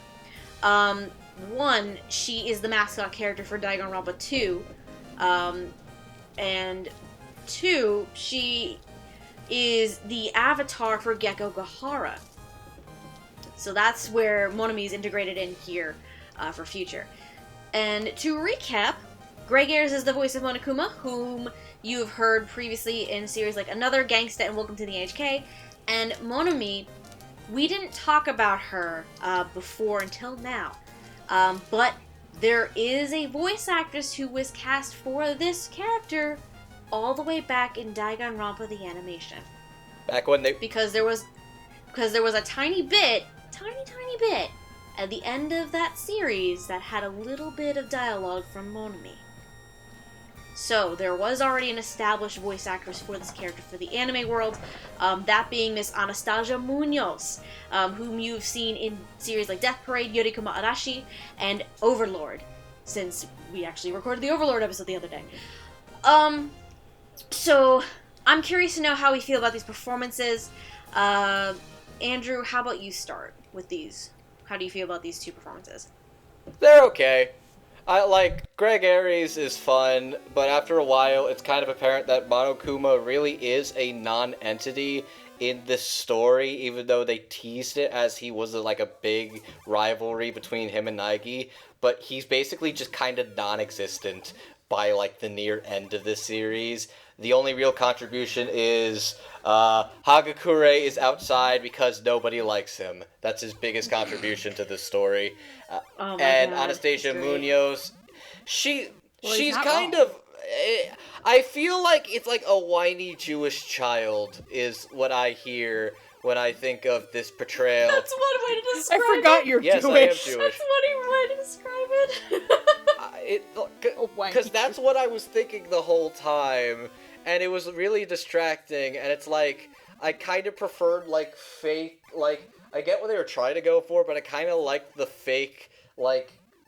One, she is the mascot character for Danganronpa 2, and 2, she is the avatar for Gekko Gahara. So that's where Monomi's integrated in here for future. And to recap, Greg Ayres is the voice of Monokuma, whom you have heard previously in series like Another, Gangsta, and Welcome to the HK. And Monomi, we didn't talk about her before until now. But there is a voice actress who was cast for this character all the way back in Danganronpa the animation. Back when they... Because there was a tiny bit at the end of that series that had a little bit of dialogue from Monomi. So there was already an established voice actress for this character for the anime world, that being Miss Anastasia Munoz, whom you've seen in series like Death Parade, Yorikuma Arashi, and Overlord, since we actually recorded the Overlord episode the other day. So I'm curious to know how we feel about these performances. Andrew, how about you start with these? How do you feel about these 2 performances? They're okay. Greg Ayres is fun, but after a while, it's kind of apparent that Monokuma really is a non-entity in this story, even though they teased it as he was a big rivalry between him and Naegi, but he's basically just kind of non-existent by, the near end of this series. The only real contribution is Hagakure is outside because nobody likes him. That's his biggest contribution to this story. And God, Anastasia Munoz, she's kind of... I feel like it's like a whiny Jewish child is what I hear when I think of this portrayal. That's one way to describe it. I forgot you're Jewish. Yes, I am Jewish. That's one way to describe it. Because that's what I was thinking the whole time, and it was really distracting, and it's like, I kind of preferred, fake, I get what they were trying to go for, but I kind of liked the fake,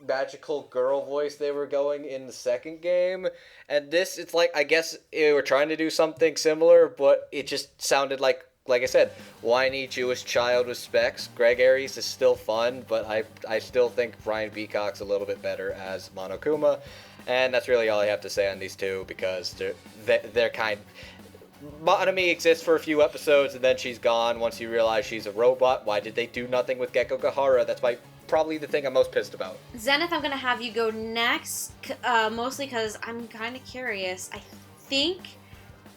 magical girl voice they were going in the second game, and this, it's I guess they were trying to do something similar, but it just sounded like I said, whiny Jewish child with specs. Greg Ayres is still fun, but I still think Brian Beacock's a little bit better as Monokuma, and that's really all I have to say on these 2, because they're kind... Monomi exists for a few episodes, and then she's gone once you realize she's a robot. Why did they do nothing with Gekko Gahara? That's probably the thing I'm most pissed about. Zenith, I'm going to have you go next, mostly because I'm kind of curious. I think...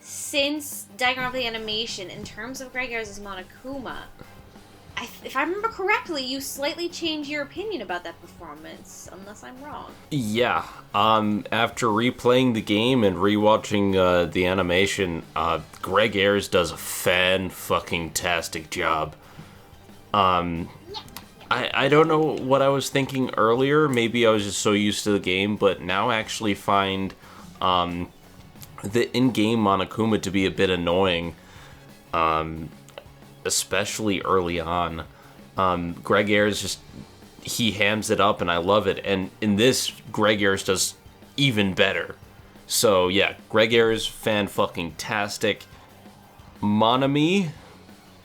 Since Danganronpa the animation, in terms of Greg Ayres' Monokuma, if I remember correctly, you slightly changed your opinion about that performance, unless I'm wrong. Yeah. After replaying the game and rewatching the animation, Greg Ayres does a fan-fucking-tastic job. I don't know what I was thinking earlier. Maybe I was just so used to the game, but now I actually find... the in-game Monokuma to be a bit annoying, especially early on. Greg Ayres he hams it up, and I love it. And in this, Greg Ayres does even better. So yeah, Greg Ayres, fan-fucking-tastic. Monomi,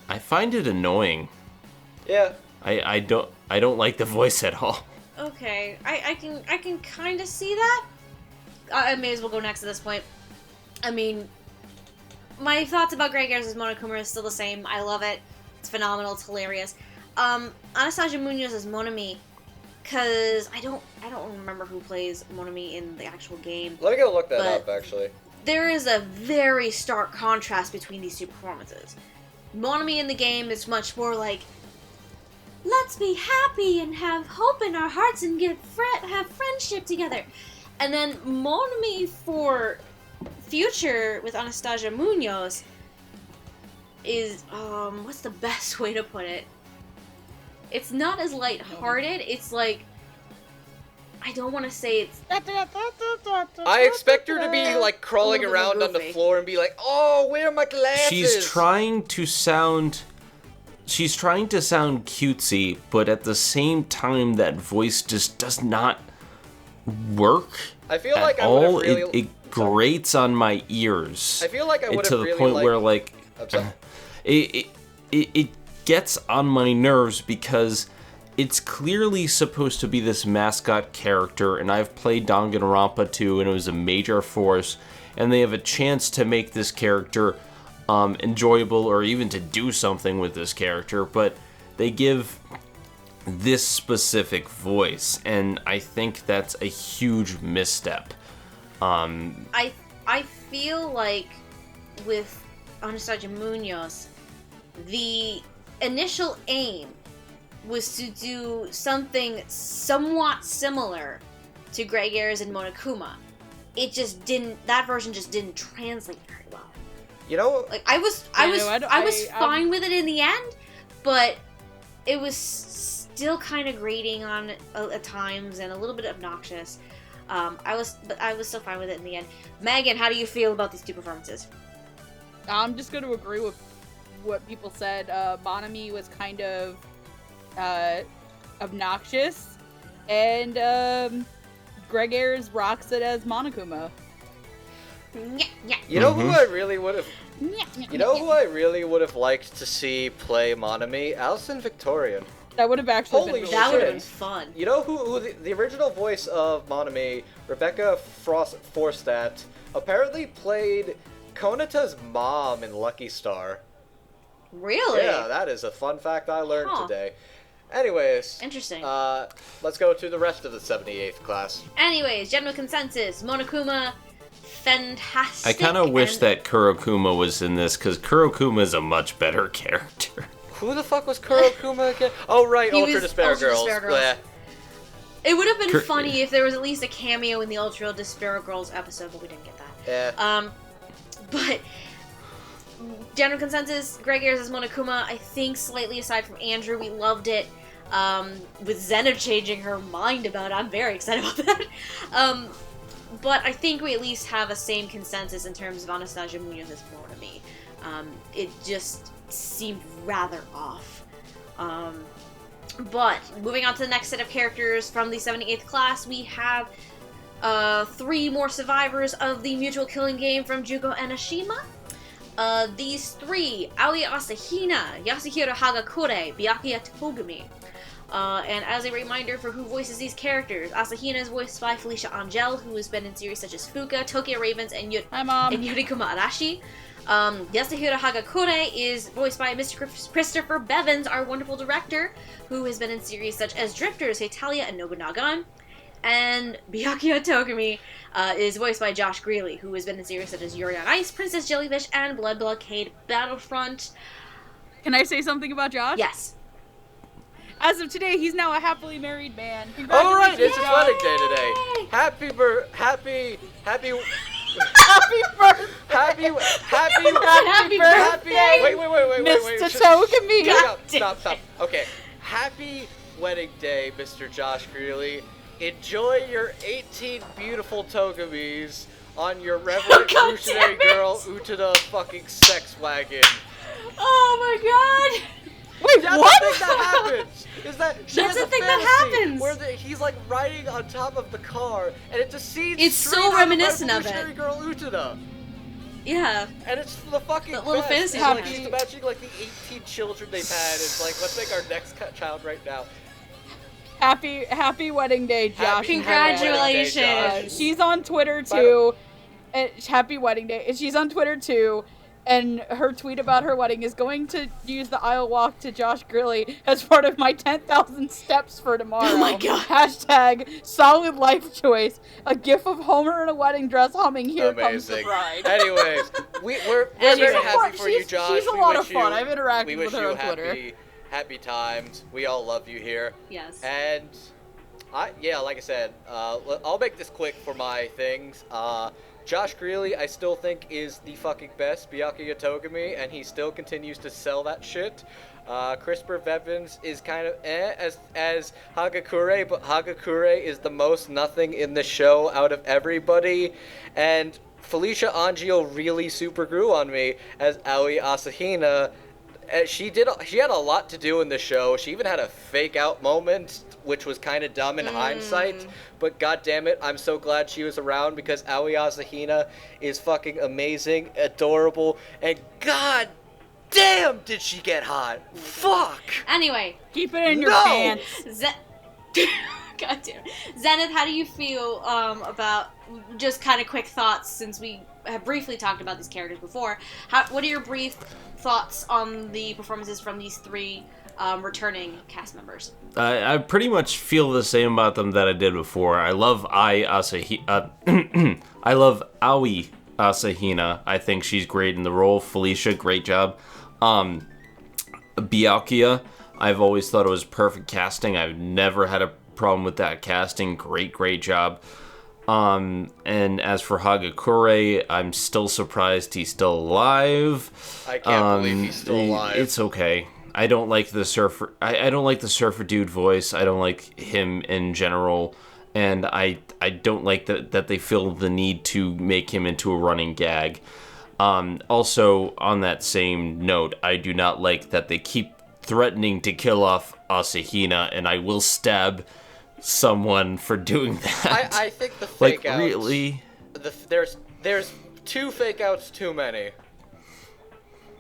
I find it annoying. Yeah. I don't like the voice at all. Okay, I can kind of see that. I may as well go next at this point. I mean, my thoughts about Greg Ayres' Monokuma is still the same. I love it. It's phenomenal. It's hilarious. Anastasia Munoz as Monomi, because I don't remember who plays Monomi in the actual game. Let me go look that up, actually. There is a very stark contrast between these 2 performances. Monomi in the game is much more like, let's be happy and have hope in our hearts and have friendship together. And then Monomi for future with Anastasia Munoz is, what's the best way to put it? It's not as lighthearted, it's like, I don't want to say it's... I expect her to be, like, crawling around on the floor and be like, oh, where are my glasses? She's trying to sound cutesy, but at the same time, that voice just does not work. I feel like I all. would have really... It grates on my ears. I feel like I would have really to the point where, like, it gets on my nerves because it's clearly supposed to be this mascot character, and I've played Danganronpa 2, and it was a major force, and they have a chance to make this character enjoyable or even to do something with this character, but they give this specific voice, and I think that's a huge misstep. I feel like with Anastasia Munoz, the initial aim was to do something somewhat similar to Greg Ayres and Monokuma. It just didn't. That version just didn't translate very well. You know, like I was fine with it in the end, but it was still kind of grating on at times and a little bit obnoxious. I was still fine with it in the end. Megan, how do you feel about these two performances? I'm just going to agree with what people said. Monomi was kind of obnoxious, and Greg Ayres rocks it as Monokuma. You know who I really would have... You know who I really would have liked to see play Monomi? Alison Victorian. That would have actually been that would have been fun. You know who the original voice of Monomi, Rebecca Forstat, apparently played Konata's mom in Lucky Star. Really? Yeah, that is a fun fact I learned today. Anyways. Interesting. Let's go to the rest of the 78th class. Anyways, general consensus. Monokuma, fantastic. I kind of wish that Kurokuma was in this, because Kurokuma is a much better character. Who the fuck was Kurokuma again? Oh, right, Ultra Despair Girls. Bleh. It would have been funny if there was at least a cameo in the Ultra Despair Girls episode, but we didn't get that. Yeah. But general consensus, Greg Ayres as Monokuma, I think slightly aside from Andrew, we loved it. With Zenith changing her mind about it, I'm very excited about that. But I think we at least have a same consensus in terms of Anastasia Munoz as Monomi. It just seemed rather off. But moving on to the next set of characters from the 78th class, we have 3 more survivors of the mutual killing game from Juko and Ashima. These 3, Aoi Asahina, Yasuhiro Hagakure, Byakuya Togami. And as a reminder for who voices these characters, Asahina is voiced by Felicia Angel, who has been in series such as Fuka, Tokyo Ravens, and Yurikuma Arashi. Yasuhiro Hagakure is voiced by Mr. Christopher Bevins, our wonderful director, who has been in series such as Drifters, Hetalia, and Nobunaga. And Byakuya Togami is voiced by Josh Greeley, who has been in series such as Yuri on Ice, Princess Jellyfish, and Blood Blockade Battlefront. Can I say something about Josh? Yes. As of today, he's now a happily married man. All right, it's his wedding day today. Happy birthday, wait. Mr. Togami. Stop. Okay. Happy wedding day, Mr. Josh Greeley. Enjoy your 18 beautiful Togamis on your revolutionary girl Utada fucking sex wagon. Oh my god! Wait, that's what? The thing that happens. Is that she that's has the a thing fantasy that happens. where he's like riding on top of the car, and it just seems it's so reminiscent of revolutionary it. Girl Utada. Yeah. And it's the fucking that little best. fantasy. Like, just imagining like the 18 children they've had. It's like, let's make our next child right now. Happy wedding day, Josh. Congratulations. Day, Josh. She's on Twitter too. Happy wedding day. She's on Twitter too. And her tweet about her wedding is going to use the aisle walk to Josh Greeley as part of my 10,000 steps for tomorrow. Oh my god. # solid life choice. A gif of Homer in a wedding dress humming Here Comes the Bride. Anyways, we're very happy for you, Josh. She's a lot of fun. I've interacted with her on Twitter. Happy times. We all love you here. Yes. And Like I said, I'll make this quick for my things. Josh Greeley, I still think, is the fucking best Byakuya Togami, and he still continues to sell that shit. Crispr Bevins is kind of as Hagakure, but Hagakure is the most nothing in the show out of everybody. And Felicia Angio really super grew on me as Aoi Asahina. She had a lot to do in the show. She even had a fake out moment, which was kind of dumb in hindsight. But god damn it, I'm so glad she was around because Aoi Asahina is fucking amazing, adorable, and god damn did she get hot. Fuck. Anyway. Keep it in your pants. God damn it. Zenith, how do you feel about just kind of quick thoughts since we have briefly talked about these characters before? What are your brief thoughts on the performances from these three returning cast members? I pretty much feel the same about them that I did before. I love I love Aoi Asahina. I think she's great in the role. Felicia, great job. Byakuya, I've always thought it was perfect casting. I've never had a problem with that casting. Great job. And as for Hagakure, I'm still surprised he's still alive. I can't believe he's still alive. It's okay. I don't like the surfer. I don't like the surfer dude voice. I don't like him in general, and I don't like that they feel the need to make him into a running gag. Also, on that same note, I do not like that they keep threatening to kill off Asahina, and I will stab someone for doing that. I think the fake outs. Really? There's 2 fake outs too many.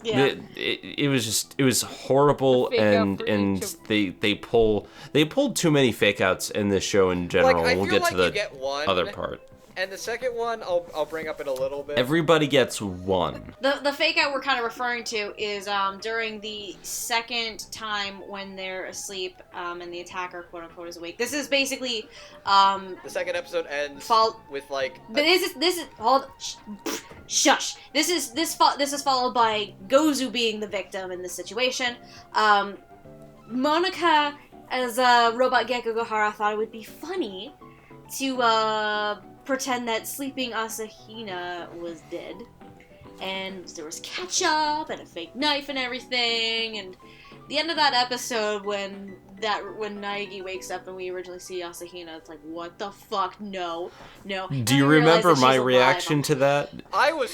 Yeah. It was horrible, and they pulled too many fake outs in this show in general. Like, we'll get to the other part. And the second one, I'll bring up in a little bit. Everybody gets one. The fake out we're kind of referring to is during the second time when they're asleep and the attacker, quote unquote, is awake. This is basically the second episode ends with like. But this is hold. Shush. This is followed by Gozu being the victim in this situation. Monica as Robot Gecko Gohara thought it would be funny to pretend that sleeping Asahina was dead, and there was ketchup and a fake knife and everything. And the end of that episode, when Naegi wakes up and we originally see Asahina, it's like, what the fuck? No. Do you remember my reaction to that? I was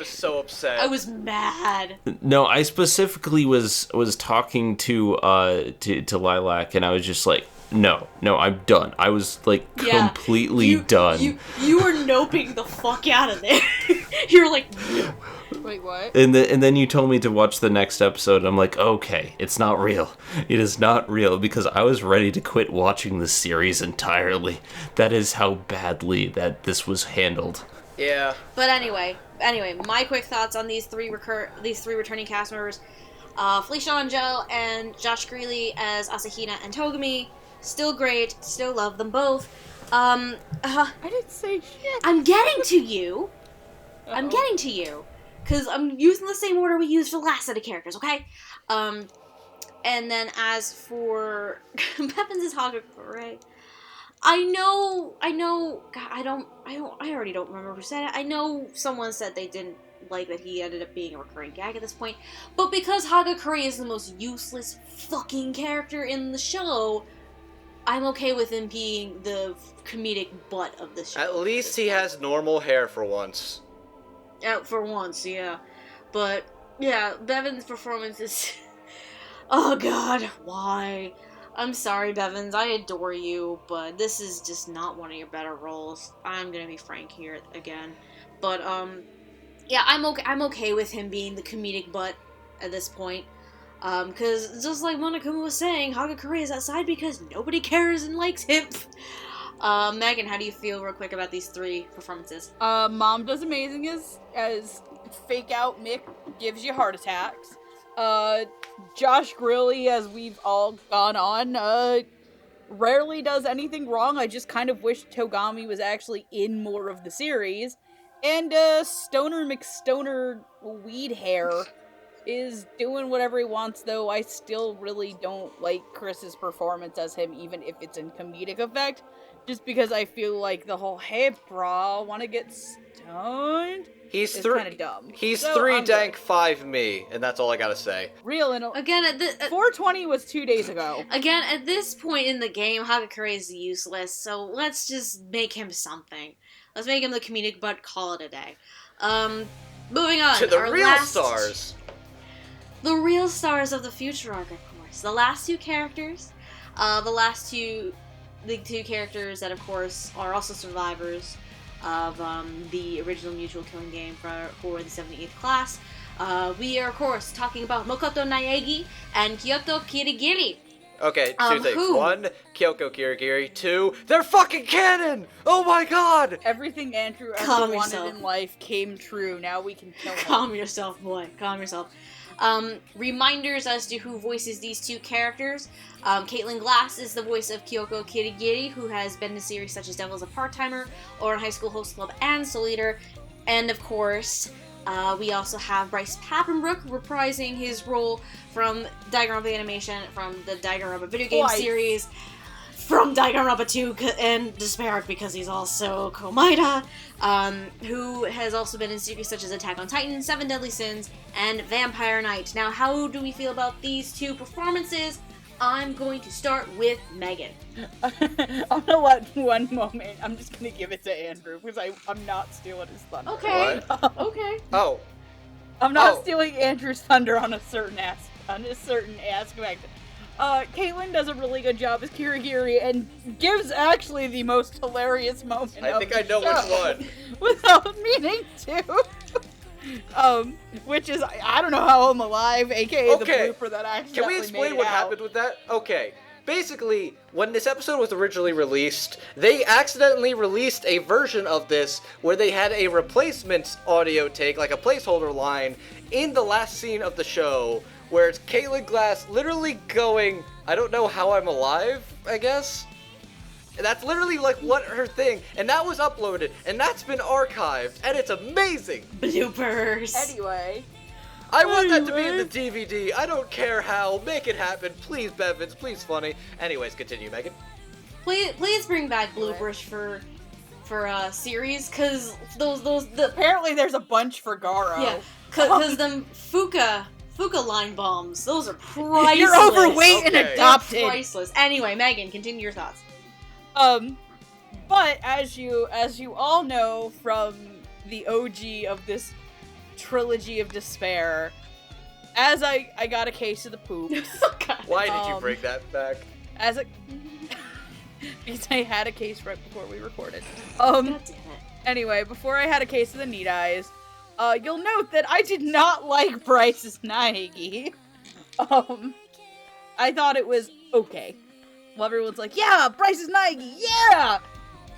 so upset. I was mad. No, I specifically was talking to Lilac, and I was just like, No, I'm done. I was like completely done. You were noping the fuck out of there. You were like, no. Wait, what? And then you told me to watch the next episode, and I'm like, okay, it's not real. It is not real, because I was ready to quit watching the series entirely. That is how badly that this was handled. Yeah. But anyway, my quick thoughts on these three returning cast members: Felicia Angel and Josh Greeley as Asahina and Togami. Still great. Still love them both. I didn't say shit. I'm getting to you. Uh-oh. I'm getting to you. Because I'm using the same order we used for the last set of characters, okay? And then as for Pepin's Hagakure, I know, God, I already don't remember who said it. I know someone said they didn't like that he ended up being a recurring gag at this point, but because Hagakure is the most useless fucking character in the show, I'm okay with him being the comedic butt of the show. At least he has normal hair for once. For once, yeah. But, yeah, Bevan's performance is... Oh, God, why? I'm sorry, Bevins, I adore you, but this is just not one of your better roles. I'm gonna be frank here again. But, yeah, I'm okay with him being the comedic butt at this point. Because, just like Monokuma was saying, Hagakure is outside because nobody cares and likes him. Megan, how do you feel real quick about these three performances? Mom does amazing as fake out Mick gives you heart attacks. Josh Greeley, as we've all gone on, rarely does anything wrong. I just kind of wish Togami was actually in more of the series. And, Stoner McStoner Weed Hair is doing whatever he wants, though I still really don't like Chris's performance as him, even if it's in comedic effect, just because I feel like the whole, hey bro, wanna get stoned? He's kind of dumb. He's so 3 dank, 5 me, and that's all I gotta say. Real and again, 420 was 2 days ago. Again, at this point in the game, Hagakure is useless, so let's just make him something. Let's make him the comedic butt, call it a day. Moving on. To the real stars. The real stars of the future arc, of course. The last two characters. The two characters that, of course, are also survivors of the original mutual killing game for the 78th class. We are, of course, talking about Makoto Naegi and Kyoto Kirigiri. Okay, 2 things. 1, Kyoko Kirigiri. 2, they're fucking canon! Oh my god! Everything Andrew ever wanted in life came true. Now we can kill him. Calm yourself, boy. Calm yourself. Reminders as to who voices these two characters. Caitlin Glass is the voice of Kyoko Kirigiri, who has been in series such as Devil's a Part-Timer, or in High School Host Club and Soul Eater. And of course, we also have Bryce Papenbrook reprising his role from Danganronpa animation, from the Danganronpa video game series, from Danganronpa 2 and Despair, because he's also Komaeda, who has also been in series such as Attack on Titan, Seven Deadly Sins, and Vampire Knight. Now, how do we feel about these two performances? I'm going to start with Megan. I'm gonna let one moment. I'm just gonna give it to Andrew because I'm not stealing his thunder. Okay. Okay. Oh. I'm not stealing Andrew's thunder on a certain aspect. Caitlin does a really good job as Kirigiri and gives actually the most hilarious moment. I think I know which one. Without meaning to. Which is, I don't know how I'm alive, aka the blooper that I accidentally Can we explain what happened with that? Okay. Basically, when this episode was originally released, they accidentally released a version of this where they had a replacement audio take, like a placeholder line, in the last scene of the show, where it's Caitlin Glass literally going, I don't know how I'm alive, I guess? And that's literally like what her thing, and that was uploaded, and that's been archived, and it's amazing! Bloopers! Anyway. I want that to be in the DVD, I don't care how, make it happen, please Bevins, please funny. Anyways, continue, Megan. Please bring back bloopers for series, cause apparently there's a bunch for Garo. Yeah, cause them Fuka line bombs, those are priceless. You're overweight and adopted. They're priceless. Anyway, Megan, continue your thoughts. But as you all know from the OG of this trilogy of despair, as I got a case of the poops. Why did you bring that back? Because I had a case right before we recorded. God damn it. Anyway, before I had a case of the need eyes, you'll note that I did not like Bryce's Naegi. I thought it was okay. Well, everyone's like, yeah, Bryce's Naegi, yeah!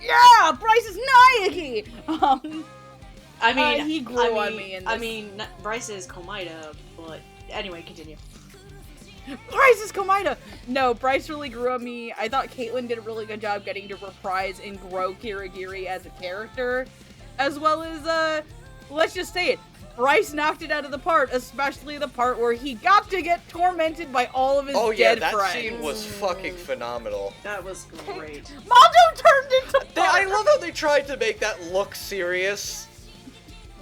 Yeah, Bryce's Naegi! I mean, he grew on me in this. I mean, Bryce is Komaeda, but anyway, continue. Bryce is Komaeda! No, Bryce really grew on me. I thought Caitlin did a really good job getting to reprise and grow Kirigiri as a character, as well as, let's just say it, Bryce knocked it out of the park, especially the part where he got to get tormented by all of his dead friends. That scene was fucking phenomenal. That was great. Mondo turned into I love how they tried to make that look serious.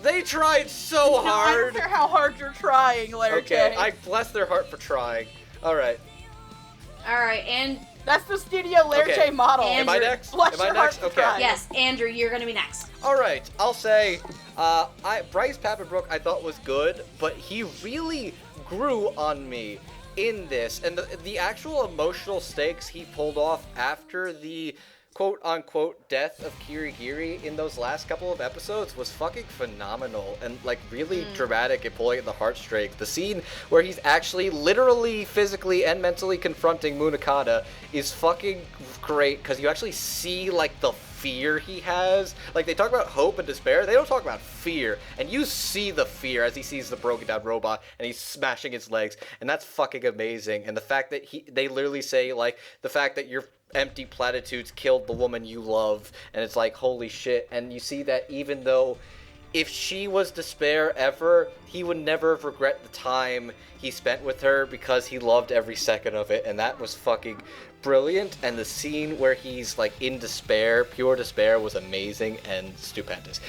They tried so hard. I don't care how hard you're trying, Larry. Okay, I bless their heart for trying. Alright, and... That's the Studio Lerche model. Am I next? Bless Am I your next? heart Okay. Yes, Andrew, you're gonna be next. Alright, I'll say, Bryce Papenbrook I thought was good, but he really grew on me in this, and the actual emotional stakes he pulled off after the quote-unquote death of Kirigiri in those last couple of episodes was fucking phenomenal and, like, really dramatic and pulling at the heartstrings. The scene where he's actually literally, physically, and mentally confronting Munakata is fucking great, because you actually see, like, the fear he has. Like, they talk about hope and despair, they don't talk about fear, and you see the fear as he sees the broken down robot and he's smashing his legs, and that's fucking amazing. And the fact that they literally say, like, the fact that your empty platitudes killed the woman you love, and it's like, holy shit. And you see that even though if she was Despair ever, he would never regret the time he spent with her because he loved every second of it, and that was fucking brilliant. And the scene where he's like in despair, pure despair, was amazing and stupendous.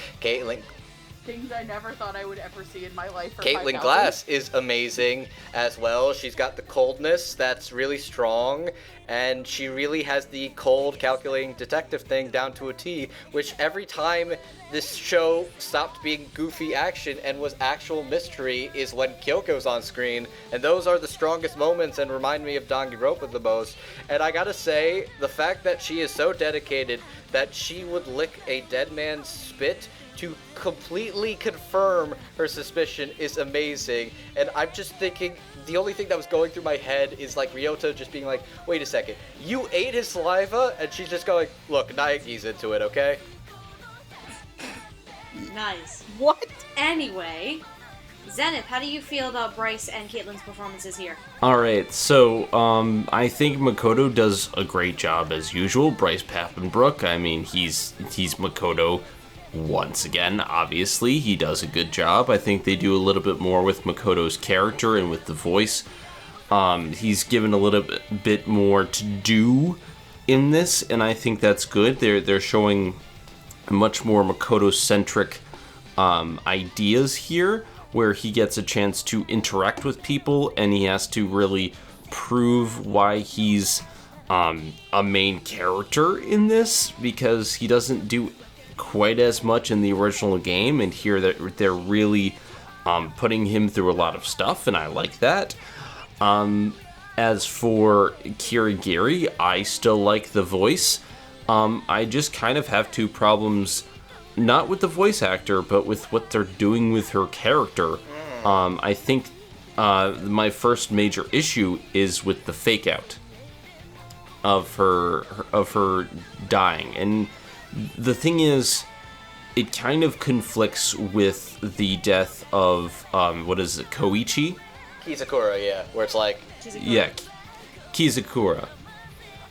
Things I never thought I would ever see in my life. Caitlin Glass is amazing as well. She's got the coldness that's really strong, and she really has the cold, calculating detective thing down to a T, which every time this show stopped being goofy action and was actual mystery is when Kyoko's on screen, and those are the strongest moments and remind me of Danganronpa the most. And I gotta say, the fact that she is so dedicated that she would lick a dead man's spit to completely confirm her suspicion is amazing. And I'm just thinking, the only thing that was going through my head is like Ryota just being like, wait a second, you ate his saliva? And she's just going, look, Naegi's into it, okay? Nice. What? Anyway, Zenith, how do you feel about Bryce and Caitlin's performances here? Alright, so, I think Makoto does a great job as usual. Bryce Papenbrook, I mean, he's Makoto. Once again, obviously, he does a good job. I think they do a little bit more with Makoto's character and with the voice. He's given a little bit more to do in this, and I think that's good. They're showing much more Makoto-centric ideas here, where he gets a chance to interact with people, and he has to really prove why he's a main character in this, because he doesn't do quite as much in the original game, and here they're really putting him through a lot of stuff, and I like that. As for Kirigiri, I still like the voice. I just kind of have two problems, not with the voice actor, but with what they're doing with her character. I think my first major issue is with the fake out of her dying, and the thing is, it kind of conflicts with the death of, what is it, Koichi? Kizakura, yeah, where it's like... Yeah, Kizakura.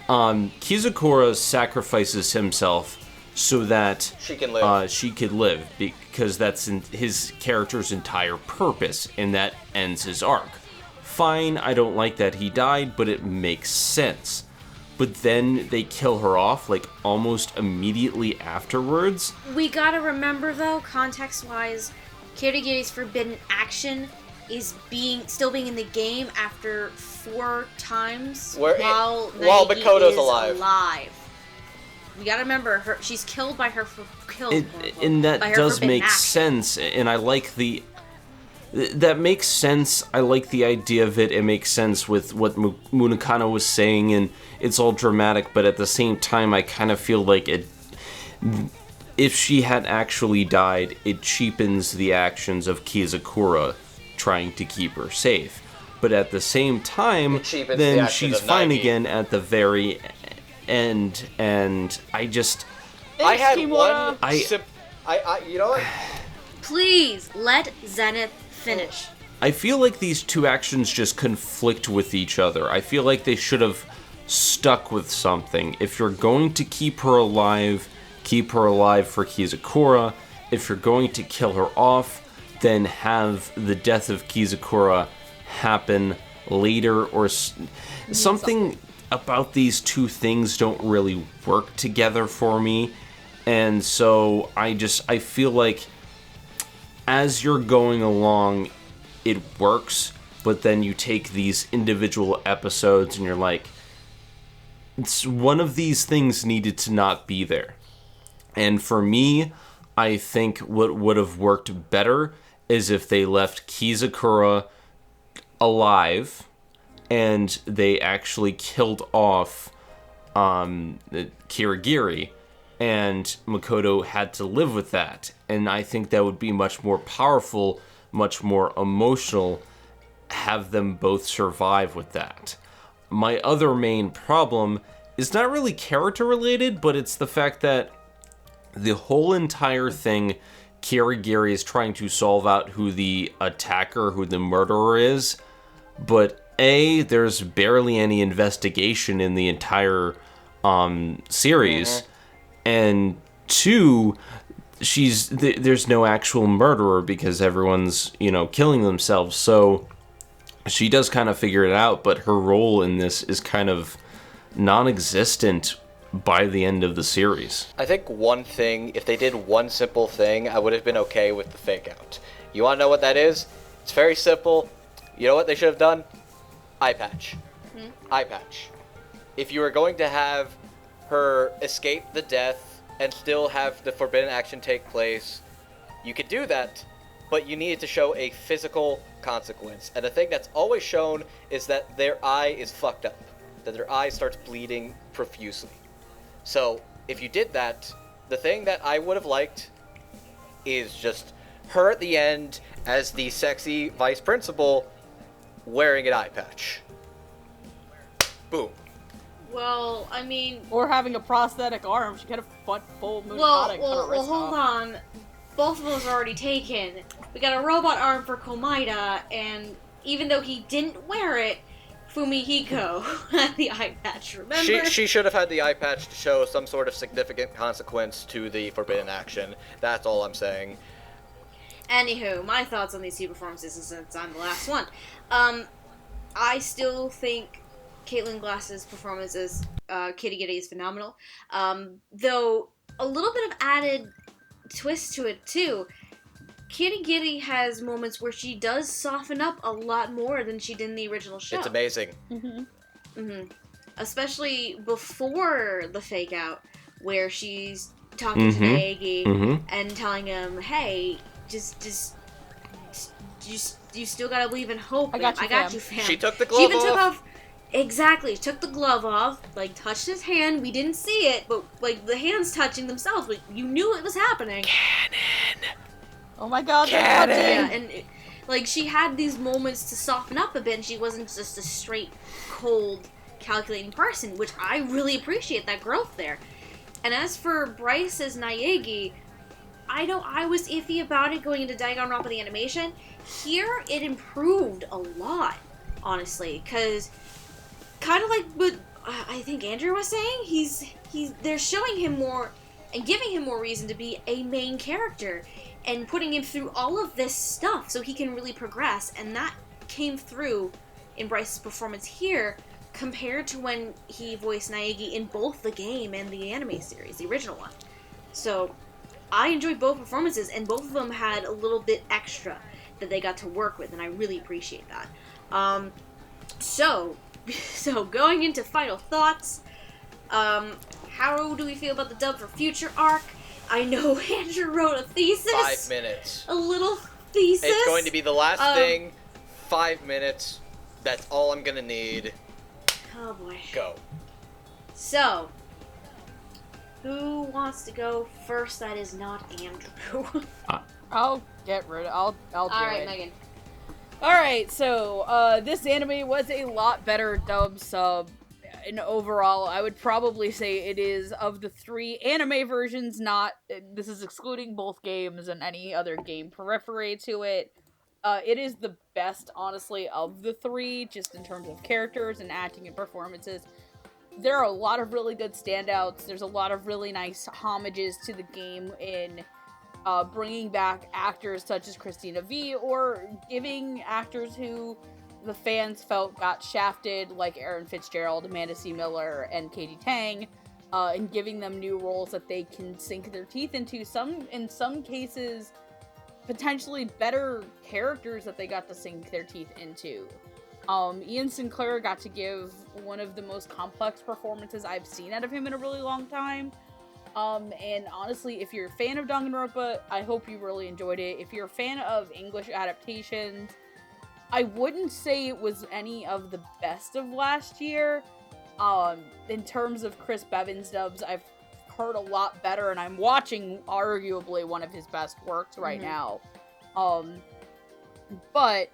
Kizakura sacrifices himself so that she can live. She could live, because that's his character's entire purpose, and that ends his arc. Fine, I don't like that he died, but it makes sense. But then they kill her off, like, almost immediately afterwards. We gotta remember, though, context-wise, Kirigiri's forbidden action is still being in the game after 4 times while Makoto's alive. We gotta remember, she's killed by her and that does make sense, and I like that makes sense. I like the idea of it. It makes sense with what Munakano was saying, and it's all dramatic, but at the same time, I kind of feel like if she had actually died, it cheapens the actions of Kizakura trying to keep her safe. But at the same time, then she's fine Naegi again at the very end, and I had one... you know what? Please, let Zenith finish. I feel like these two actions just conflict with each other. I feel like they should have stuck with something. If you're going to keep her alive for Kizakura. If you're going to kill her off, then have the death of Kizakura happen later, or something about these two things don't really work together for me. And so I feel like as you're going along, it works, but then you take these individual episodes and you're like, one of these things needed to not be there. And for me, I think what would have worked better is if they left Kizakura alive and they actually killed off Kirigiri, and Makoto had to live with that. And I think that would be much more powerful, much more emotional, have them both survive with that. My other main problem is not really character related, but it's the fact that the whole entire thing, Kirigiri is trying to solve out who the attacker, who the murderer is, but A, there's barely any investigation in the entire series, and 2, there's no actual murderer because everyone's, killing themselves. So she does kind of figure it out, but her role in this is kind of non-existent by the end of the series. I think one thing, if they did one simple thing, I would have been okay with the fake out. You want to know what that is? It's very simple. You know what they should have done? Eye patch. Eye patch. If you were going to have her escape the death and still have the forbidden action take place, you could do that, but you needed to show a physical consequence. And the thing that's always shown is that their eye is fucked up, that their eye starts bleeding profusely. So, if you did that, the thing that I would have liked is just her at the end as the sexy vice principal wearing an eye patch. Boom. Well, I mean... Or having a prosthetic arm. She could have full moon Well, wrist hold on. Both of those are already taken. We got a robot arm for Komaeda, and even though he didn't wear it, Fumihiko had the eye patch, remember? She should have had the eye patch to show some sort of significant consequence to the forbidden action. That's all I'm saying. Anywho, my thoughts on these two performances, since I'm the last one. I still think Caitlin Glass's performance as Kirigiri is phenomenal. Though, a little bit of added twist to it, too. Kirigiri has moments where she does soften up a lot more than she did in the original show. It's amazing. Especially before the fake out, where she's talking to Naegi and telling him, "Hey, just you still gotta believe in hope. I got you, fam." She took the glove She even off. took off. Exactly, took the glove off, touched his hand. We didn't see it, but the hands touching themselves, you knew it was happening. Canon. Oh my god, Canon. Yeah, and she had these moments to soften up a bit, and she wasn't just a straight, cold, calculating person, which I really appreciate that growth there. And as for Bryce as Naegi, I was iffy about it going into Danganronpa the animation. Here, it improved a lot, honestly, because kind of like what I think Andrew was saying, they're showing him more and giving him more reason to be a main character and putting him through all of this stuff so he can really progress, and that came through in Bryce's performance here compared to when he voiced Naegi in both the game and the anime series, the original one. So I enjoyed both performances, and both of them had a little bit extra that they got to work with, and I really appreciate that. So going into final thoughts, how do we feel about the dub for Future Arc? I know Andrew wrote a thesis. 5 minutes. A little thesis. It's going to be the last thing. 5 minutes. That's all I'm gonna need. Oh boy. Go. So, who wants to go first? That is not Andrew. I'll get rid of I'll do it. Alright, Megan. Alright, so this anime was a lot better dub sub. And overall, I would probably say it is, of the 3 anime versions, this is excluding both games and any other game periphery to it. It is the best, honestly, of the 3, just in terms of characters and acting and performances. There are a lot of really good standouts. There's a lot of really nice homages to the game in bringing back actors such as Christina V, or giving actors who the fans felt got shafted, like Aaron Fitzgerald, Amanda C. Miller, and Katie Tang, and giving them new roles that they can sink their teeth into. In some cases, potentially better characters that they got to sink their teeth into. Ian Sinclair got to give one of the most complex performances I've seen out of him in a really long time. And honestly, if you're a fan of Danganronpa, I hope you really enjoyed it. If you're a fan of English adaptations, I wouldn't say it was any of the best of last year. In terms of Chris Bevan's dubs, I've heard a lot better, and I'm watching arguably one of his best works right now. But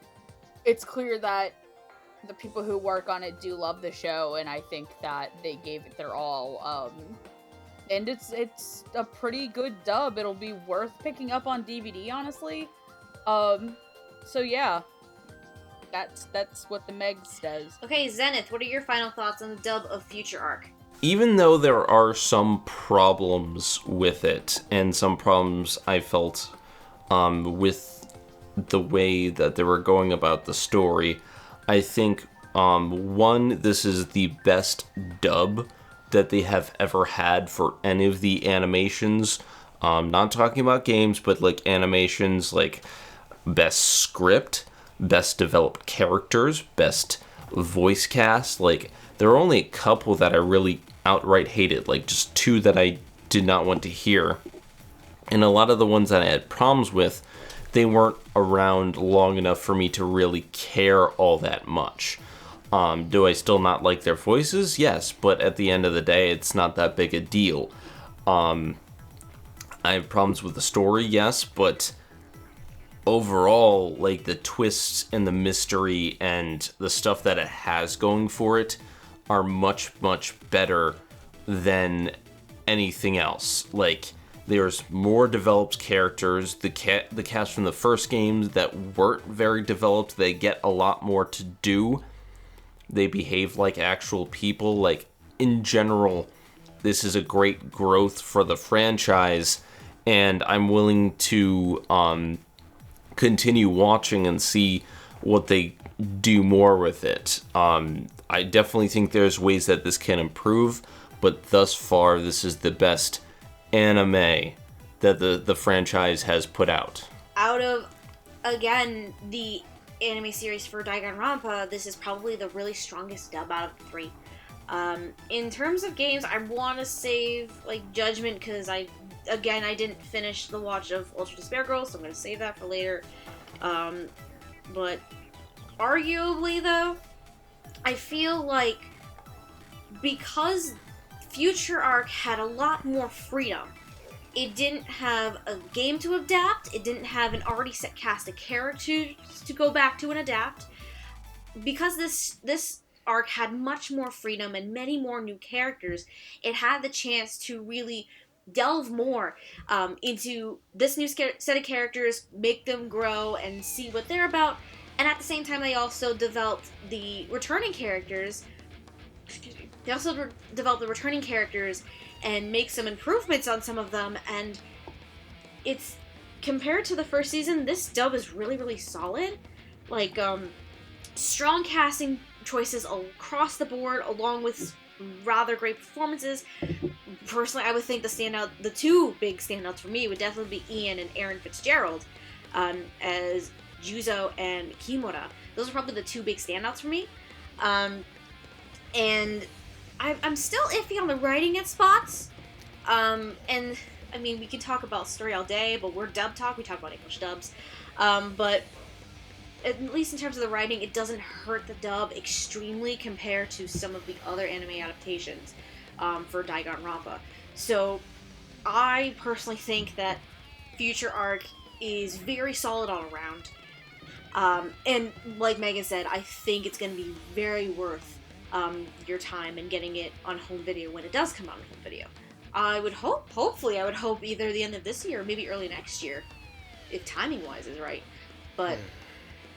it's clear that the people who work on it do love the show, and I think that they gave it their all. And it's a pretty good dub. It'll be worth picking up on DVD, honestly. So yeah. That's what the Meg says. Okay, Zenith, what are your final thoughts on the dub of Future Arc? even though there are some problems with it, and some problems I felt with the way that they were going about the story, I think, one, this is the best dub that they have ever had for any of the animations. Not talking about games, but like animations, like best script, best developed characters, best voice cast. Like, there are only a couple that I really outright hated, like just 2 that I did not want to hear. And a lot of the ones that I had problems with, they weren't around long enough for me to really care all that much. Do I still not like their voices? Yes, but at the end of the day, it's not that big a deal. I have problems with the story, yes, but overall, like, the twists and the mystery and the stuff that it has going for it are much, much better than anything else. Like, there's more developed characters. The cast from the first games that weren't very developed, they get a lot more to do. They behave like actual people. Like, in general, this is a great growth for the franchise, and I'm willing to continue watching and see what they do more with it. I definitely think there's ways that this can improve, but thus far, this is the best anime that the franchise has put out. Out of, again, the anime series for Danganronpa, this is probably the really strongest dub out of the 3. In terms of games, I want to save like judgment because I didn't finish the watch of Ultra Despair Girls, so I'm going to save that for later. But arguably, though, I feel like because Future Arc had a lot more freedom, it didn't have a game to adapt, it didn't have an already set cast of characters to go back to and adapt. Because this arc had much more freedom and many more new characters, it had the chance to really delve more into this new set of characters, make them grow and see what they're about, and at the same time they also developed the returning characters. They also developed the returning characters and make some improvements on some of them, and it's, compared to the first season, this dub is really, really solid. Like, strong casting choices across the board, along with rather great performances. Personally, I would think the 2 big standouts for me would definitely be Ian and Aaron Fitzgerald as Juzo and Kimura. Those are probably the 2 big standouts for me. And I'm still iffy on the writing at spots. And, I mean, we can talk about story all day, but we're dub talk, we talk about English dubs. But at least in terms of the writing, it doesn't hurt the dub extremely compared to some of the other anime adaptations for Danganronpa. So, I personally think that Future Arc is very solid all around. And like Megan said, I think it's going to be very worth your time and getting it on home video when it does come out on home video. I would hope either the end of this year or maybe early next year, if timing-wise is right. But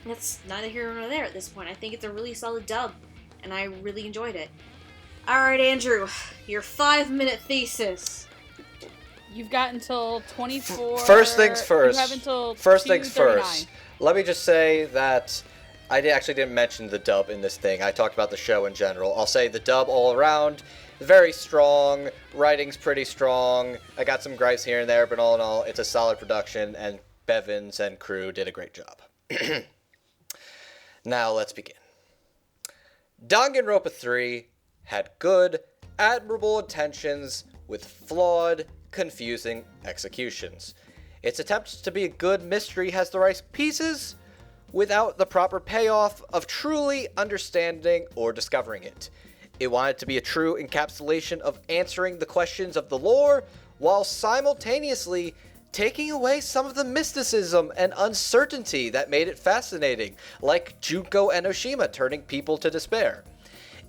that's neither here nor there at this point. I think it's a really solid dub, and I really enjoyed it. Alright, Andrew, your 5-minute thesis. You've got until 24... First things first. You have until First things 2:39. first. Let me just say that I actually didn't mention the dub in this thing. I talked about the show in general. I'll say the dub all around, very strong. Writing's pretty strong. I got some gripes here and there, but all in all, it's a solid production, and Bevins and crew did a great job. Now, let's begin. Danganronpa 3 had good, admirable intentions with flawed, confusing executions. Its attempts to be a good mystery has the right pieces, without the proper payoff of truly understanding or discovering it. It wanted to be a true encapsulation of answering the questions of the lore, while simultaneously taking away some of the mysticism and uncertainty that made it fascinating, like Junko and Oshima turning people to despair.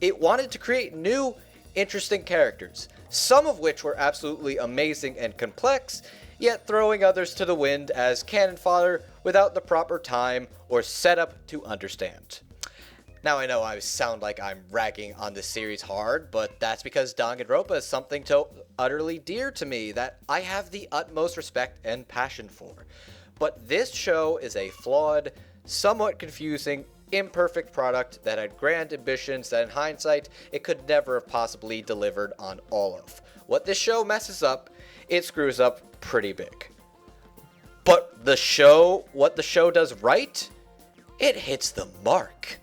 It wanted to create new, interesting characters, some of which were absolutely amazing and complex, yet throwing others to the wind as cannon fodder without the proper time or setup to understand. Now I know I sound like I'm ragging on this series hard, but that's because Danganronpa is something so utterly dear to me that I have the utmost respect and passion for. But this show is a flawed, somewhat confusing, imperfect product that had grand ambitions that in hindsight it could never have possibly delivered on all of. What this show messes up, it screws up pretty big. But what the show does right, it hits the mark.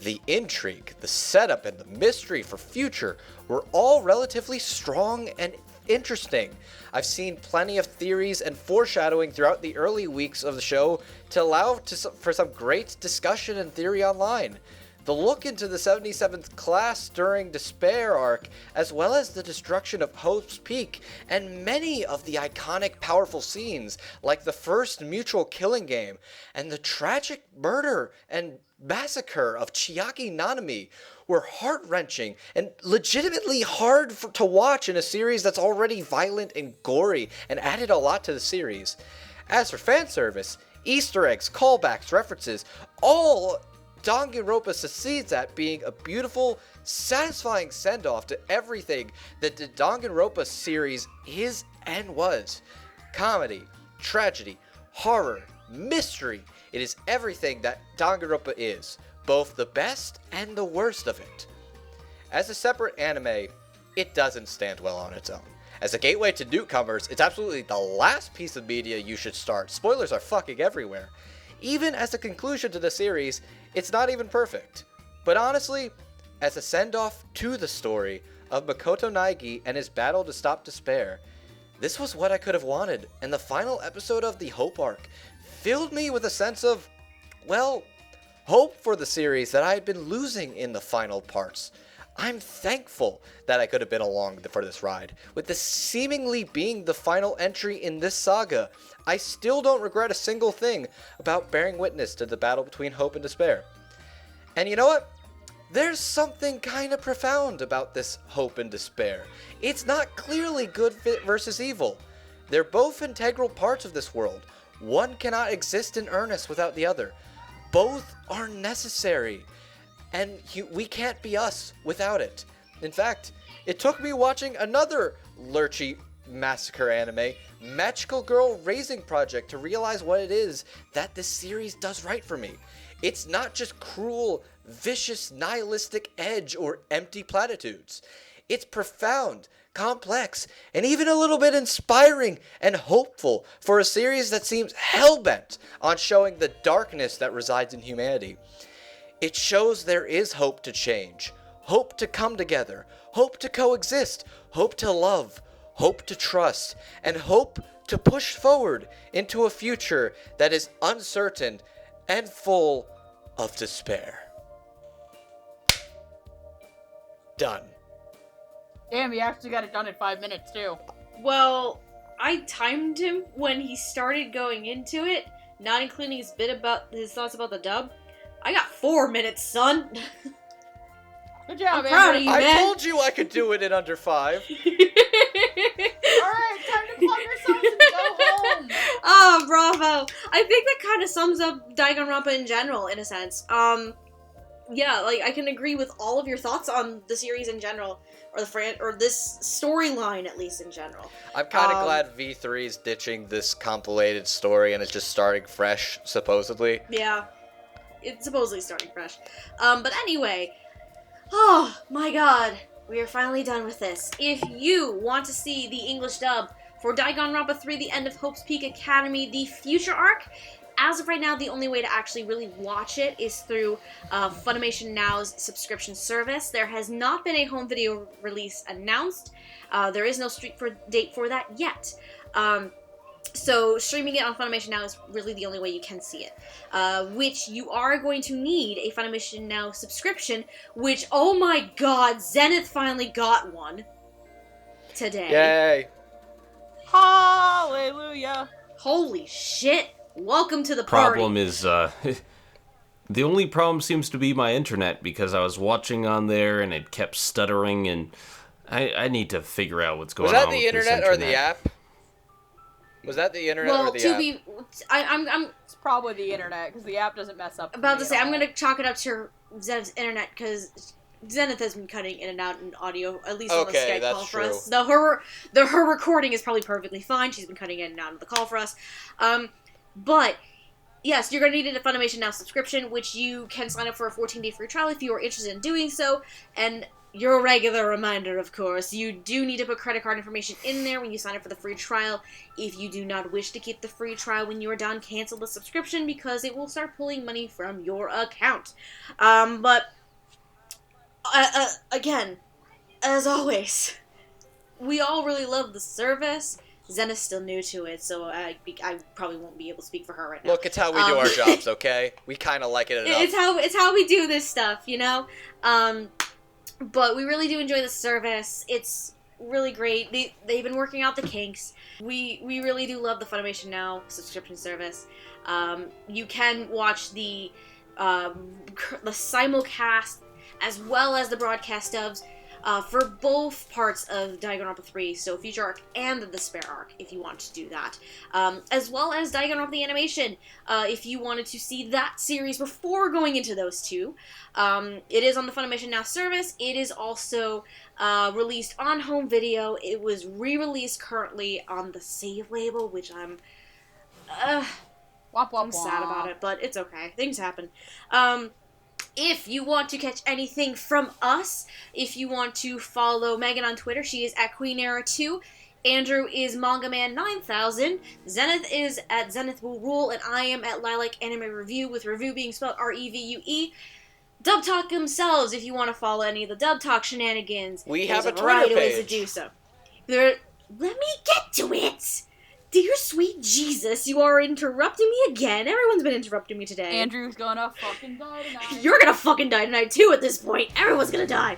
The intrigue, the setup, and the mystery for future were all relatively strong and interesting. I've seen plenty of theories and foreshadowing throughout the early weeks of the show to allow for some great discussion and theory online. The look into the 77th class during Despair arc, as well as the destruction of Hope's Peak, and many of the iconic powerful scenes, like the first mutual killing game, and the tragic murder and massacre of Chiaki Nanami, were heart-wrenching and legitimately hard to watch in a series that's already violent and gory and added a lot to the series. As for fan service, Easter eggs, callbacks, references, all Danganronpa succeeds at being a beautiful, satisfying send-off to everything that the Danganronpa series is and was. Comedy, tragedy, horror, mystery. It is everything that Danganronpa is, both the best and the worst of it. As a separate anime, it doesn't stand well on its own. As a gateway to newcomers, it's absolutely the last piece of media you should start. Spoilers are fucking everywhere. Even as a conclusion to the series, it's not even perfect. But honestly, as a send-off to the story of Makoto Naegi and his battle to stop despair, this was what I could have wanted, and the final episode of the Hope arc filled me with a sense of, well, hope for the series that I had been losing in the final parts. I'm thankful that I could have been along for this ride. With this seemingly being the final entry in this saga, I still don't regret a single thing about bearing witness to the battle between hope and despair. And you know what? There's something kind of profound about this hope and despair. It's not clearly good versus evil. They're both integral parts of this world. One cannot exist in earnest without the other. Both are necessary. And we can't be us without it. In fact, it took me watching another lurchy massacre anime, Magical Girl Raising Project, to realize what it is that this series does right for me. It's not just cruel, vicious, nihilistic edge or empty platitudes. It's profound, complex, and even a little bit inspiring and hopeful for a series that seems hell-bent on showing the darkness that resides in humanity. It shows there is hope to change, hope to come together, hope to coexist, hope to love, hope to trust, and hope to push forward into a future that is uncertain and full of despair. Done. Damn, you actually got it done in 5 minutes, too. Well, I timed him when he started going into it, not including his bit about his thoughts about the dub. I got 4 minutes, son. Good job, I'm proud of you, man. I told you I could do it in under 5. Alright, time to plug yourselves and go home. Oh, bravo. I think that kind of sums up Danganronpa in general, in a sense. Yeah, like, I can agree with all of your thoughts on the series in general, or this storyline, at least, in general. I'm kind of glad V3 is ditching this compilated story and is just starting fresh, supposedly. Yeah. It's supposedly starting fresh. But anyway, oh my god, we are finally done with this. If you want to see the English dub for Danganronpa 3, The End of Hope's Peak Academy, the Future Arc, as of right now, the only way to actually really watch it is through Funimation Now's subscription service. There has not been a home video release announced. There is no street date for that yet. So streaming it on Funimation Now is really the only way you can see it. Which you are going to need a Funimation Now subscription, which, oh my god, Zenith finally got one today. Yay! Hallelujah! Holy shit! Welcome to the party. Problem is, the only problem seems to be my internet, because I was watching on there and it kept stuttering, and I need to figure out what's going on. Was that with the internet or the app? Was that the internet or the app? It's probably the internet, because the app doesn't mess up. About to say, I'm going to chalk it up to Zenith's internet, because Zenith has been cutting in and out in audio, at least on the Skype that's call for true. us. Her recording is probably perfectly fine. She's been cutting in and out of the call for us. But yes, you're going to need a Funimation Now subscription, which you can sign up for a 14-day free trial if you are interested in doing so. And your regular reminder, of course, you do need to put credit card information in there when you sign up for the free trial. If you do not wish to keep the free trial when you are done, cancel the subscription because it will start pulling money from your account. Again, as always, we all really love the service. Zenith's still new to it, so I probably won't be able to speak for her right now. Look, it's how we do our jobs, okay? We kind of like it enough. It's how we do this stuff, you know? But we really do enjoy the service. It's really great. They've been working out the kinks. We really do love the Funimation Now subscription service. You can watch the simulcast as well as the broadcast dubs for both parts of Danganronpa 3, so Future Arc and the Despair Arc, if you want to do that. As well as Danganronpa the animation, if you wanted to see that series before going into those two. It is on the Funimation Now service. It is also released on home video. It was re-released currently on the Save label, which I'm sad about it, but it's okay. Things happen. If you want to catch anything from us, if you want to follow Megan on Twitter, she is at QueenEra2. Andrew is MangaMan9000. Zenith is at Zenith Will Rule, and I am at Lilac Anime Review, with review being spelled REVUE. Dub Talk themselves, if you want to follow any of the Dub Talk shenanigans. We have a variety Twitter of ways to page. do so. Let me get to it! Dear sweet Jesus, you are interrupting me again. Everyone's been interrupting me today. Andrew's gonna fucking die tonight. You're gonna fucking die tonight too at this point. Everyone's gonna die.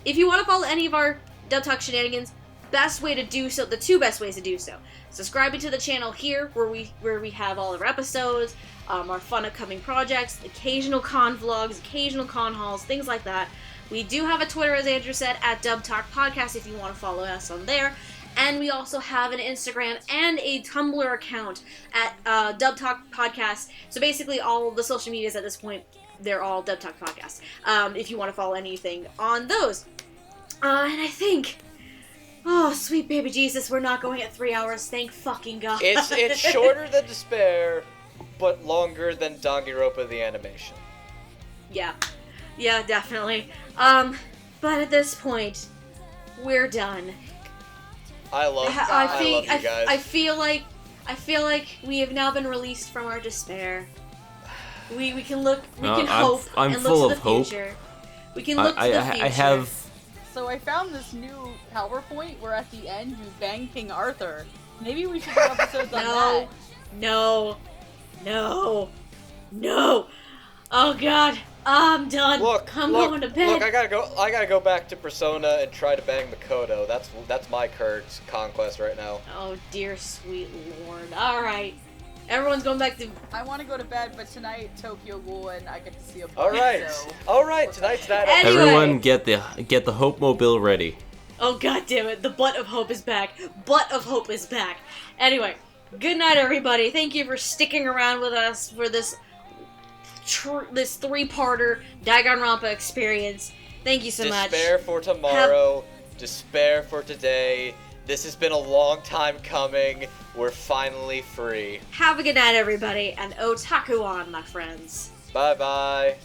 If you want to follow any of our Dub Talk shenanigans, best way to do so, the two best ways to do so. Subscribing to the channel here, where we have all of our episodes, our fun upcoming projects, occasional con vlogs, occasional con hauls, things like that. We do have a Twitter, as Andrew said, at Dub Talk Podcast if you want to follow us on there. And we also have an Instagram and a Tumblr account at Dub Talk Podcast. So basically all the social medias at this point, they're all Dub Talk Podcast. If you want to follow anything on those. And I think, oh, sweet baby Jesus, we're not going at 3 hours. Thank fucking God. It's shorter than Despair, but longer than Danganronpa the animation. Yeah, definitely. But at this point, we're done. I love you guys. I feel like we have now been released from our despair. We can look. We can hope. I'm and full look of to the hope. future. We can look to the future. I have. So I found this new PowerPoint where at the end you bang King Arthur. Maybe we should do episodes on that. No. Oh God. I'm done. I'm going to bed. Look, I gotta go back to Persona and try to bang Makoto. That's my current conquest right now. Oh dear sweet Lord. Alright. Everyone's going back to... I want to go to bed, but tonight Tokyo Ghoul and I get to see a book. Alright, tonight's that. Anyway. Everyone get the Hope Mobile ready. Oh God damn it, the butt of hope is back. Butt of hope is back. Anyway, good night everybody. Thank you for sticking around with us for this three-parter Danganronpa experience. Thank you so much. Despair for tomorrow, despair for today. This has been a long time coming. We're finally free. Have a good night everybody, and otaku on, my friends. Bye-bye.